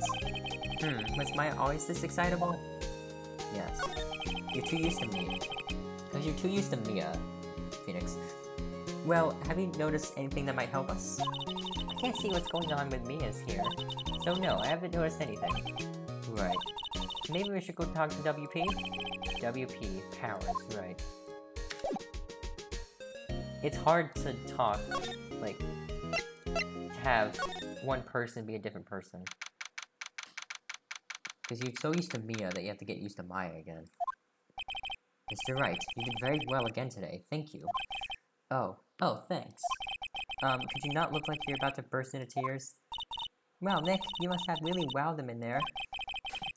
Was Maya always this excitable? Yes. You're too used to me. Because you're too used to Mia, Phoenix. Well, have you noticed anything that might help us? I can't see what's going on with Mia's here. So no, I haven't noticed anything. Right. Maybe we should go talk to WP? WP, Powers, right. It's hard to talk, like, to have one person be a different person. Because you're so used to Mia that you have to get used to Maya again. Mr. Wright, you did very well again today, thank you. Oh, thanks. Could you not look like you're about to burst into tears? Well, Nick, you must have really wowed them in there.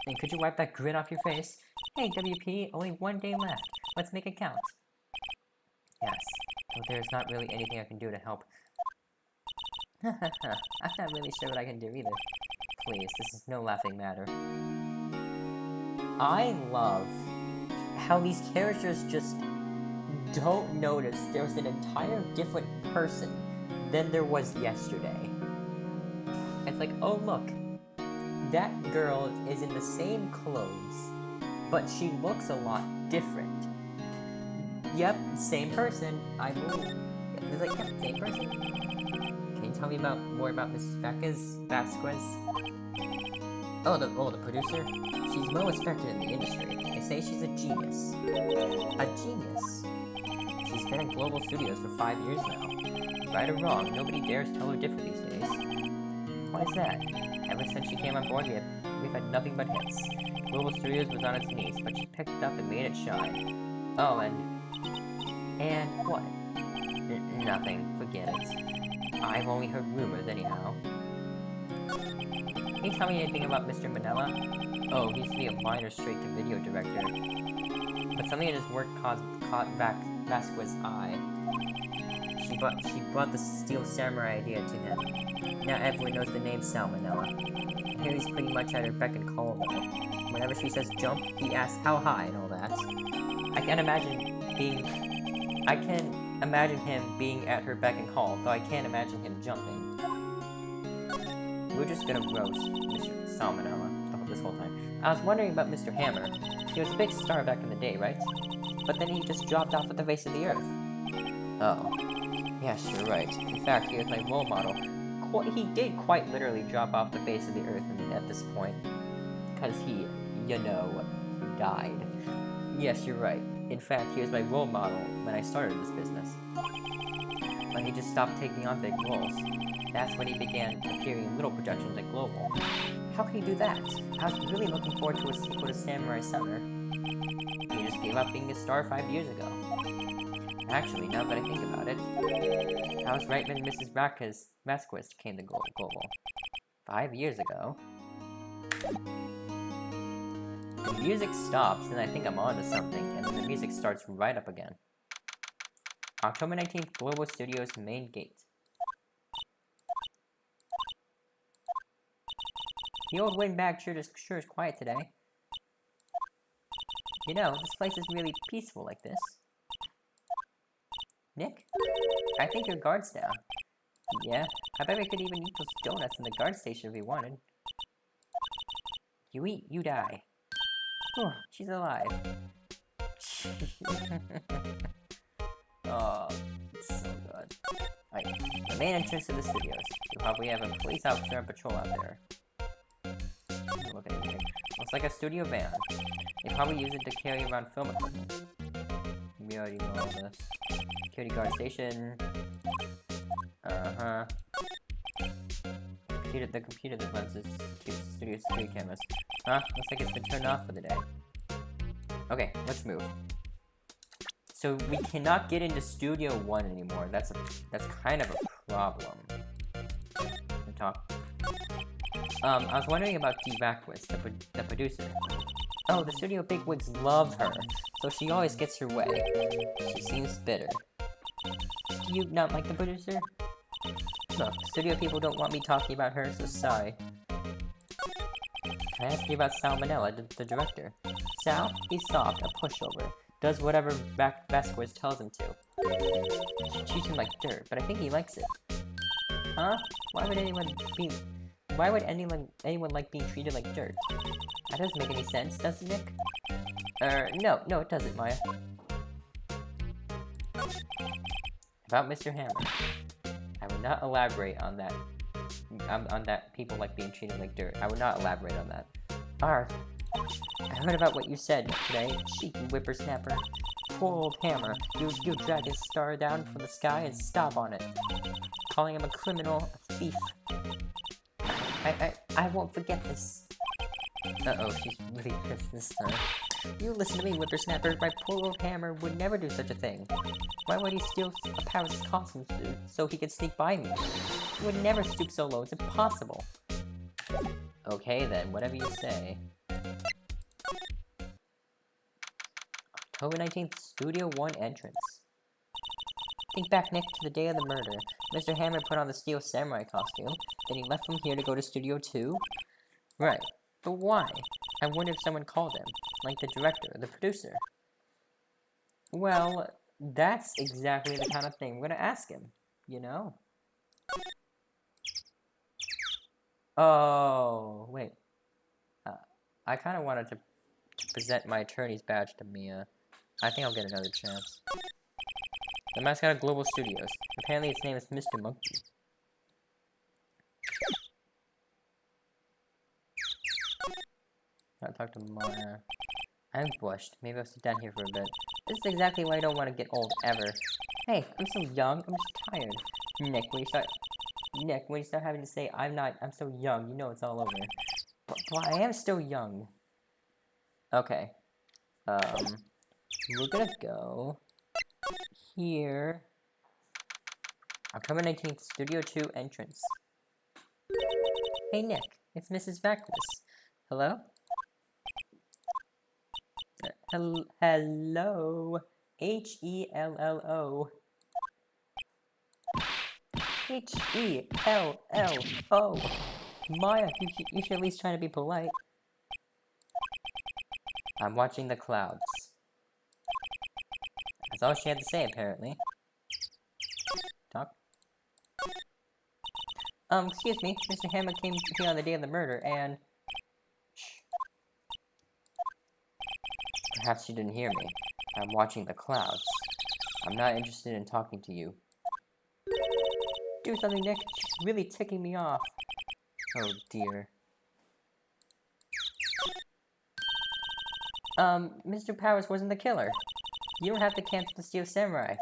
And could you wipe that grin off your face? Hey, WP, only 1 day left. Let's make it count. Yes, though there's not really anything I can do to help. I'm not really sure what I can do either. Please, this is no laughing matter. I love how these characters just don't notice there's an entire different person than there was yesterday. It's like, oh look, that girl is in the same clothes, but she looks a lot different. Yep, same person, I believe. It's like, yep, same person. Can you tell me more about Mrs. Vasquez? Oh, the producer? She's well respected in the industry. They say she's a genius. A genius? She's been in Global Studios for 5 years now. Right or wrong, nobody dares tell her different these days. Why is that? Ever since she came on board, we've had nothing but hits. Global Studios was on its knees, but she picked it up and made it shine. Oh, and what? Nothing. Forget it. I've only heard rumors anyhow. Can you tell me anything about Mr. Manila? Oh, he used to be a minor straight-to-video director. But something in his work caught Vasquez's eye. She brought the Steel Samurai idea to him. Now everyone knows the name Salmonella. Harry's pretty much at her beck and call though. Whenever she says jump, he asks how high and all that. I can imagine him being at her beck and call, though I can't imagine him jumping. We're just gonna roast Mr. Salmonella this whole time. I was wondering about Mr. Hammer. He was a big star back in the day, right? But then he just dropped off at the face of the earth. Oh. Yes, you're right. In fact, he was my role model. He did quite literally drop off the face of the earth at this point. Because he, you know, died. Yes, you're right. In fact, he was my role model when I started this business. But he just stopped taking on big roles. That's when he began appearing in little productions like Global. How can he do that? I was really looking forward to a sequel to Samurai Summer. He just gave up being a star 5 years ago. Actually, now that I think about it, I was right when Mrs. Vasquez came to Global. 5 years ago? The music stops, and I think I'm onto something, and then the music starts right up again. October 19th, Global Studios main gate. The old windbag sure is quiet today. You know, this place is really peaceful like this. Nick? I think your guard's down. Yeah, I bet we could even eat those donuts in the guard station if we wanted. You eat, you die. Oh, she's alive. Oh, it's so good. Right, the main entrance to the studios. You'll probably have a police officer on patrol out there. Look at everything. Looks like a studio van. They probably use it to carry around film equipment. We already know all this. Security guard station. Uh-huh. The computer that runs this studio security cameras. Huh? Looks like it's been turned off for the day. Okay, let's move. So we cannot get into Studio 1 anymore. That's kind of a problem. Talk. I was wondering about Dee Vasquez, the producer. Oh, the studio bigwigs love her, so she always gets her way. She seems bitter. Do you not like the producer? Look, studio people don't want me talking about her, so sorry. Can I ask you about Salmonella, the director? Sal? He's soft, a pushover. Does whatever Vasquez tells him to. She treats him like dirt, but I think he likes it. Huh? Why would anyone like being treated like dirt? That doesn't make any sense, does it, Nick? No, it doesn't, Maya. About Mr. Hammer. I would not elaborate on that. On that people like being treated like dirt. I would not elaborate on that. Arr. I heard about what you said today, cheeky whippersnapper. Poor old Hammer. You drag his star down from the sky and stomp on it. Calling him a criminal, a thief. I won't forget this. Uh-oh, she's really pissed this time. You listen to me, whippersnapper. My poor old Hammer would never do such a thing. Why would he steal a Paris costume suit so he could sneak by me? He would never stoop so low. It's impossible. Okay then, whatever you say. October 19th, Studio 1 entrance. Think back, Nick, to the day of the murder. Mr. Hammer put on the Steel Samurai costume, then he left from here to go to Studio 2? Right. But why? I wonder if someone called him. Like the director, the producer. Well, that's exactly the kind of thing we're gonna ask him. You know? Oh, wait. I kind of wanted to present my attorney's badge to Mia. I think I'll get another chance. The mascot of Global Studios. Apparently its name is Mr. Monkey. I'll talk to Maya. I'm blushed. Maybe I'll sit down here for a bit. This is exactly why I don't want to get old, ever. Hey, I'm so young, I'm just tired. Nick, when you start having to say, I'm so young, you know it's all over. But I am still young. Okay. We're gonna go here. October 19th, Studio 2 entrance. Hey Nick, it's Mrs. Vasquez. Hello? Hello? Hello? H-E-L-L-O. Maya, you should at least try to be polite. I'm watching the clouds. That's all she had to say, apparently. Talk. Excuse me. Mr. Hammer came here on the day of the murder, and... Shh. Perhaps you didn't hear me. I'm watching the clouds. I'm not interested in talking to you. Do something, Nick. She's really ticking me off. Oh, dear. Mr. Powers wasn't the killer. You don't have to cancel the Steel Samurai.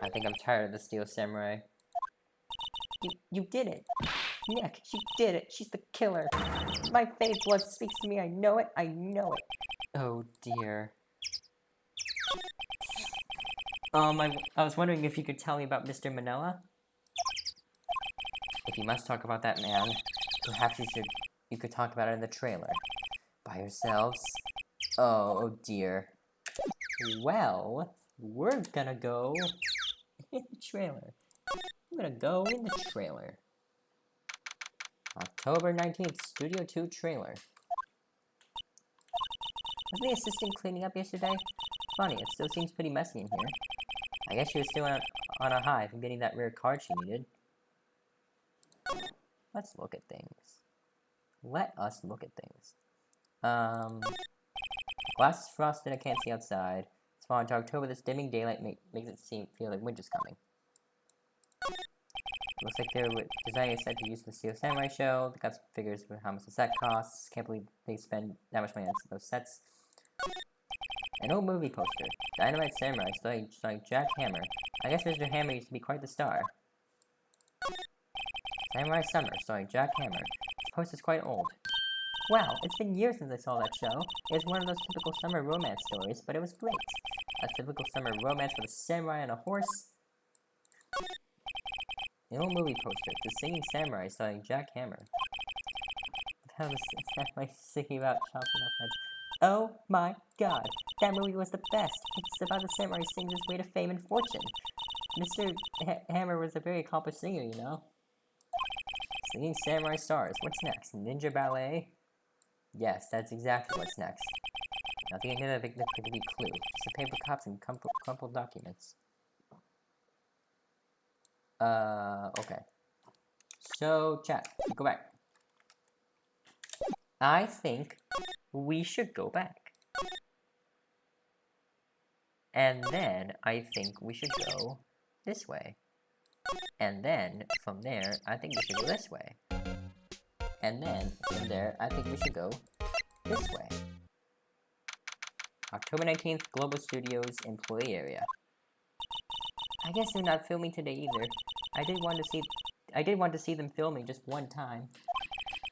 I think I'm tired of the Steel Samurai. You did it. Nick, she did it. She's the killer. My fake blood speaks to me. I know it. I know it. Oh, dear. I was wondering if you could tell me about Mr. Manila? If you must talk about that man, perhaps you could talk about it in the trailer. By yourselves? Oh dear. Well, we're gonna go in the trailer. We're gonna go in the trailer. October 19th, Studio 2 trailer. Wasn't the assistant cleaning up yesterday? Funny, it still seems pretty messy in here. I guess she was still on a high from getting that rare card she needed. Let's look at things. Let us look at things. Glass is frosted, I can't see outside. It's falling to October, this dimming daylight makes it feel like winter's coming. Looks like they're designing a set to use the Steel Samurai show. They got some figures for how much the set costs. Can't believe they spend that much money on those sets. An old movie poster. Dynamite Samurai, starring Jack Hammer. I guess Mr. Hammer used to be quite the star. Samurai Summer, starring Jack Hammer. This poster's quite old. Wow, it's been years since I saw that show. It was one of those typical summer romance stories, but it was great. A typical summer romance with a samurai on a horse. The old movie poster, The Singing Samurai, starring Jack Hammer. What the hell is Samurai singing about chopping off heads? Oh my god, that movie was the best. It's about the samurai sings his way to fame and fortune. Mr. Hammer was a very accomplished singer, you know. Singing Samurai Stars. What's next? Ninja Ballet? Yes, that's exactly what's next. Nothing in here that could be a clue. Just a paper cups and crumpled documents. Okay. So, chat, go back. I think we should go back. And then I think we should go this way. And then from there, I think we should go this way. And then from there, I think we should go this way. October 19th, Global Studios employee area. I guess they're not filming today either. I did want to see them filming just one time.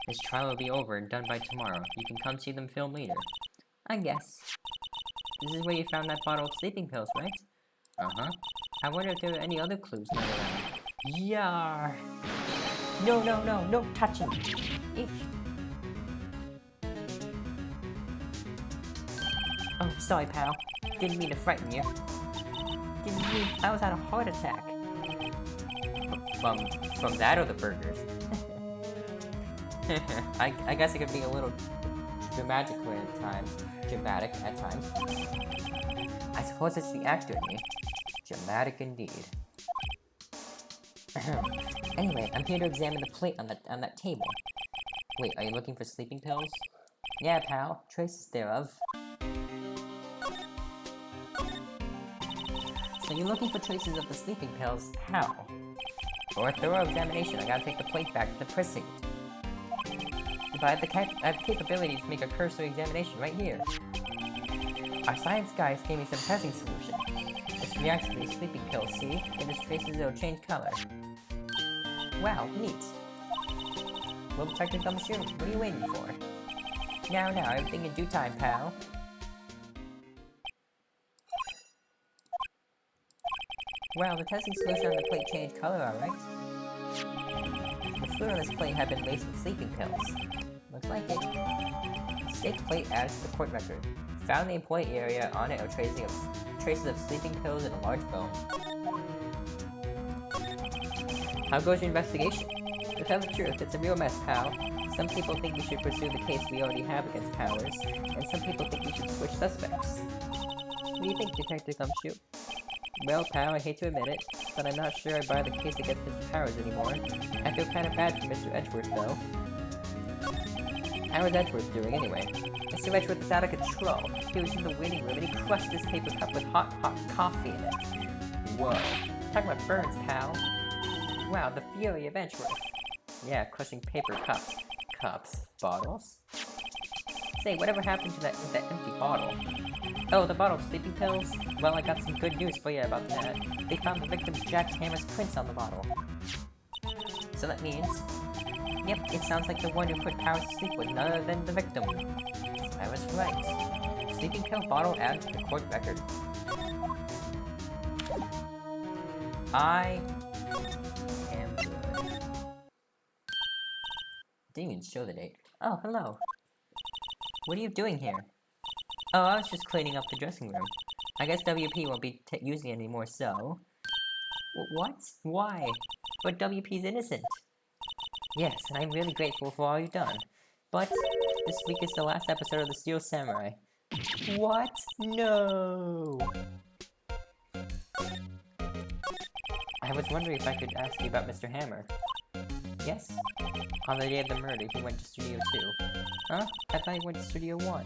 This trial will be over and done by tomorrow. You can come see them film later. I guess. This is where you found that bottle of sleeping pills, right? Uh-huh. I wonder if there are any other clues lying around. Yar! No, touch him! Eesh. Oh, sorry, pal. Didn't mean to frighten you. I was at a heart attack. From that or the burgers? I guess it could be a little dramatic at times. I suppose it's the actor in me. Dramatic indeed. Anyway, I'm here to examine the plate on that table. Wait, are you looking for sleeping pills? Yeah, pal. Traces thereof. So you're looking for traces of the sleeping pills? How? For a thorough examination, I gotta take the plate back to the precinct. But I have the capability to make a cursory examination right here. Our science guys gave me some testing solution. This reacts to these sleeping pills, see? If there's traces, it'll change color. Wow, neat. We'll detective gumshoe, what are you waiting for? Now, everything in due time, pal. Well, the testing solution on the plate changed color, alright? The fluid on this plate had been laced with sleeping pills. Looks like it. Staked plate adds to the court record. Found the employee area. On it are traces of sleeping pills and a large bone. How goes your investigation? To tell the truth, it's a real mess, pal. Some people think we should pursue the case we already have against Powers, and some people think we should switch suspects. What do you think, Detective Gumshoe? Well, pal, I hate to admit it, but I'm not sure I buy the case against Mr. Powers anymore. I feel kind of bad for Mr. Edgeworth, though. How is Edgeworth doing, anyway? Mr. Edgeworth is out of control. He was in the waiting room and he crushed this paper cup with hot coffee in it. Whoa. Talking about burns, pal. Wow, the fury of Edgeworth. Yeah, crushing paper cups. Bottles? Say, whatever happened to that empty bottle? Oh, the bottle of sleeping pills? Well, I got some good news for you about that. They found the victim Jack Hammer's prints on the bottle. So that means... Yep, it sounds like the one who put Powers to sleep was none other than the victim. I was right. Sleeping pill bottle added to the court record. I am good. Didn't even show the date. Oh, hello. What are you doing here? Oh, I was just cleaning up the dressing room. I guess WP won't be using it anymore, so... What? Why? But WP's innocent. Yes, and I'm really grateful for all you've done. But this week is the last episode of the Steel Samurai. What? No! I was wondering if I could ask you about Mr. Hammer. Yes? On the day of the murder, he went to Studio 2. Huh? I thought he went to Studio 1.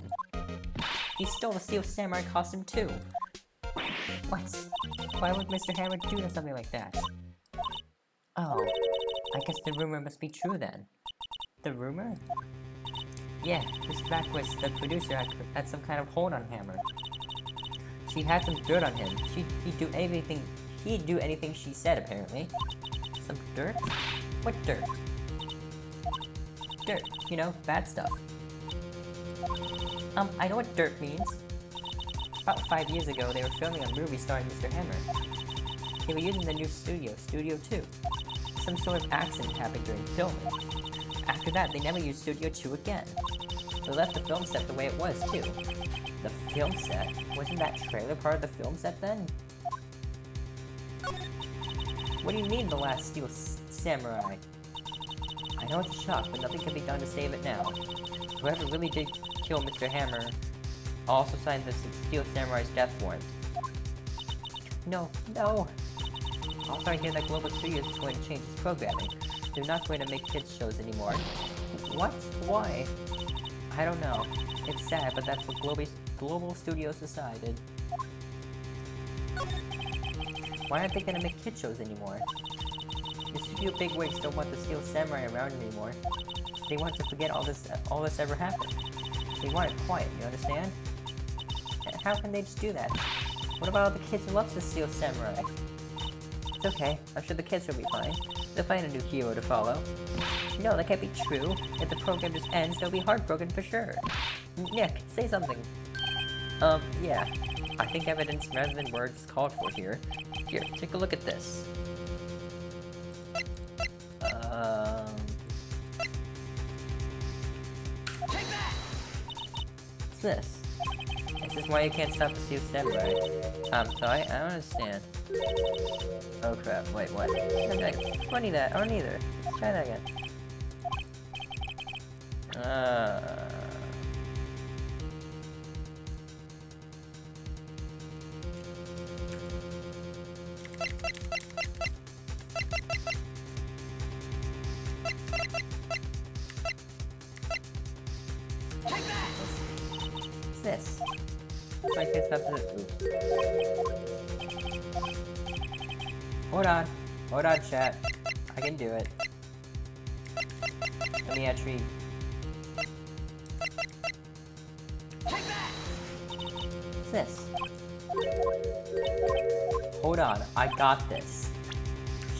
He stole the Steel Samurai costume too! What? Why would Mr. Hammer do something like that? Oh, I guess the rumor must be true then. The rumor? Yeah, Miss Blackwist, the producer, had some kind of hold on Hammer. She had some dirt on him. He'd do anything she said, apparently. Some dirt? What dirt? Dirt, you know, bad stuff. I know what dirt means. About 5 years ago, they were filming a movie starring Mr. Hammer. They were using the new studio, Studio 2. Some sort of accident happened during filming. After that, they never used Studio 2 again. They left the film set the way it was, too. The film set? Wasn't that trailer part of the film set then? What do you mean, the last Steel Samurai? I know it's a shock, but nothing can be done to save it now. Whoever really did kill Mr. Hammer also signed the Steel Samurai's death warrant. No. Also, I hear that Global Studios is going to change its programming. They're not going to make kids shows anymore. What? Why? I don't know. It's sad, but that's what Global Studios decided. Why aren't they going to make kid shows anymore? The studio bigwigs don't want the Steel Samurai around anymore. They want to forget all this ever happened. They want it quiet, you understand? How can they just do that? What about all the kids who love the Steel Samurai? It's okay, I'm sure the kids will be fine. They'll find a new hero to follow. No, that can't be true. If the program just ends, they'll be heartbroken for sure. Nick, say something. Yeah. I think evidence rather than words is called for here. Here, take a look at this. What's this? This is why you can't stop the Steel Samurai. So I don't understand. Oh crap, wait, what? Funny that, I don't either. Let's try that again. What's this? I guess that's it. Hold on, chat. I can do it. Let me actually. What's this? Hold on, I got this.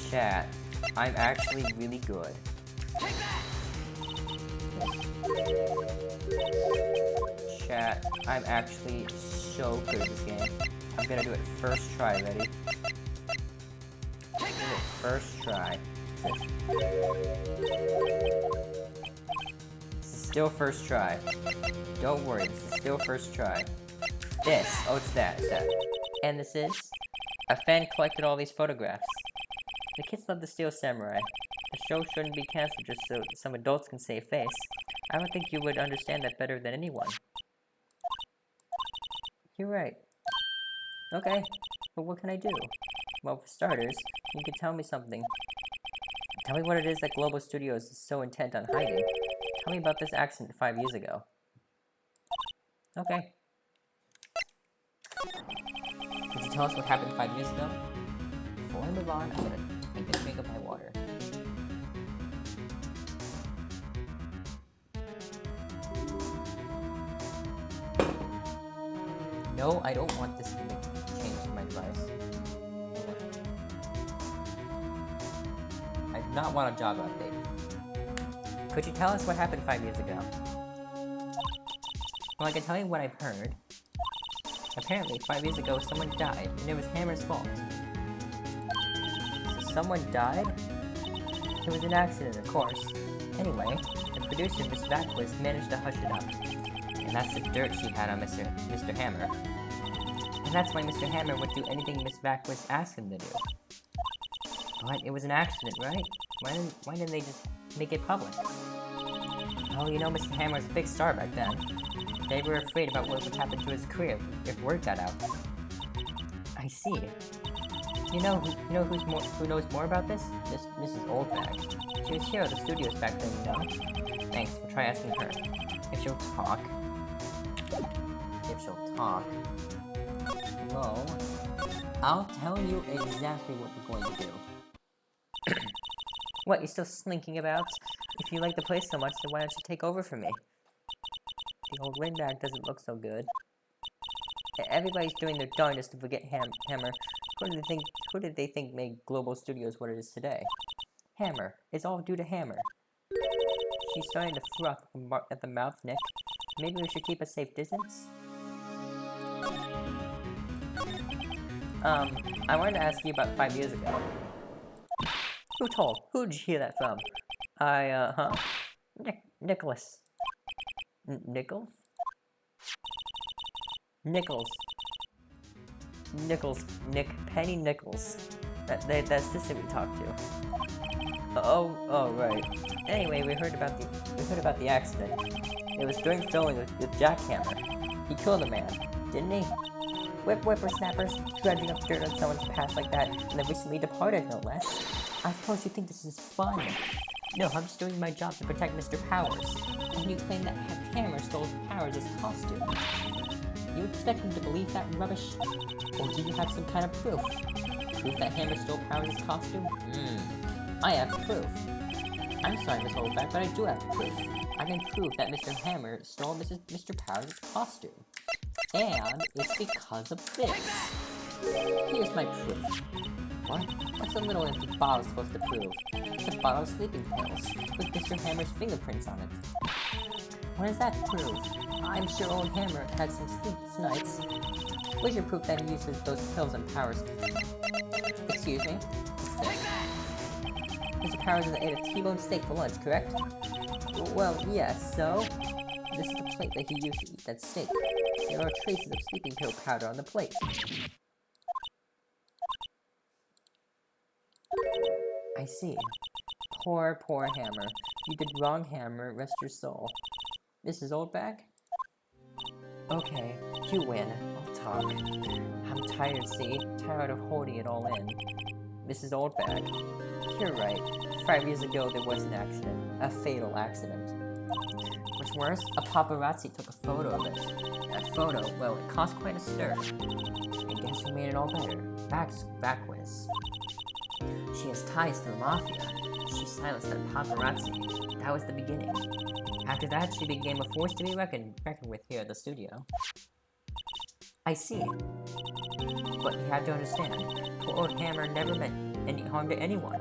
Chat, I'm actually really good. Chat, I'm actually so good at this game. I'm gonna do it first try, ready? First try. This is still first try. Don't worry, this is still first try. This, oh it's that. And this is? A fan collected all these photographs. The kids love the Steel Samurai. The show shouldn't be cancelled just so some adults can save face. I don't think you would understand that better than anyone. You're right. Okay, but what can I do? Well, for starters, you can tell me something. Tell me what it is that Global Studios is so intent on hiding. Tell me about this accident 5 years ago. Okay. Could you tell us what happened 5 years ago? Before I move on, I'm gonna take a drink of my water. No, I don't want this to change my device. I do not want a job update. Could you tell us what happened 5 years ago? Well, I can tell you what I've heard. Apparently, 5 years ago, someone died, and it was Hammer's fault. So someone died? It was an accident, of course. Anyway, the producer, Miss Vacquist, managed to hush it up. And that's the dirt she had on Mr. Hammer. And that's why Mr. Hammer would do anything Miss Vacquist asked him to do. But it was an accident, right? Why didn't they just make it public? Oh, you know Mr. Hammer was a big star back then. They were afraid about what would happen to his career if word got out. I see. You know who knows more about this? Mrs. Oldbag. She was here at the studios back then, you know? Thanks, we'll try asking her. If she'll talk. Well, I'll tell you exactly what we're going to do. What, you're still slinking about? If you like the place so much, then why don't you take over for me? The old windbag doesn't look so good. Everybody's doing their darndest to forget Hammer. Who did they think made Global Studios what it is today? Hammer. It's all due to Hammer. She's starting to froth at the mouth, Nick. Maybe we should keep a safe distance? I wanted to ask you about 5 years ago. Who told? Who did you hear that from? Nicholas. Nichols? Nichols. Penny Nichols. That's the assistant we talked to. Oh, right. Anyway, we heard about the accident. It was during filming with Jackhammer. He killed a man, didn't he? Whippersnappers dredging up dirt on someone's past like that, and they recently departed, no less. I suppose you think this is fun. No, I'm just doing my job to protect Mr. Powers. And you claim that Hammer stole Powers' costume. You expect him to believe that rubbish? Or do you have some kind of proof? Proof that Hammer stole Powers' costume? I have proof. I'm sorry, Miss Oldback, but I do have proof. I can prove that Mr. Hammer stole Mr. Powers' costume. And it's because of this. Here's my proof. What? What's a little empty bottle supposed to prove? It's a bottle of sleeping pills, with Mr. Hammer's fingerprints on it. What does that prove? I'm sure old Hammer had some sleepless nights. Where's your proof that he uses those pills on Powers? Excuse me? What's this? Mr. Powers ate a T-bone steak for lunch, correct? Well, yes, so? This is the plate that he used to eat that steak. There are traces of sleeping pill powder on the plate. I see. Poor Hammer. You did wrong, Hammer. Rest your soul. Mrs. Oldbag? Okay, you win. I'll talk. I'm tired, see? Tired of holding it all in. Mrs. Oldbag. You're right. 5 years ago, there was an accident. A fatal accident. What's worse, a paparazzi took a photo of it. That photo, well, it caused quite a stir. And guess who made it all better? Vacquist. She has ties to the Mafia. She silenced that paparazzi. That was the beginning. After that, she became a force to be reckoned with here at the studio. I see. But you have to understand, poor old Hammer never meant any harm to anyone.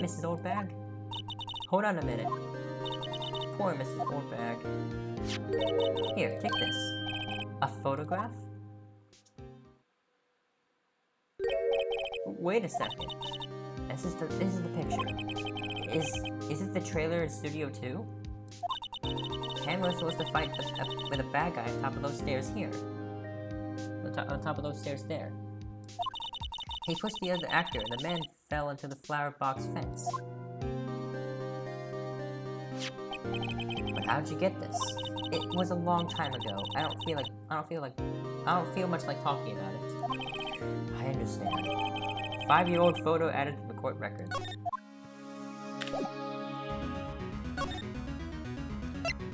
Mrs. Oldbag? Hold on a minute. Poor Mrs. Oldbag. Here, take this. A photograph? Wait a second. This is the picture. Is it the trailer in Studio 2? Hammer was supposed to fight with a bad guy on top of those stairs here. On top of those stairs there. He pushed the other actor, and the man fell into the flower box fence. But how'd you get this? It was a long time ago. I don't feel much like talking about it. I understand. 5-year-old photo added to the court records.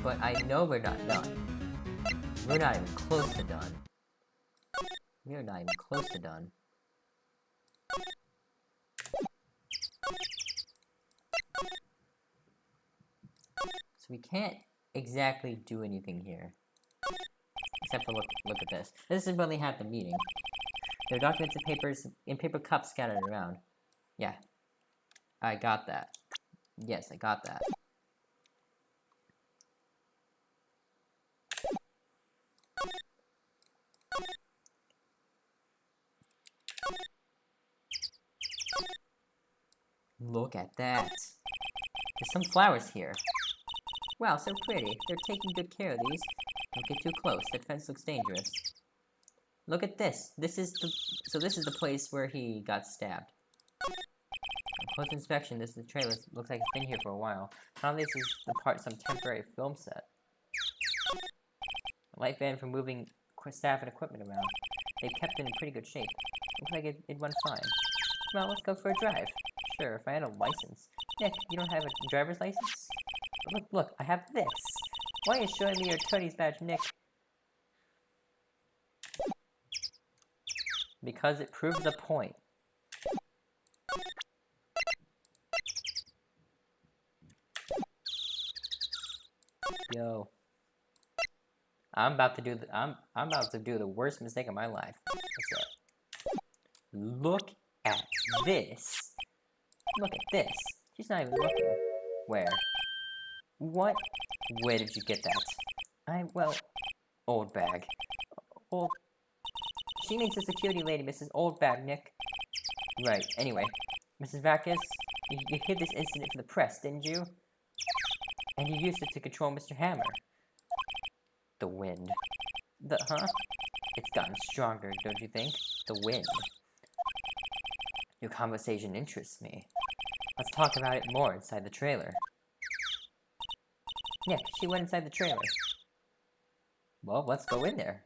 But I know we're not done. We're not even close to done. We're not even close to done. So we can't exactly do anything here. Except for look at this. This is when they had the meeting. There are documents and papers in paper cups scattered around. Yeah. I got that. Yes, I got that. Look at that. There's some flowers here. Wow, so pretty. They're taking good care of these. Don't get too close. That fence looks dangerous. Look at this. This is the place where he got stabbed. On close inspection, this is the trailer. Looks like it's been here for a while. Probably this is the part of some temporary film set. A light van for moving staff and equipment around. They kept it in pretty good shape. Looks like it'd run fine. Well, let's go for a drive. Sure, if I had a license. Nick, you don't have a driver's license? Look, I have this. Why are you showing me your attorney's badge, Nick? Because it proves a point. Yo. I'm about to do the worst mistake of my life. Look at this. Look at this. She's not even looking. Where? What? Where did you get that? Old bag. Old. She means the security lady, Mrs. Oldbag, Nick. Right, anyway. Mrs. Vacus, you hid this incident for the press, didn't you? And you used it to control Mr. Hammer. The wind. It's gotten stronger, don't you think? The wind. Your conversation interests me. Let's talk about it more inside the trailer. Nick, she went inside the trailer. Well, let's go in there.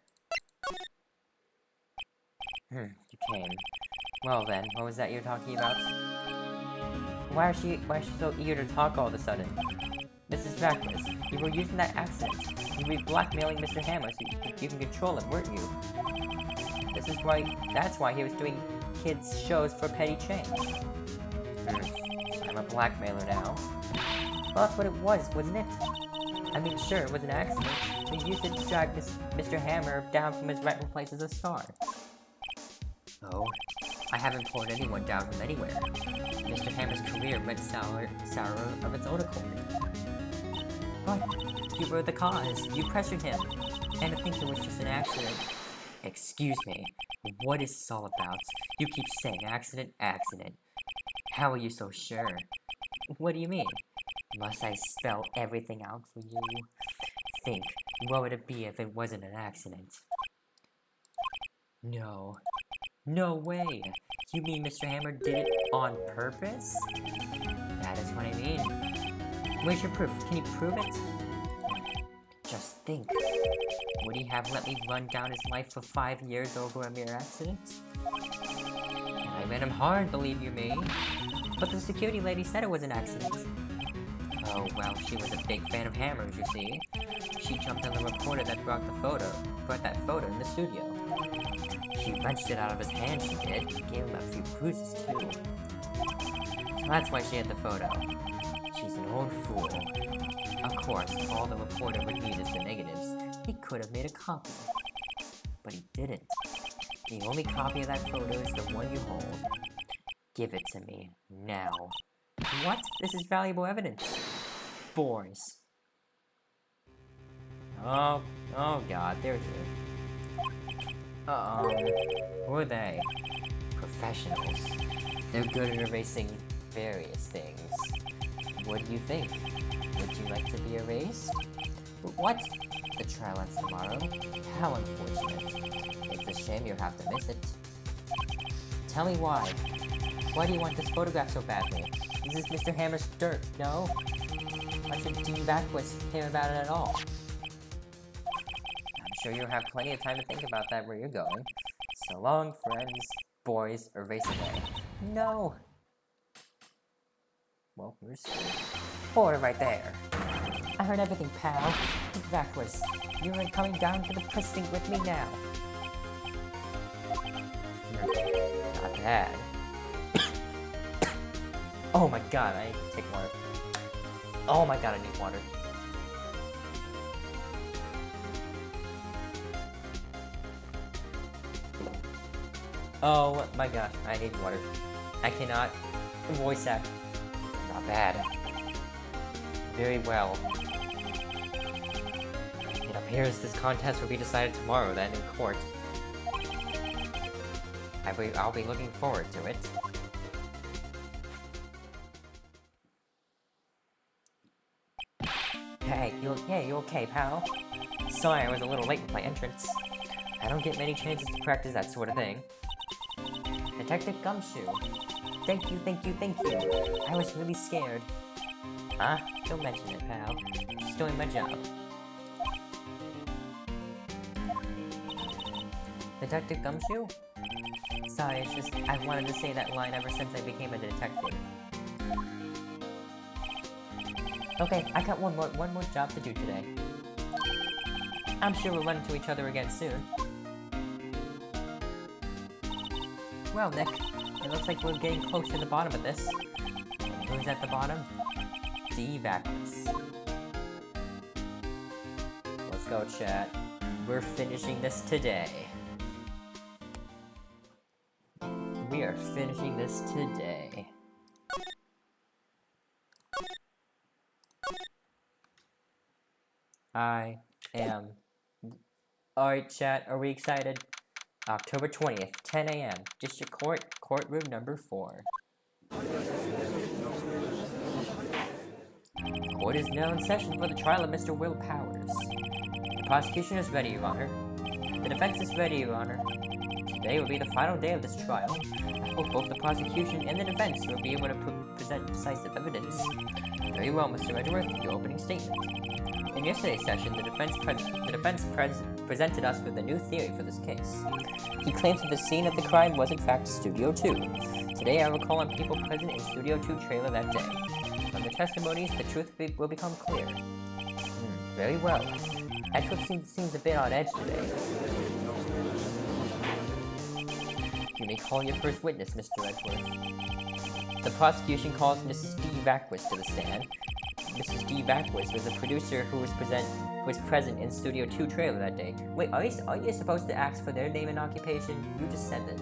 You came. Well then, what was that you're talking about? Why is she so eager to talk all of a sudden? Mrs. Vacus, you were using that accent. You were blackmailing Mr. Hammer so you can control him, weren't you? That's why he was doing kids' shows for petty change. So I'm a blackmailer now. Well, that's what it was, wasn't it? I mean, sure, it was an accident. We used it to drag Mr. Hammer down from his rightful place as a star. Oh, I haven't pulled anyone down from anywhere. Mr. Hammer's career went sour of its own accord. But you were the cause. You pressured him. And I think it was just an accident. Excuse me. What is this all about? You keep saying accident, accident. How are you so sure? What do you mean? Must I spell everything out for you? Think, what would it be if it wasn't an accident? No. No way! You mean Mr. Hammer did it on purpose? That is what I mean. Where's your proof? Can you prove it? Just think. Would he have let me run down his life for 5 years over a mere accident? And I ran him hard, believe you me. But the security lady said it was an accident. Oh, well, she was a big fan of Hammers, you see. She jumped on the reporter that brought that photo in the studio. She wrenched it out of his hand, she did. Gave him a few bruises, too. So that's why she had the photo. She's an old fool. Of course, all the reporter would need is the negatives. He could have made a copy. But he didn't. The only copy of that photo is the one you hold. Give it to me, now. What? This is valuable evidence. Boys. Oh god, they're here. Who are they? Professionals. They're good at erasing various things. What do you think? Would you like to be erased? What? The trial ends tomorrow? How unfortunate. It's a shame you'll have to miss it. Tell me why. Why do you want this photograph so badly? Is this Mr. Hammer's dirt, no? Why should Dean Backwist care about it at all? I'm sure you'll have plenty of time to think about that where you're going. So long, friends, boys, or race away. No! Well, we're screwed. Hold it right there. I heard everything, pal. Dean Backwist, you are coming down to the precinct with me now. Not bad. Oh my god, I need to take water. Oh my god, I need water. Oh my gosh, I need water. I cannot voice act. Not bad. Very well. It appears this contest will be decided tomorrow then in court. I'll be looking forward to it. Hey, you okay, pal? Sorry, I was a little late with my entrance. I don't get many chances to practice that sort of thing. Detective Gumshoe. Thank you. I was really scared. Huh? Don't mention it, pal. Just doing my job. Detective Gumshoe? Sorry, it's just I've wanted to say that line ever since I became a detective. Okay, I got one more job to do today. I'm sure we'll run into each other again soon. Well, Nick, it looks like we're getting close to the bottom of this. Who's at the bottom? Dean Backwist. Let's go, chat. We're finishing this today. We are finishing this today. I am... Alright, chat, are we excited? October 20th, 10 a.m. District Court, courtroom number 4. Court is now in session for the trial of Mr. Will Powers. The prosecution is ready, Your Honor. The defense is ready, Your Honor. Today will be the final day of this trial. I hope both the prosecution and the defense will be able to present decisive evidence. Very well, Mr. Edgeworth, your opening statement. In yesterday's session, the defense presented us with a new theory for this case. He claims that the scene of the crime was in fact Studio 2. Today I will call on people present in Studio 2 trailer that day. From the testimonies, the truth will become clear. Very well. Edgeworth seems a bit on edge today. You may call your first witness, Mr. Edgeworth. The prosecution calls Mrs. Dean Backwist to the stand. Mrs. D. Backwist was a producer who was present in Studio 2 trailer that day. Wait, are you supposed to ask for their name and occupation? You just said that.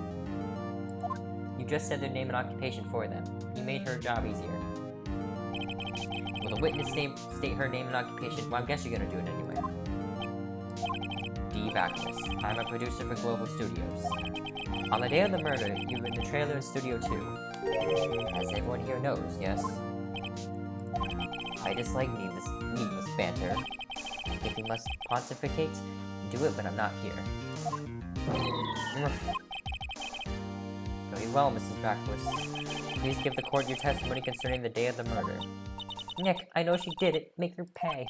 You just said their name and occupation for them. You made her job easier. Will the witness state her name and occupation? Well, I guess you're gonna do it anyway. D. Backwist. I'm a producer for Global Studios. On the day of the murder, you were in the trailer in Studio 2. As everyone here knows, yes? I dislike needless banter. If we must pontificate, do it when I'm not here. Very well, Mrs. Backwist. Please give the court your testimony concerning the day of the murder. Nick, I know she did it. Make her pay.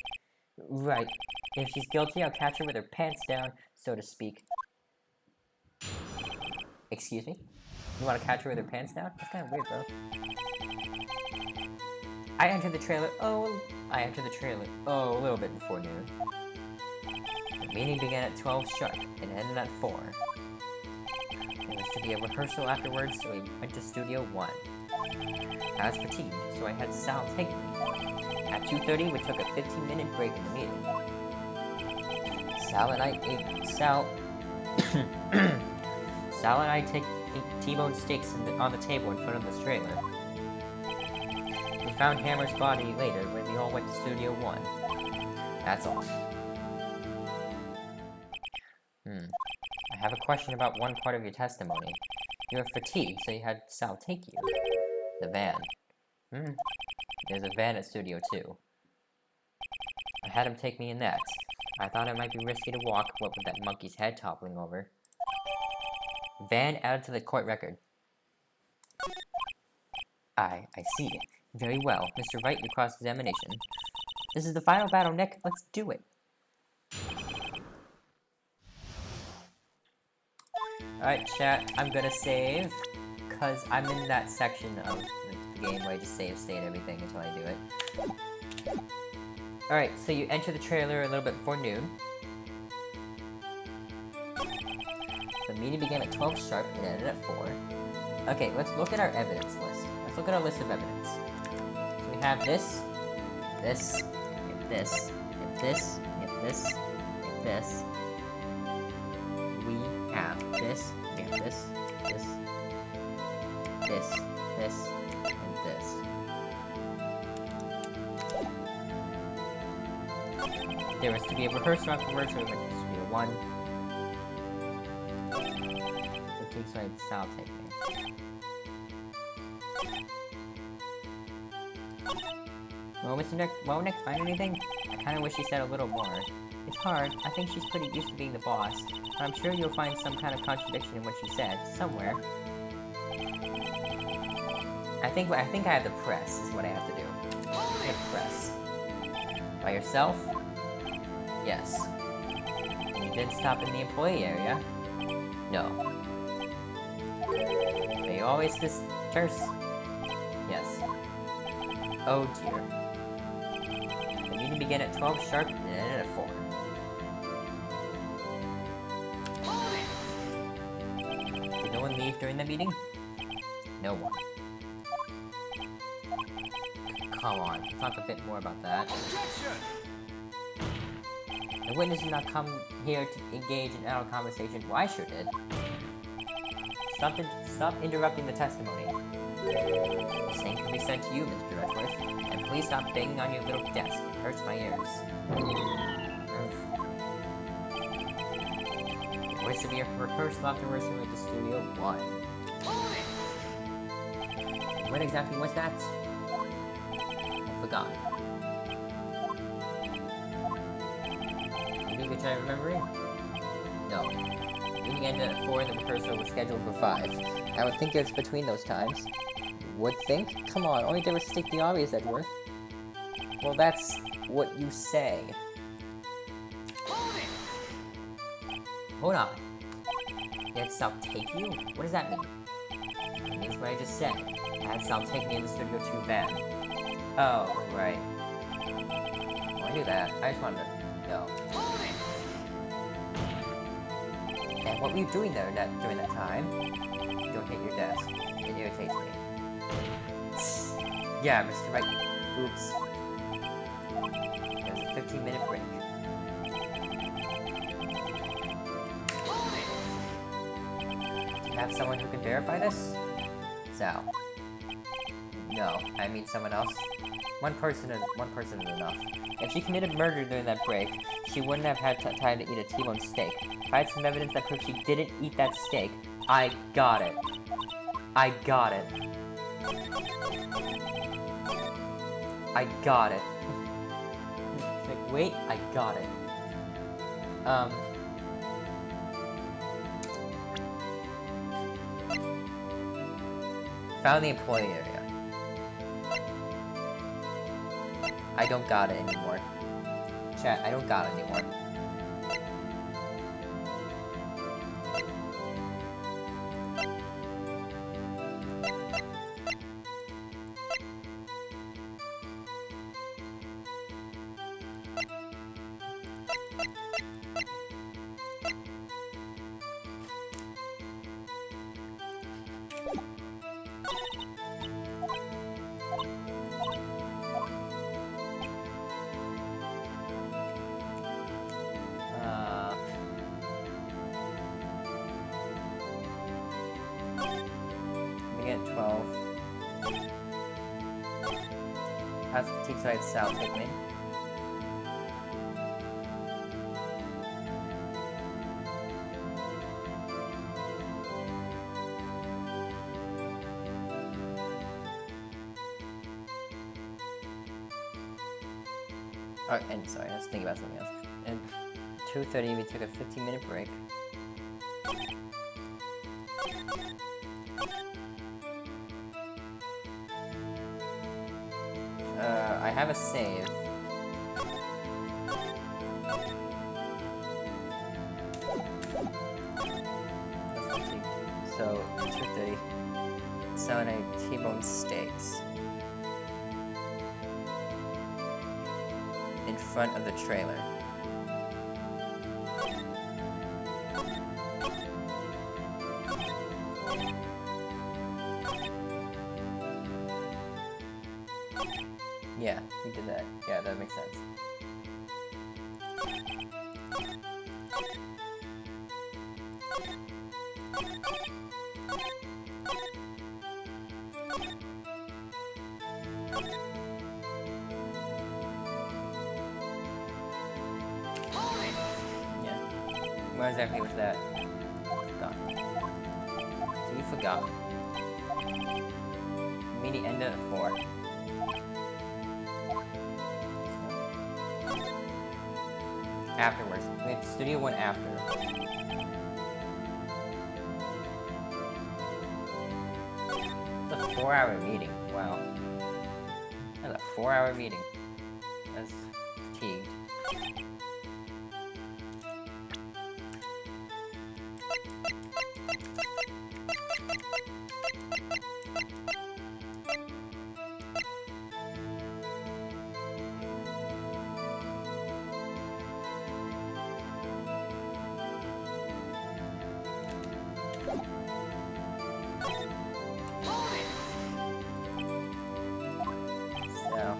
Right. If she's guilty, I'll catch her with her pants down, so to speak. Excuse me? You want to catch her with her pants down? That's kind of weird, bro. I entered the trailer a little bit before noon. The meeting began at 12 sharp and ended at 4. There was to be a rehearsal afterwards, so we went to Studio 1. I was fatigued, so I had Sal take me. At 2:30, we took a 15-minute break in the meeting. Sal and I take T-bone steaks on the table in front of this trailer. We found Hammer's body later when we all went to Studio 1. That's all. I have a question about one part of your testimony. You were fatigued, so you had Sal take you. The van. There's a van at Studio 2. I had him take me in that. I thought it might be risky to walk, what with that monkey's head toppling over. Van added to the court record. I see. Very well. Mr. Wright, your cross-examination. This is the final battle, Nick. Let's do it. Alright, chat. I'm gonna save. Because I'm in that section of the game where I just save state everything until I do it. Alright, so you enter the trailer a little bit before noon. The meeting began at 12 sharp and ended at 4. Okay, let's look at our evidence list. Let's look at our list of evidence. So we have this, this, this, this, this, this. We have this, we have this, this, this, this, and this. There was to be a rehearsal afterwards, so we went to Studio 1. It takes my style technique. Well, Mr. Nick, won't Nick find anything? I kinda wish he said a little more. It's hard. I think she's pretty used to being the boss. But I'm sure you'll find some kind of contradiction in what she said, somewhere. I think I have to press, is what I have to do. I have to press. By yourself? Yes. You didn't stop in the employee area? No. But you always just curse? Yes. Oh dear. The meeting began at 12 sharp and ended at 4. Did no one leave during the meeting? No one. Come on, talk a bit more about that. The witness did not come here to engage in adult conversation. Well, I sure did. Stop interrupting the testimony. The same can be said to you, Mr. Redworth. And please stop banging on your little desk. It hurts my ears. Voice of your rehearsal afterwards we went to Studio 1. What exactly was that? I forgot. Maybe you could try remembering? No. Meeting ended at 4 and the rehearsal was scheduled for 5. I would think it's between those times. Would think? Come on, only they would state the obvious, Edgeworth. Well, that's what you say. Hold on. That's I'll take you? What does that mean? It means what I just said. That's I'll take me in the Studio 2 van. Oh, right. Well, I knew that. I just wanted to know. And what were you doing there during that time? Don't hit your desk. It irritates me. Yeah, Mr. Wright. Oops. There's a 15-minute break. Do you have someone who can verify this? Sal. No, I mean someone else. One person is enough. If she committed murder during that break, she wouldn't have had time to eat a T-bone steak. If I had some evidence that proves she didn't eat that steak, I got it. I got it. I got it. Like, wait, I got it. Found the employee area. I don't got it anymore. Chat, I don't got it anymore. At 12. How's the T-side south take me? And sorry, let's think about something else. And 2:30, we took a 15-minute break. I have a save. So, 230. Selling T-bone steaks. In front of the trailer. Yeah, we did that. Yeah, that makes sense. Yeah. What exactly was that? Forgot. So you forgot. Meeting ended at 4. Afterwards. We have Studio 1 after. It's a 4-hour meeting. Wow. That's a 4-hour meeting. That's fatigued. So.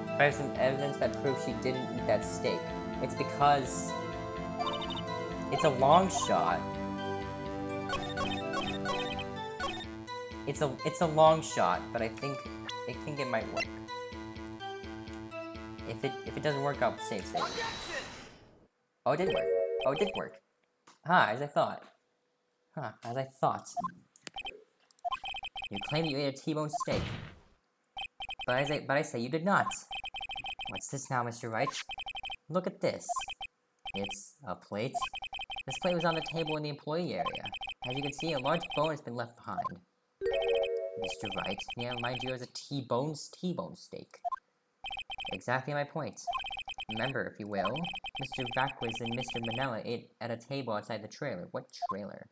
If I have some evidence that proves she didn't eat that steak, it's because it's a long shot. It's a long shot, but I think it might work. If it doesn't work, I'll save state. Oh, it did work. Oh, it did work. Huh, as I thought. Huh, as I thought. You claim you ate a T-bone steak. But I say you did not. What's this now, Mr. Wright? Look at this. It's a plate. This plate was on the table in the employee area. As you can see, a large bone has been left behind. Mr. Wright, may I remind you it was a T-bone steak. Exactly my point. Remember, if you will, Mr. Vacquiz and Mr. Manella ate at a table outside the trailer. What trailer?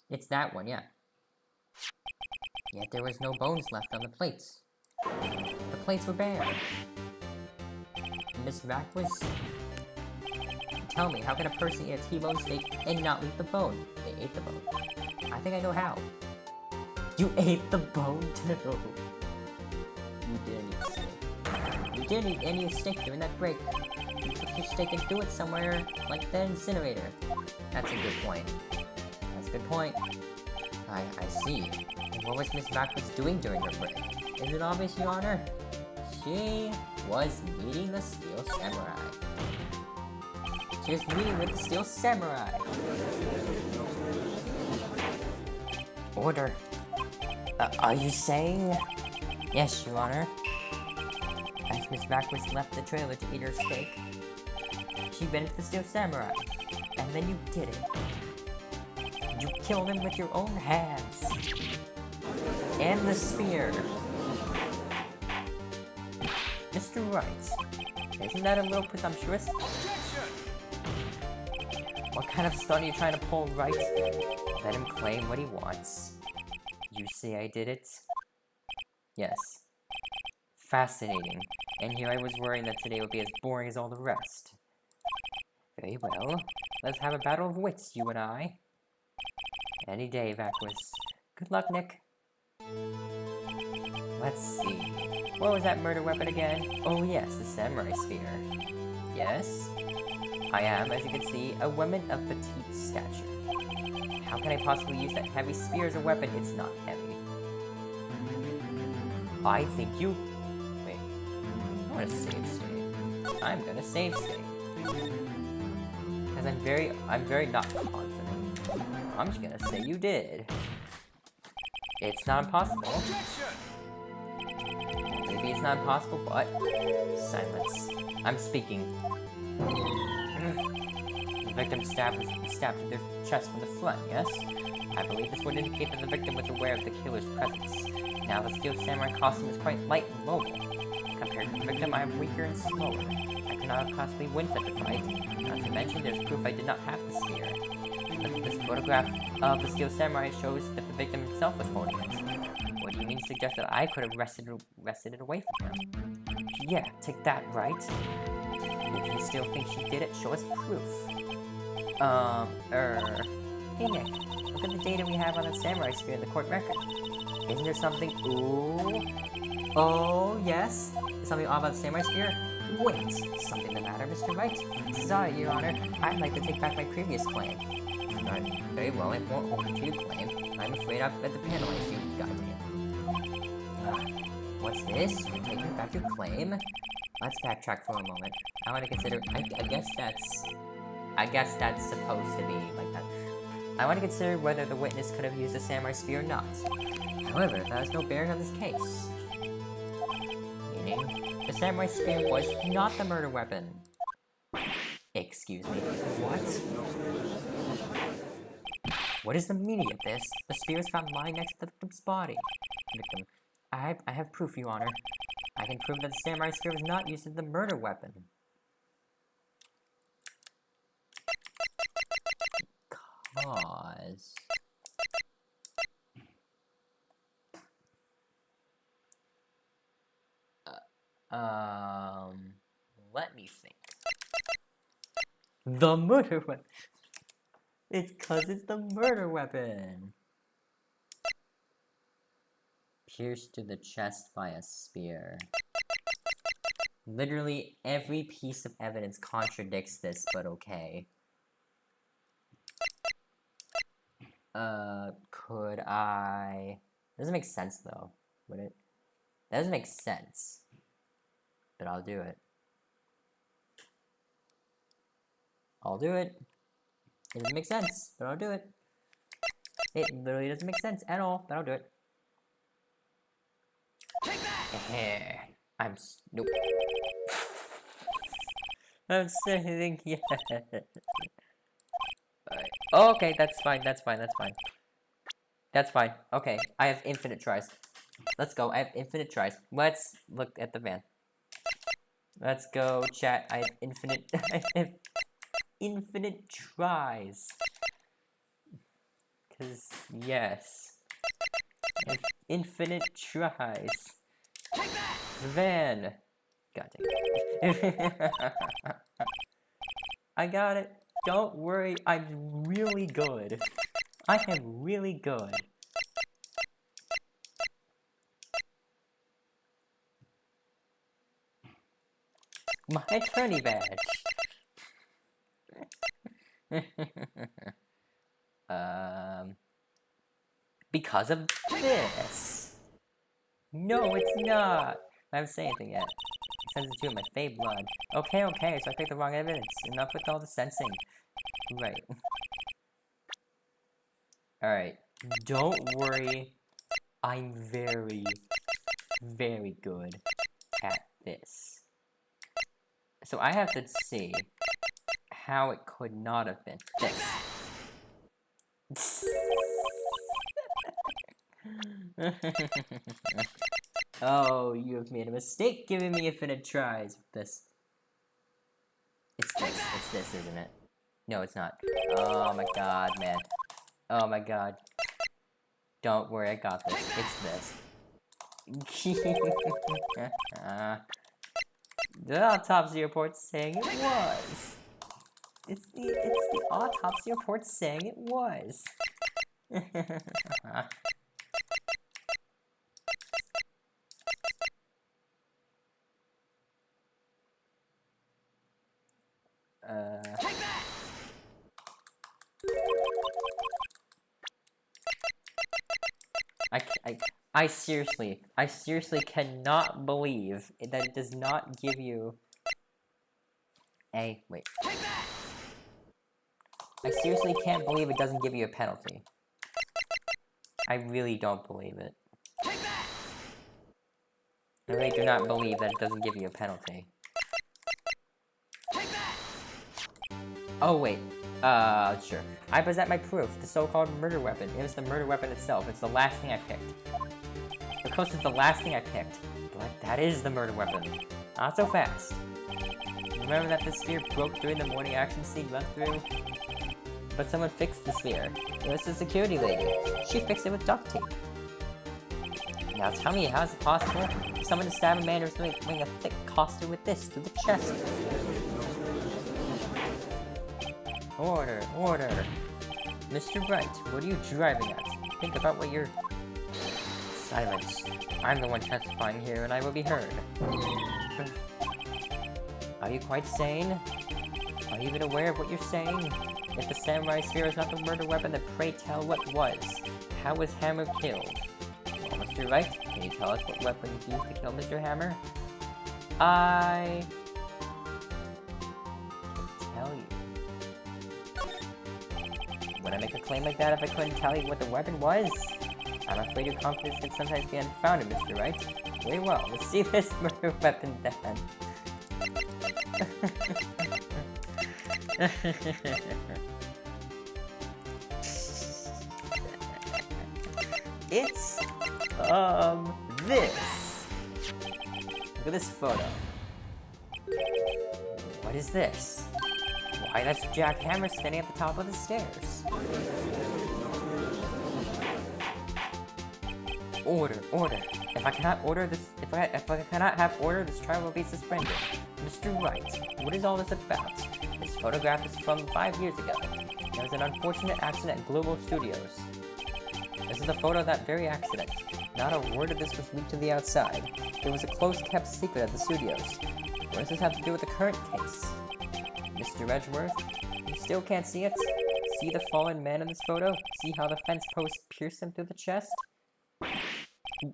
It's that one, yeah. Yet there was no bones left on the plates. The plates were bare. Miss Vacquiz? Tell me, how can a person eat a T-bone steak and not leave the bone? They ate the bone. I think I know how. You ate the bone too. You didn't eat steak. You didn't eat any steak during that break. You took your steak and threw it somewhere, like the incinerator. That's a good point. That's a good point. I see. And what was Miss Vacquiz doing during her break? Is it obvious, Your Honor? She was meeting the Steel Samurai. She was meeting with the Steel Samurai. Order. Are you saying? Yes, Your Honor. As Miss Vacquiz left the trailer to eat her steak, she ran into the Steel Samurai. And then you did it. You killed him with your own hands. And the spear. Mr. Wright, isn't that a little presumptuous? What kind of stunt are you trying to pull, Wright? Let him claim what he wants. You say I did it? Yes. Fascinating. And here I was worrying that today would be as boring as all the rest. Very well. Let's have a battle of wits, you and I. Any day, Vacquiz. Good luck, Nick. Let's see. What was that murder weapon again? Oh yes, the samurai spear. Yes? I am, as you can see, a woman of petite stature. How can I possibly use that heavy spear as a weapon? It's not heavy. I think you... Wait. I want to save state. I'm gonna save state. Because I'm very not confident. I'm just gonna say you did. It's not impossible. Maybe it's not impossible, but... Silence. I'm speaking. victim stabbed in their chest from the front, yes? I believe this would indicate that the victim was aware of the killer's presence. Now, the Steel Samurai costume is quite light and mobile. Compared to the victim, I am weaker and slower. I cannot possibly win such a fight. Not to mention, there's proof I did not have the spear. This photograph of the Steel Samurai shows that the victim himself was holding it. What do you mean to suggest that I could have wrested it away from him? Yeah, take that, Wright. If you still think she did it, show us proof. Hey Nick, look at the data we have on the samurai spear in the court record. Isn't there something? Ooh. Oh, yes? Something odd about the samurai spear? Wait, something the matter, Mr. Wright? Sorry, Your Honor. I'd like to take back my previous claim. Very well, I won't hold you to your claim. I'm afraid I've read the panel issue. Goddamn. What's this? You're taking back your claim? Let's backtrack for a moment. I want to consider. I guess that's supposed to be like that. I want to consider whether the witness could have used the samurai spear or not. However, that has no bearing on this case. Meaning, the samurai spear was not the murder weapon. Excuse me. What? What is the meaning of this? The spear is found lying next to the victim's body. Victim. I have proof, Your Honor. I can prove that the samurai spear was not used as the murder weapon. Cause... let me think. The murder weapon! It's 'cause it's the murder weapon! Pierced to the chest by a spear. Literally every piece of evidence contradicts this, but okay. Could I... Doesn't make sense though, would it? That doesn't make sense. But I'll do it. I'll do it. It doesn't make sense, but I'll do it. It literally doesn't make sense at all, but I'll do it. Take that! Nope. I'm saying yes. Alright. Oh, okay, that's fine, that's fine, that's fine. That's fine. Okay, I have infinite tries. Let's go, I have infinite tries. Let's look at the van. Let's go, chat. I have infinite... I have infinite tries. Because, yes. I have infinite tries. Take that! The van. God dang it. I got it. Don't worry, I'm really good. I am really good. My attorney badge. Because of this. No, it's not. I haven't said anything yet. It sends it to my fave blood. Okay, so I picked the wrong evidence. Enough with all the sensing. Right. Alright. Don't worry. I'm very, very good at this. So I have to see how it could not have been this. Oh, you have made a mistake giving me infinite tries with this. It's this, isn't it? No, it's not. Oh my god, man. Oh my god. Don't worry, I got this. It's this. The autopsy report saying it was. It's the autopsy report saying it was. Take that! I seriously cannot believe that it does not give you a, wait. Take that! I seriously can't believe it doesn't give you a penalty. I really don't believe it. Take that! I really do not believe that it doesn't give you a penalty. Take that! Oh wait, Sure. I present my proof, the so-called murder weapon. It was the murder weapon itself. It's the last thing I picked. Of course, it's the last thing I picked, but that is the murder weapon. Not so fast. Remember that the sphere broke during the morning action scene went through? But someone fixed the sphere. It was the security lady. She fixed it with duct tape. Now tell me, how is it possible for someone to stab a man who's wearing a thick costume with this through the chest? Order, order. Mr. Wright, what are you driving at? Think about what you're... Silence. I'm the one testifying here, and I will be heard. Are you quite sane? Are you even aware of what you're saying? If the samurai sphere is not the murder weapon, then pray tell what was. How was Hammer killed? Well, Mr. Wright, can you tell us what weapon you used to kill Mr. Hammer? I... can tell you. Would I make a claim like that if I couldn't tell you what the weapon was? I'm afraid your confidence can sometimes be unfounded, Mr. Wright. Very well, let's see this murder weapon then. It's, this. Look at this photo. What is this? Why, that's Jack Hammer standing at the top of the stairs. Order, order. If I cannot order this, if I cannot have order, this trial will be suspended. Mr. Wright, what is all this about? This photograph is from 5 years ago. There was an unfortunate accident at Global Studios. This is a photo of that very accident. Not a word of this was leaked to the outside. It was a close-kept secret at the studios. What does this have to do with the current case? Mr. Edgeworth, you still can't see it? See the fallen man in this photo? See how the fence post pierced him through the chest?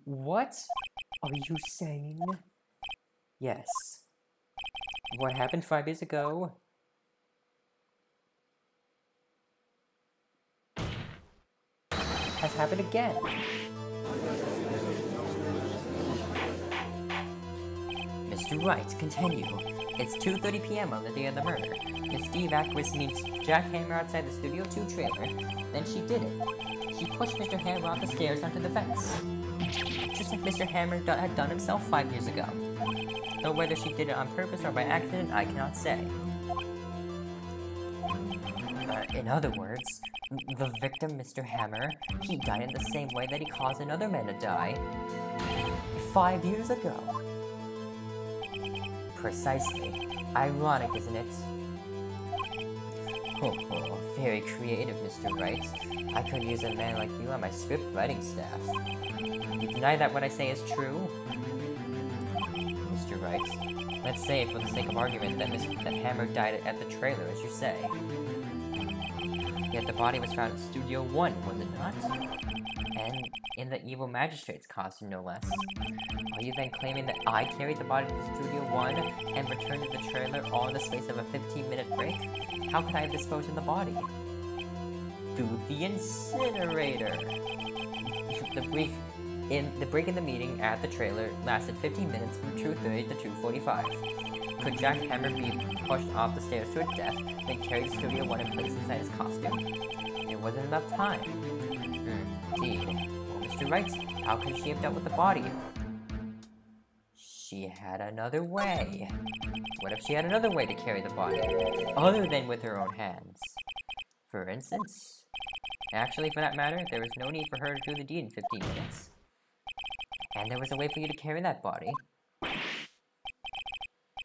What are you saying? Yes. What happened 5 years ago? Has happened again. Mr. Wright, continue. It's 2:30 p.m. on the day of the murder. Miss D evacuates meets Jack Hammer outside the Studio 2 trailer. Then she did it. She pushed Mr. Hammer off the stairs onto the fence. Just like Mr. Hammer had done himself 5 years ago. Though whether she did it on purpose or by accident, I cannot say. In other words, the victim, Mr. Hammer, he died in the same way that he caused another man to die 5 years ago. Precisely. Ironic, isn't it? Oh, very creative, Mr. Wright. I could use a man like you on my script writing staff. You deny that what I say is true? Mr. Wright, let's say, for the sake of argument, that Hammer died at the trailer, as you say. Yet the body was found at Studio 1, was it not? And in the evil magistrate's costume, no less. Are you then claiming that I carried the body to Studio 1 and returned to the trailer all in the space of a 15-minute break? How could I have disposed of the body? Through the incinerator! The break in the meeting at the trailer lasted 15 minutes from 2:30 to 2:45. Could Jack Hammer be pushed off the stairs to a death, then carried to Studio 1 and placed inside his costume? There wasn't enough time. Indeed. Well, Mr. Wright, how could she have dealt with the body? She had another way. What if she had another way to carry the body, other than with her own hands? For instance? Actually, for that matter, there was no need for her to do the deed in 15 minutes. And there was a way for you to carry that body.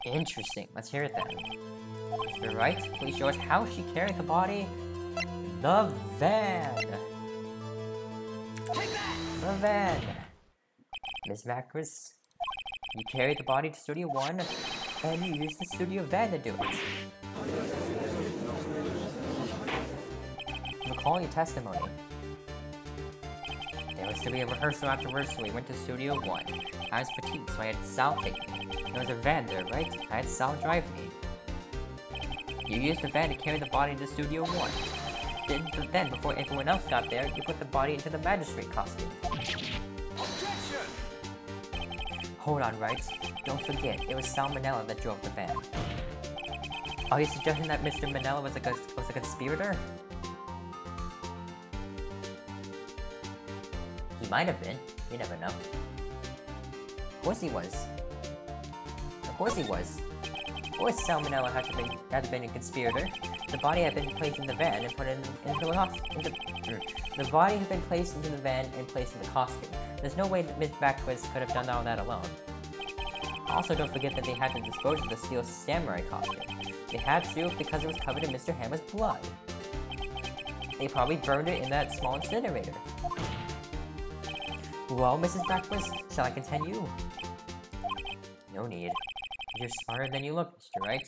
Interesting. Let's hear it then. Mr. Wright, please show us how she carried the body. The van! The van! Miss Macris, you carried the body to Studio 1, and you used the studio van to do it. Recall your testimony. There was to be a rehearsal afterwards, so we went to Studio 1. I was fatigued, so I had Sal take me. There was a van there, right? I had Sal drive me. You used the van to carry the body to Studio 1. Then, before everyone else got there, you put the body into the magistrate costume. Objection! Hold on, Wright. Don't forget, it was Salmonella that drove the van. Are you suggesting that Mr. Manila was a conspirator? He might have been. You never know. Of course he was. Of course he was. Of course Salmonella had been a conspirator. The body had been placed in the van and put into the hospital. The body had been placed into the van and placed in the costume. There's no way that Miss Backwards could have done all that alone. Also, don't forget that they had to dispose of the steel samurai costume. They had to because it was covered in Mr. Hammer's blood. They probably burned it in that small incinerator. Well, Mrs. Backwards, shall I continue? No need. You're smarter than you look, Mr. Wright.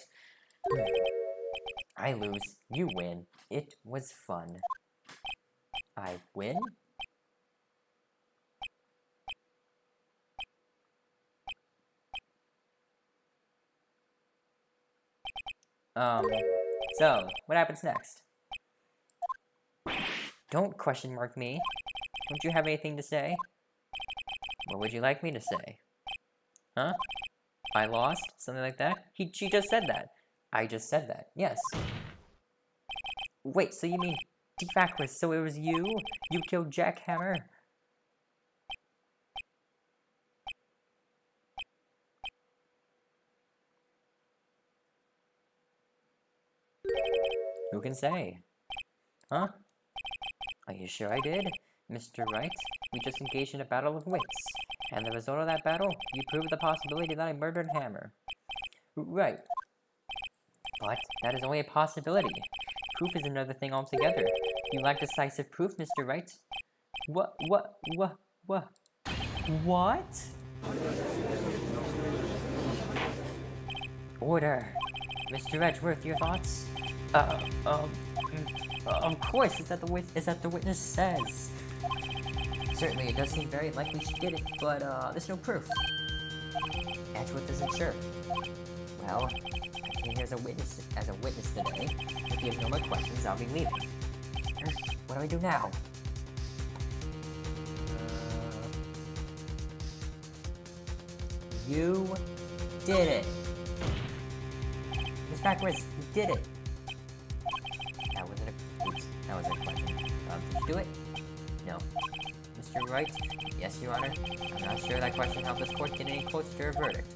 I lose. You win. It was fun. I win? So, what happens next? Don't question mark me. Don't you have anything to say? What would you like me to say? Huh? I lost? Something like that? She just said that. I just said that, yes. Wait, so you mean Defactors, so it was you? You killed Jackhammer? Who can say? Huh? Are you sure I did? Mr. Wright, we just engaged in a battle of wits. And the result of that battle, you proved the possibility that I murdered Hammer. Right. But that is only a possibility. Proof is another thing altogether. You lack decisive proof, Mr. Wright. What? Order. Mr. Edgeworth, your thoughts? Of course, is that the witness says. Certainly, it does seem very likely she did it, but, there's no proof. Edgeworth isn't sure. Well, I came here as a witness today. If you have no more questions, I'll be leaving. What do I do now? You did it! Miss Backwards, you did it! That wasn't a question. Did you do it? No. Mr. Wright? Yes, Your Honor. I'm not sure that question helped this court get any closer to a verdict.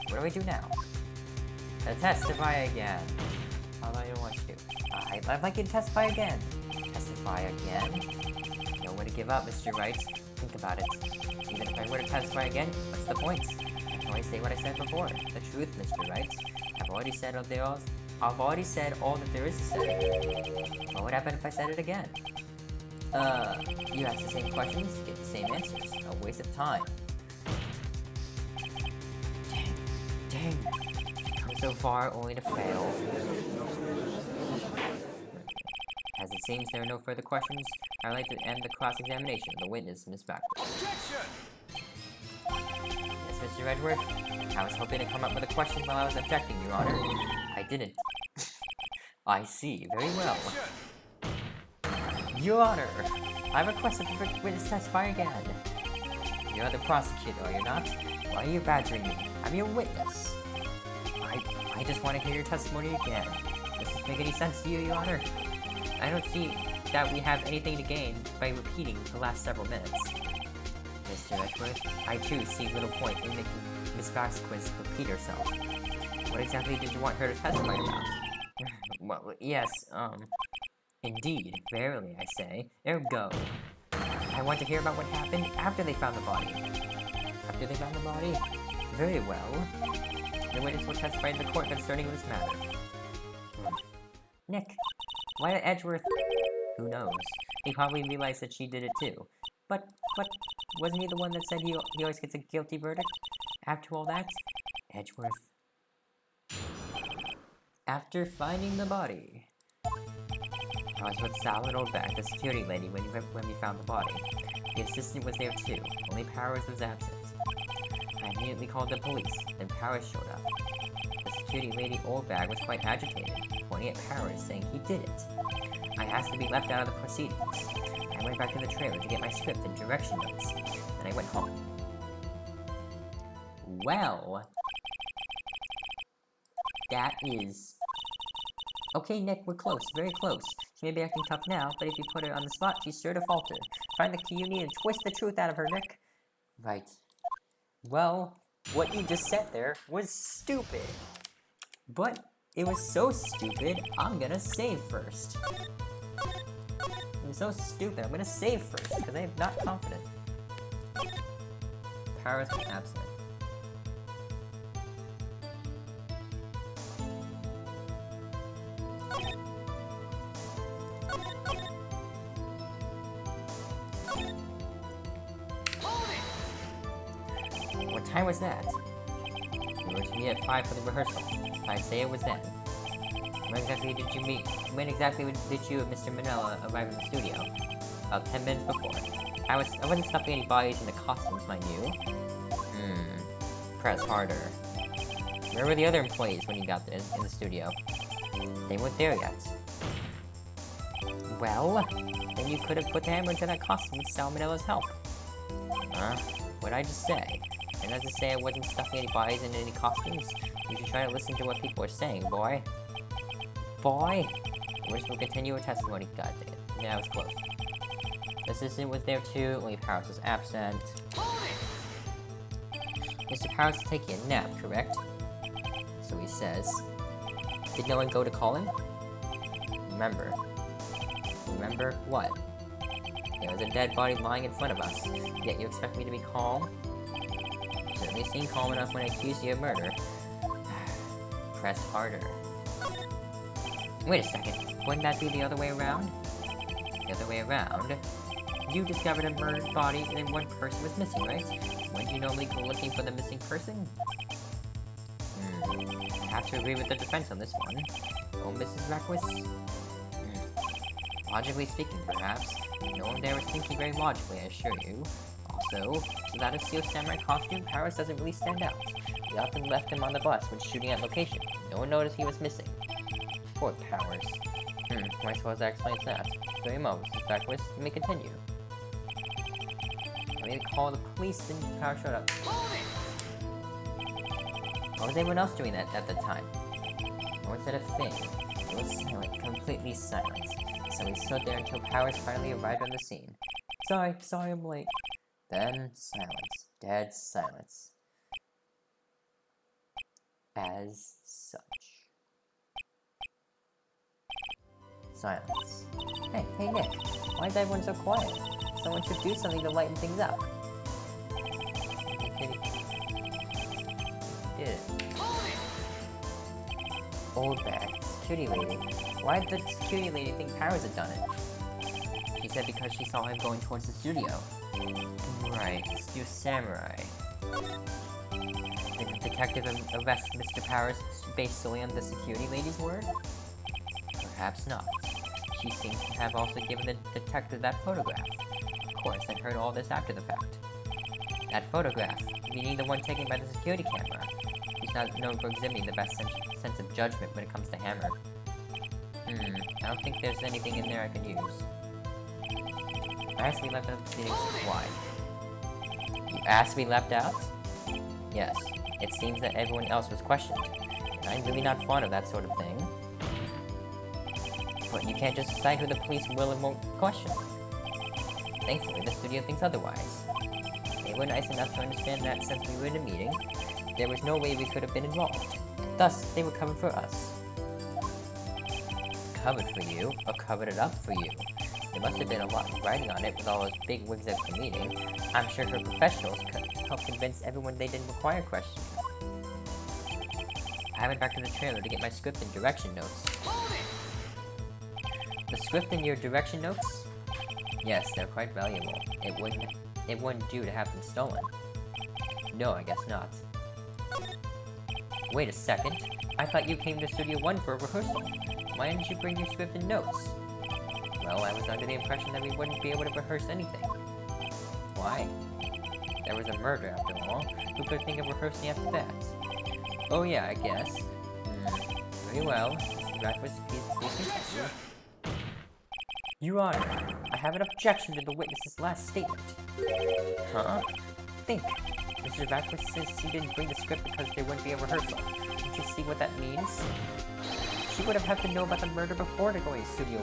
What do we do now? Testify again. Although you don't want to. I'd like you to testify again. Testify again? No way to give up, Mr. Wright. Think about it. Even if I were to testify again, what's the point? I can only say what I said before. The truth, Mr. Wright. I've already said all that there is to say. What would happen if I said it again? You ask the same questions, get the same answers. A waste of time. Dang. Come so far only to fail. As it seems there are no further questions, I'd like to end the cross-examination of the witness, Miss Backwards. Yes, Mr. Edgeworth? I was hoping to come up with a question while I was objecting, Your Honor. I didn't. I see. Very well. Your Honor, I request that the witness testify again. You're the prosecutor, are you not? Why are you badgering me? I'm your witness. I just want to hear your testimony again. Does this make any sense to you, Your Honor? I don't see that we have anything to gain by repeating the last several minutes. Mr. Edgeworth, I too see little point in making Miss Vasquez repeat herself. What exactly did you want her to testify about? Well, yes, indeed, verily, I say. Ergo. I want to hear about what happened after they found the body. After they found the body? Very well. The witness will testify in the court concerning this matter. Nick, why did Edgeworth... Who knows? He probably realized that she did it too. But, wasn't he the one that said he always gets a guilty verdict? After all that? Edgeworth. After finding the body. I was with Sal and Oldback, the security lady, when we found the body. The assistant was there too, only Powers was absent. I immediately called the police, then Powers showed up. The security lady Oldbag was quite agitated, pointing at Powers, saying he did it. I asked to be left out of the proceedings. I went back to the trailer to get my script and direction notes, then I went home. Well... that is Okay, Nick, we're close, very close. She may be acting tough now, but if you put her on the spot, she's sure to falter. Find the key you need and twist the truth out of her, Nick. Right. Well, what you just said there was stupid. But it was so stupid, I'm gonna save first. I'm so stupid, I'm gonna save first, because I'm not confident. Powers are absent. What time was that? We were to meet at 5 for the rehearsal. I'd say it was then. When exactly did you and Mr. Manila arrive in the studio? About 10 minutes before. I wasn't stuffing any bodies in the costumes, mind you. Press harder. Where were the other employees when you got in the studio? They weren't there yet. Well, then you could have put the hammer into that costume with Salmonella's help. Huh? What'd I just say? And as to say I wasn't stuffing any bodies in any costumes. You should try to listen to what people are saying, boy. Boy? The worst will continue with testimony. God dang it. Now it's close. The assistant was there too, only Powers was absent. Mr. Powers is taking a nap, correct? So he says. Did no one go to call him? Remember. Remember what? There was a dead body lying in front of us, yet you expect me to be calm? You certainly seem calm enough when I accuse you of murder. Press harder. Wait a second, wouldn't that be the other way around? The other way around? You discovered a murdered body and then one person was missing, right? Wouldn't you normally go looking for the missing person? I have to agree with the defense on this one. Oh, Mrs. Reckless? Logically speaking, perhaps. No one there was thinking very logically, I assure you. Also, without a Steel Samurai costume, Powers doesn't really stand out. We often left him on the bus when shooting at location. No one noticed he was missing. Poor Powers. I suppose that explains that. Very well, Mrs. Beckwith, you may continue. I made a call to the police, then Powers showed up. What was everyone else doing at the time? No one said a thing. It was silent, completely silent. So we stood there until Powers finally arrived on the scene. Sorry I'm late. Then silence. Dead silence. As such. Silence. Hey Nick, why is everyone so quiet? Someone should do something to lighten things up. Did it. Old bag. Security lady. Why did the security lady think Powers had done it? She said because she saw him going towards the studio. Right, Steel Samurai. Did the detective arrest Mr. Powers based solely on the security lady's word? Perhaps not. She seems to have also given the detective that photograph. Of course, I heard all this after the fact. That photograph, meaning the one taken by the security camera. He's not known for exhibiting the best sense of judgment when it comes to Hammer. I don't think there's anything in there I can use. I asked to be left out of proceedings. Why? You asked to be left out? Yes. It seems that everyone else was questioned. And I'm really not fond of that sort of thing. But you can't just decide who the police will and won't question. Thankfully, the studio thinks otherwise. They were nice enough to understand that since we were in a meeting, there was no way we could have been involved. Thus, they were covered for us. Covered for you, or covered it up for you. There must have been a lot of writing on it with all those big wigs at the meeting. I'm sure her professionals could help convince everyone they didn't require questioning. I went back to the trailer to get my script and direction notes. The script and your direction notes? Yes, they're quite valuable. It wouldn't do to have them stolen. No, I guess not. Wait a second. I thought you came to Studio 1 for a rehearsal. Why didn't you bring your script and notes? Well, I was under the impression that we wouldn't be able to rehearse anything. Why? There was a murder, after all. Who could think of rehearsing after that? Oh yeah, I guess. Very well. Please continue. Your Honor, I have an objection to the witness's last statement. Huh? Think. Mr. Radcliffe says he didn't bring the script because there wouldn't be a rehearsal. Don't you see what that means? She would have had to know about the murder before to go to Studio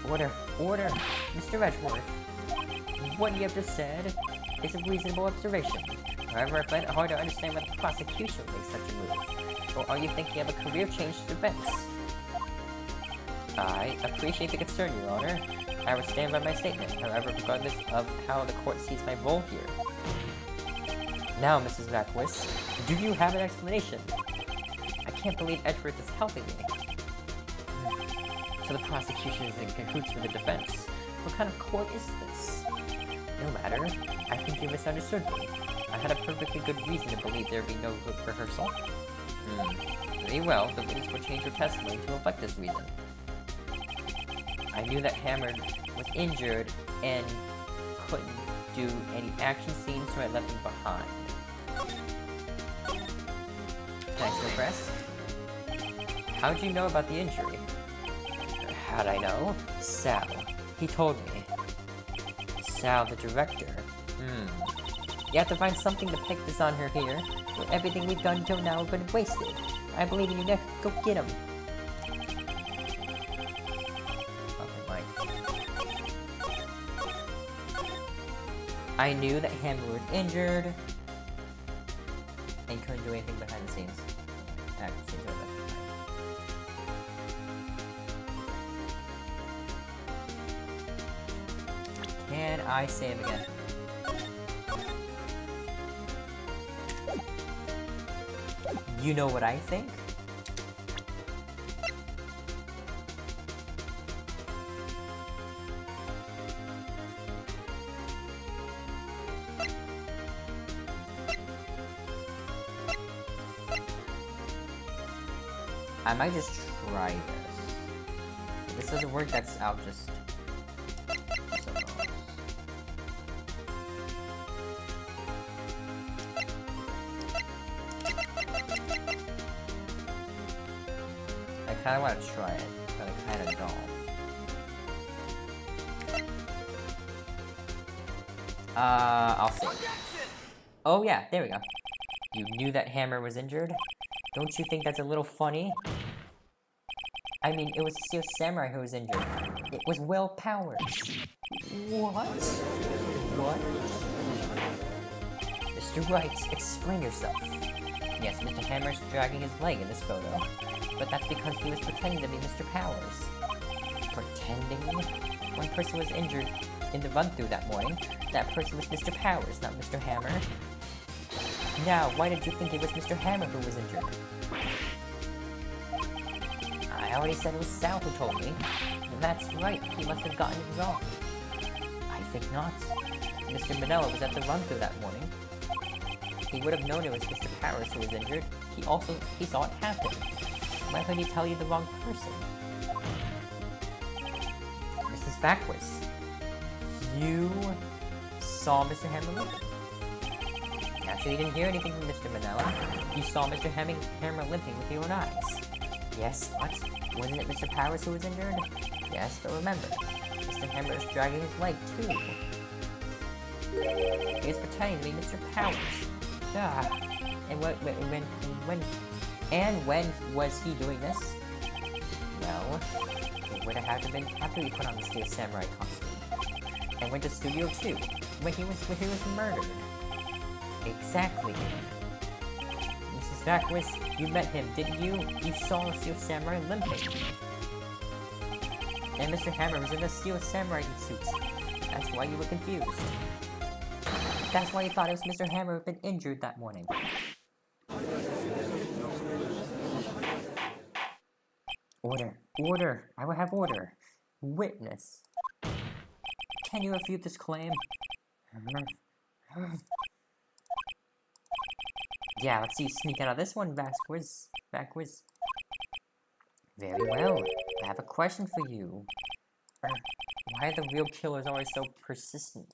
1. Order! Order! Mr. Edgeworth! What you have just said is a reasonable observation. However, I find it hard to understand why the prosecution makes such a move. Or are you thinking of a career change to defense? I appreciate the concern, Your Honor. I will stand by my statement, however, regardless of how the court sees my role here. Now, Mrs. Vacquis, do you have an explanation? I can't believe Edgeworth is helping me. So the prosecution is in cahoots with the defense. What kind of court is this? No matter. I think you misunderstood me. I had a perfectly good reason to believe there would be no rehearsal. Very well, the witness will change her testimony to reflect this reason. I knew that Hammer was injured and couldn't do any action scenes, so I left him behind. Thanks, no press. How'd you know about the injury? How'd I know? Sal. He told me. Sal, the director. You have to find something to pick this on her here. Everything we've done till now has been wasted. I believe in you, Nick. Go get him. I knew that Hammer was injured and couldn't do anything behind the scenes. Can I save again? You know what I think? I might just try this. If this doesn't work, I'll just... I kinda wanna try it, but I kinda don't. I'll see. Oh yeah, there we go. You knew that Hammer was injured? Don't you think that's a little funny? I mean, it was Steel Samurai who was injured. It was Will Powers. What? What? Mr. Wright, explain yourself. Yes, Mr. Hammer's dragging his leg in this photo. But that's because he was pretending to be Mr. Powers. Pretending? One person was injured in the run-through that morning. That person was Mr. Powers, not Mr. Hammer. Now, why did you think it was Mr. Hammer who was injured? I already said it was Sal who told me. That's right, he must have gotten it wrong. I think not. Mr. Manella was at the run-through that morning. He would have known it was Mr. Powers who was injured. He saw it happen. Why would he tell you the wrong person? Mrs. Vacquis, you saw Mr. Hammer limping. Actually, you didn't hear anything from Mr. Manella. You saw Mr. Hammer limping with your own eyes. Yes, what? Wasn't it Mr. Powers who was injured? Yes, but remember, Mr. Hammer is dragging his leg, too. He was pretending to be Mr. Powers. And when was he doing this? Well, it would have had to been after he put on the Steel Samurai costume. And went to Studio 2, when he was murdered. Exactly. Mrs. Vacquis, you met him, didn't you? You saw the Steel Samurai limping. And Mr. Hammer was in the Steel Samurai suit. That's why you were confused. That's why you thought it was Mr. Hammer who had been injured that morning. Order. Order. I will have order. Witness. Can you refute this claim? Yeah, let's see you sneak out of this one, Vacquis. Very well. I have a question for you. Why are the real killers always so persistent?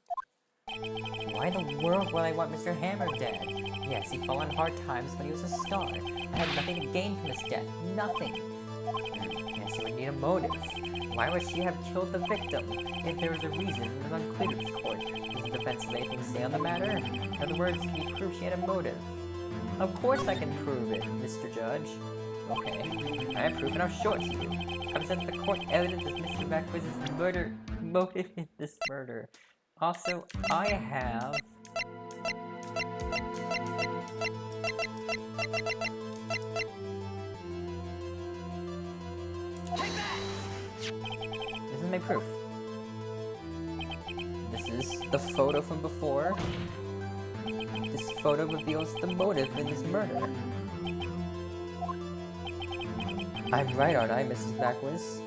Why in the world would I want Mr. Hammer dead? Yes, he fell on hard times, but he was a star. I had nothing to gain from his death. Nothing. Yes, he would need a motive. Why would she have killed the victim? If there was a reason, it was unclear to this court. Does the defense have anything to say on the matter? In other words, he proved she had a motive. Of course I can prove it, Mr. Judge. Okay, I have proof and I'll show it to you. I present the court evidence of Mr. Vacquiz's murder motive in this murder. Also, I have... This is my proof. This is the photo from before. This photo reveals the motive in this murder. I'm right, aren't I, Mrs. Vacquiz?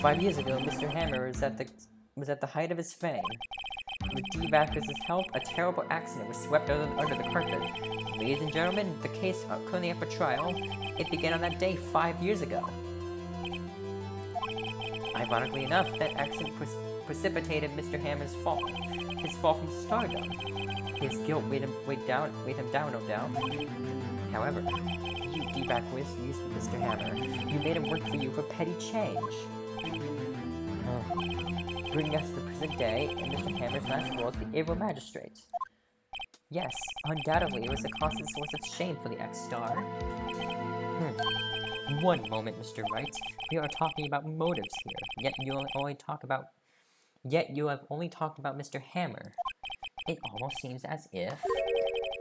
5 years ago, Mr. Hammer was at the height of his fame. With D. Vacquiz's help, a terrible accident was swept under the carpet. Ladies and gentlemen, the case currently up for trial. It began on that day 5 years ago. Ironically enough, that accident precipitated Mr. Hammer's fall. His fall from stardom. His guilt weighed him down, no doubt. However, you, D. Vacquiz, used Mr. Hammer. You made him work for you for petty change. Bringing us to the present day, and Mr. Hammer's last role as the evil magistrate. Yes, undoubtedly it was a constant source of shame for the ex-star. One moment, Mr. Wright. We are talking about motives here, yet you have only talked about Mr. Hammer. It almost seems as if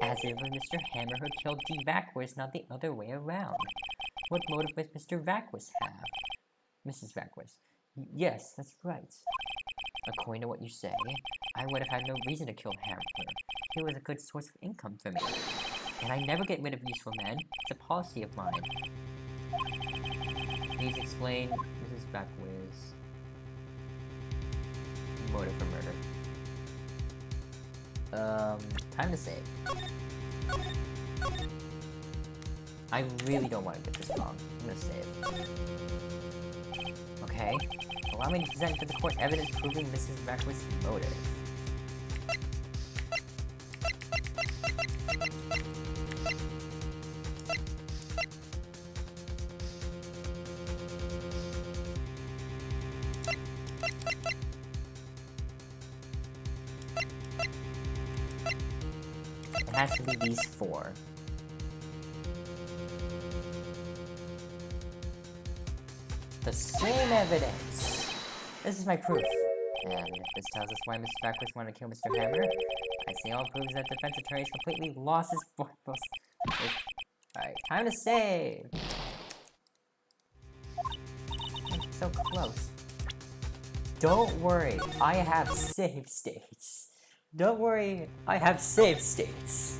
Mr. Hammer had killed D. Vacquiz, not the other way around. What motive would Mr. Vacquiz have? Mrs. Vacquiz. Yes, that's right. According to what you say, I would have had no reason to kill Hammer. He was a good source of income for me. And I never get rid of useful men. It's a policy of mine. Please explain Mrs. Vacquiz motive for murder. Time to save. I really don't want to get this wrong. I'm gonna save. Okay. Allow me to present to the court evidence proving Mrs. Vacquiz's motive. It has to be these four. The same evidence! This is my proof. And this tells us why Mr. Vacquiz wanted to kill Mr. Hammer. I say all proves that defense attorney has completely lost his voice. Alright, time to save! So close. Don't worry, I have save states. Don't worry, I have save states.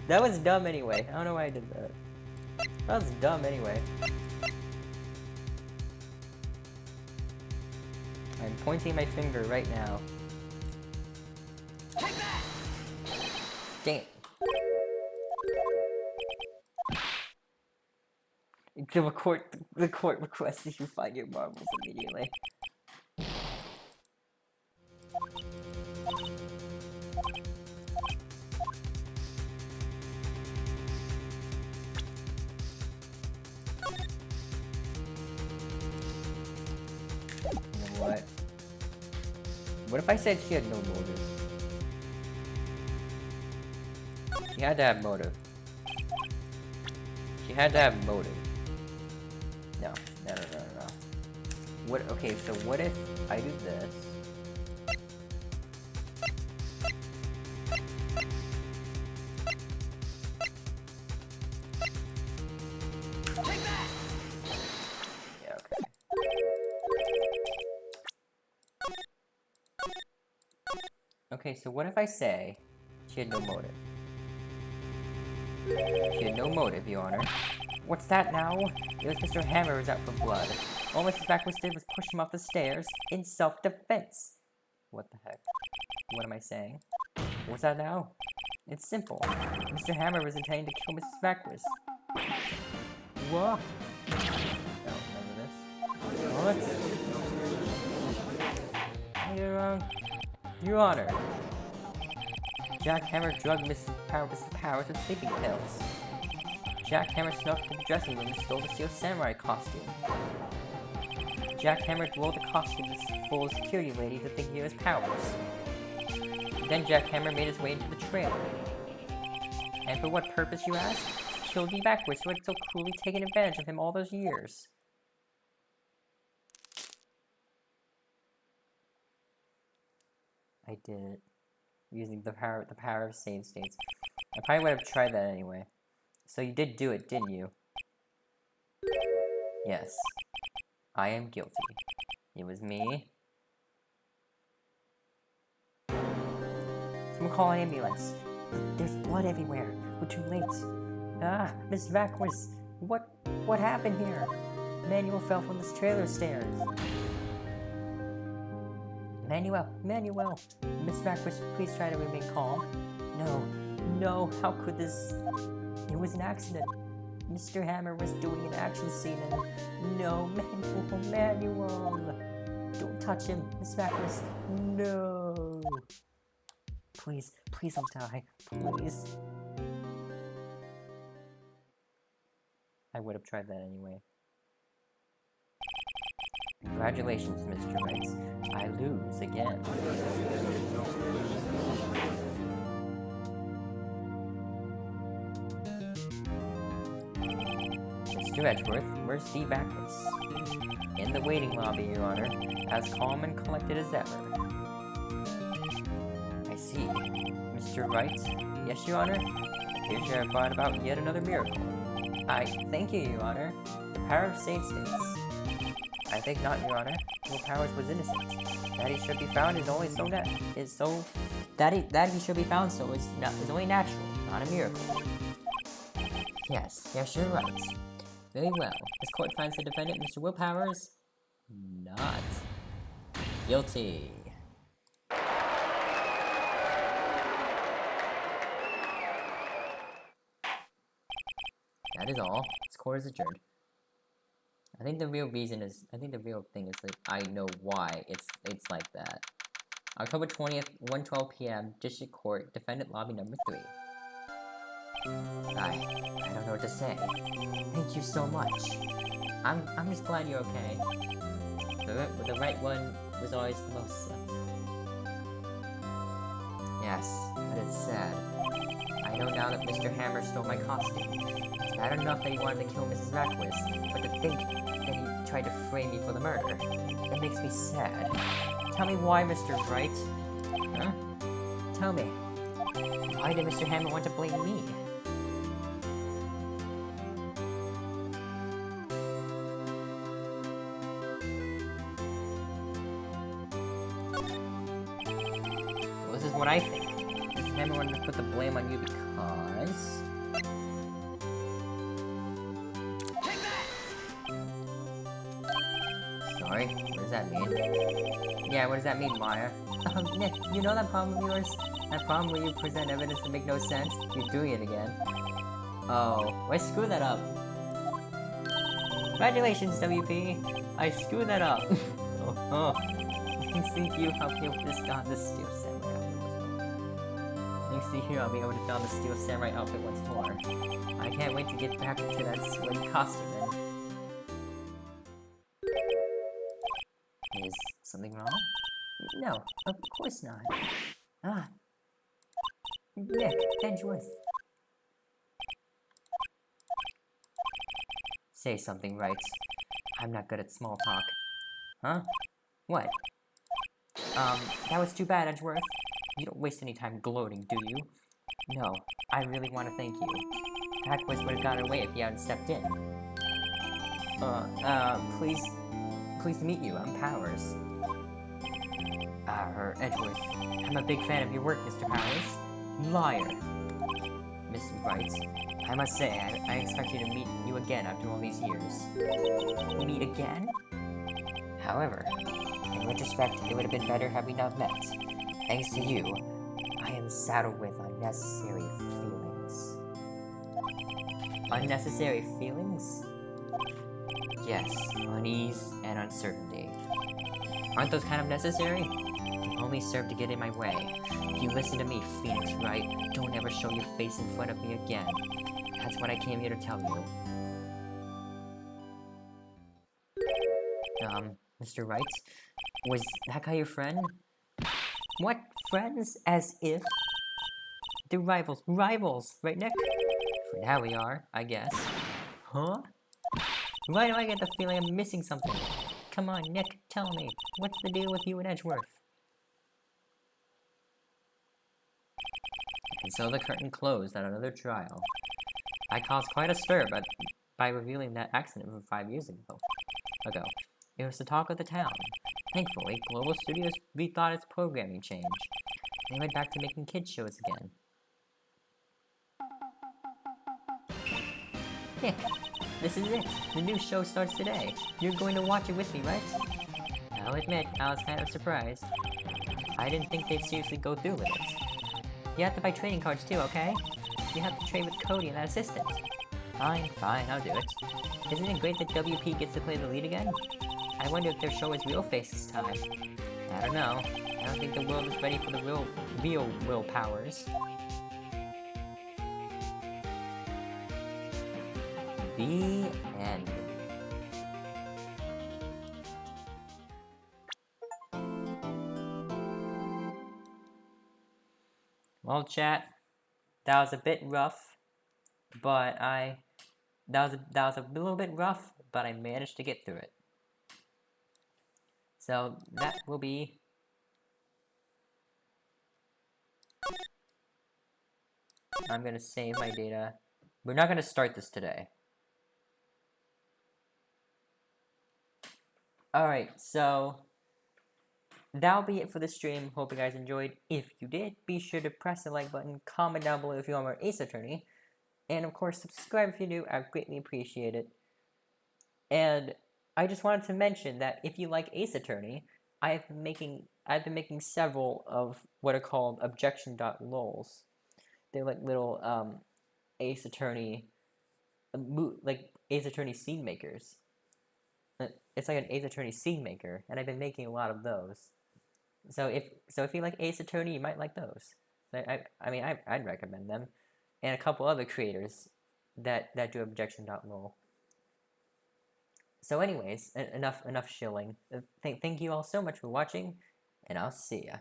That was dumb anyway. I don't know why I did that. That was dumb anyway. I'm pointing my finger right now. Dang it. The court requests that you find your marbles immediately. What? What if I said she had no motive? She had to have motive. She had to have motive. No. What? Okay, so what if I do this? Okay, so what if I say she had no motive? She had no motive, Your Honor. What's that now? It was Mr. Hammer who was out for blood. All Mrs. Vacquiz did was push him off the stairs in self-defense. What the heck? What am I saying? What's that now? It's simple. Mr. Hammer was intending to kill Mrs. Vacquiz. What? Oh, remember this? What? Your Honor. Jack Hammer drugged Mr. Powers with sleeping pills. Jack Hammer snuck into the dressing room and stole the Steel Samurai costume. Jack Hammer wore the costume full of security lady to think he was Powers. Then Jackhammer made his way into the trailer. And for what purpose, you ask? To kill the backwards who had so cruelly taken advantage of him all those years. I did it. Using the power of save states. I probably would have tried that anyway. So you did do it, didn't you? Yes. I am guilty. It was me. Someone call an ambulance. There's blood everywhere. We're too late. Ah, Miss Vaquez. What happened here? Manuel fell from this trailer stairs. Manuel. Miss Vaquez, please try to remain calm. No, how could this... It was an accident. Mr. Hammer was doing an action scene and... No, Manuel. Don't touch him, Miss Vaquez. No. Please don't die. Please. I would have tried that anyway. Congratulations, Mr. Wright. I lose again. Mr. Edgeworth, where's the Bacchus? In the waiting lobby, Your Honor, as calm and collected as ever. I see. Mr. Wright? Yes, Your Honor? Appears you have brought about yet another miracle. I thank you, Your Honor. The power of save states. I think not, Your Honor. Will Powers was innocent. That he should be found is only so that he should be found so is only natural, not a miracle. Yes, you're right. Very well. This court finds the defendant, Mr. Will Powers, not guilty. That is all. This court is adjourned. I think the real thing is that I know why it's like that. October 20th, 1:12 p.m., District Court, Defendant Lobby number 3. I don't know what to say. Thank you so much. I'm just glad you're okay. The right one was always the most... Yes, but it's sad. I know now that Mr. Hammer stole my costume. It's bad enough that he wanted to kill Mrs. Vaquez, but to think that he tried to frame me for the murder, it makes me sad. Tell me why, Mr. Wright. Huh? Tell me. Why did Mr. Hammer want to blame me? Well, this is what I think. Mr. Hammer wanted to put the blame on you because... Sorry, what does that mean? Yeah, what does that mean, Maya? Nick, you know that problem of yours? That problem where you present evidence that make no sense? You're doing it again. Oh, I screwed that up. Congratulations, WP! I screwed that up! Thanks to you, I'll be able to don the Steel Samurai outfit. Thanks to you, I'll be able to don the Steel Samurai outfit once more. I can't wait to get back into that sweaty costume then. Is something wrong? No, of course not. Ah. Nick, Edgeworth. Say something, Wright. I'm not good at small talk. Huh? What? That was too bad, Edgeworth. You don't waste any time gloating, do you? No, I really want to thank you. Vaquez would have gotten away if you hadn't stepped in. Pleased to meet you. I'm Powers. Edgeworth. I'm a big fan of your work, Mr. Powers. Liar. Miss Wright. I must say, I expect you to meet you again after all these years. Meet again? However, in retrospect, it would have been better had we not met. Thanks to you, I am saddled with unnecessary feelings. Unnecessary feelings? Yes, unease and uncertainty. Aren't those kind of necessary? They only serve to get in my way. If you listen to me, Phoenix Wright, don't ever show your face in front of me again. That's what I came here to tell you. Mr. Wright? Was that guy your friend? What? Friends? As if? They're rivals. Rivals! Right, Nick? For now we are, I guess. Huh? Why do I get the feeling I'm missing something? Come on, Nick, tell me. What's the deal with you and Edgeworth? And so the curtain closed on another trial. I caused quite a stir by revealing that accident from 5 years ago. It was the talk of the town. Thankfully, Global Studios rethought its programming change. They went back to making kids shows again. Nick, this is it. The new show starts today. You're going to watch it with me, right? I'll admit, I was kind of surprised. I didn't think they'd seriously go through with it. You have to buy trading cards too, okay? You have to trade with Cody and that assistant. Fine, I'll do it. Isn't it great that WP gets to play the lead again? I wonder if their show is real face this time. I don't know. I don't think the world is ready for the real Will Powers. The end. Well, chat, that was a bit rough, but that was a little bit rough, but I managed to get through it. So that will be I'm gonna save my data. We're not gonna start this today. Alright, so that'll be it for the stream. Hope you guys enjoyed. If you did, be sure to press the like button, comment down below if you want more Ace Attorney, and of course subscribe if you do. I greatly appreciate it. And I just wanted to mention that if you like Ace Attorney, I've been making several of what are called objection.lols. They're like little Ace Attorney Ace Attorney scene makers. It's like an Ace Attorney scene maker, and I've been making a lot of those. So if you like Ace Attorney, you might like those. I'd recommend them, and a couple other creators that do objection.lol. So anyways, enough shilling. Thank you all so much for watching, and I'll see ya.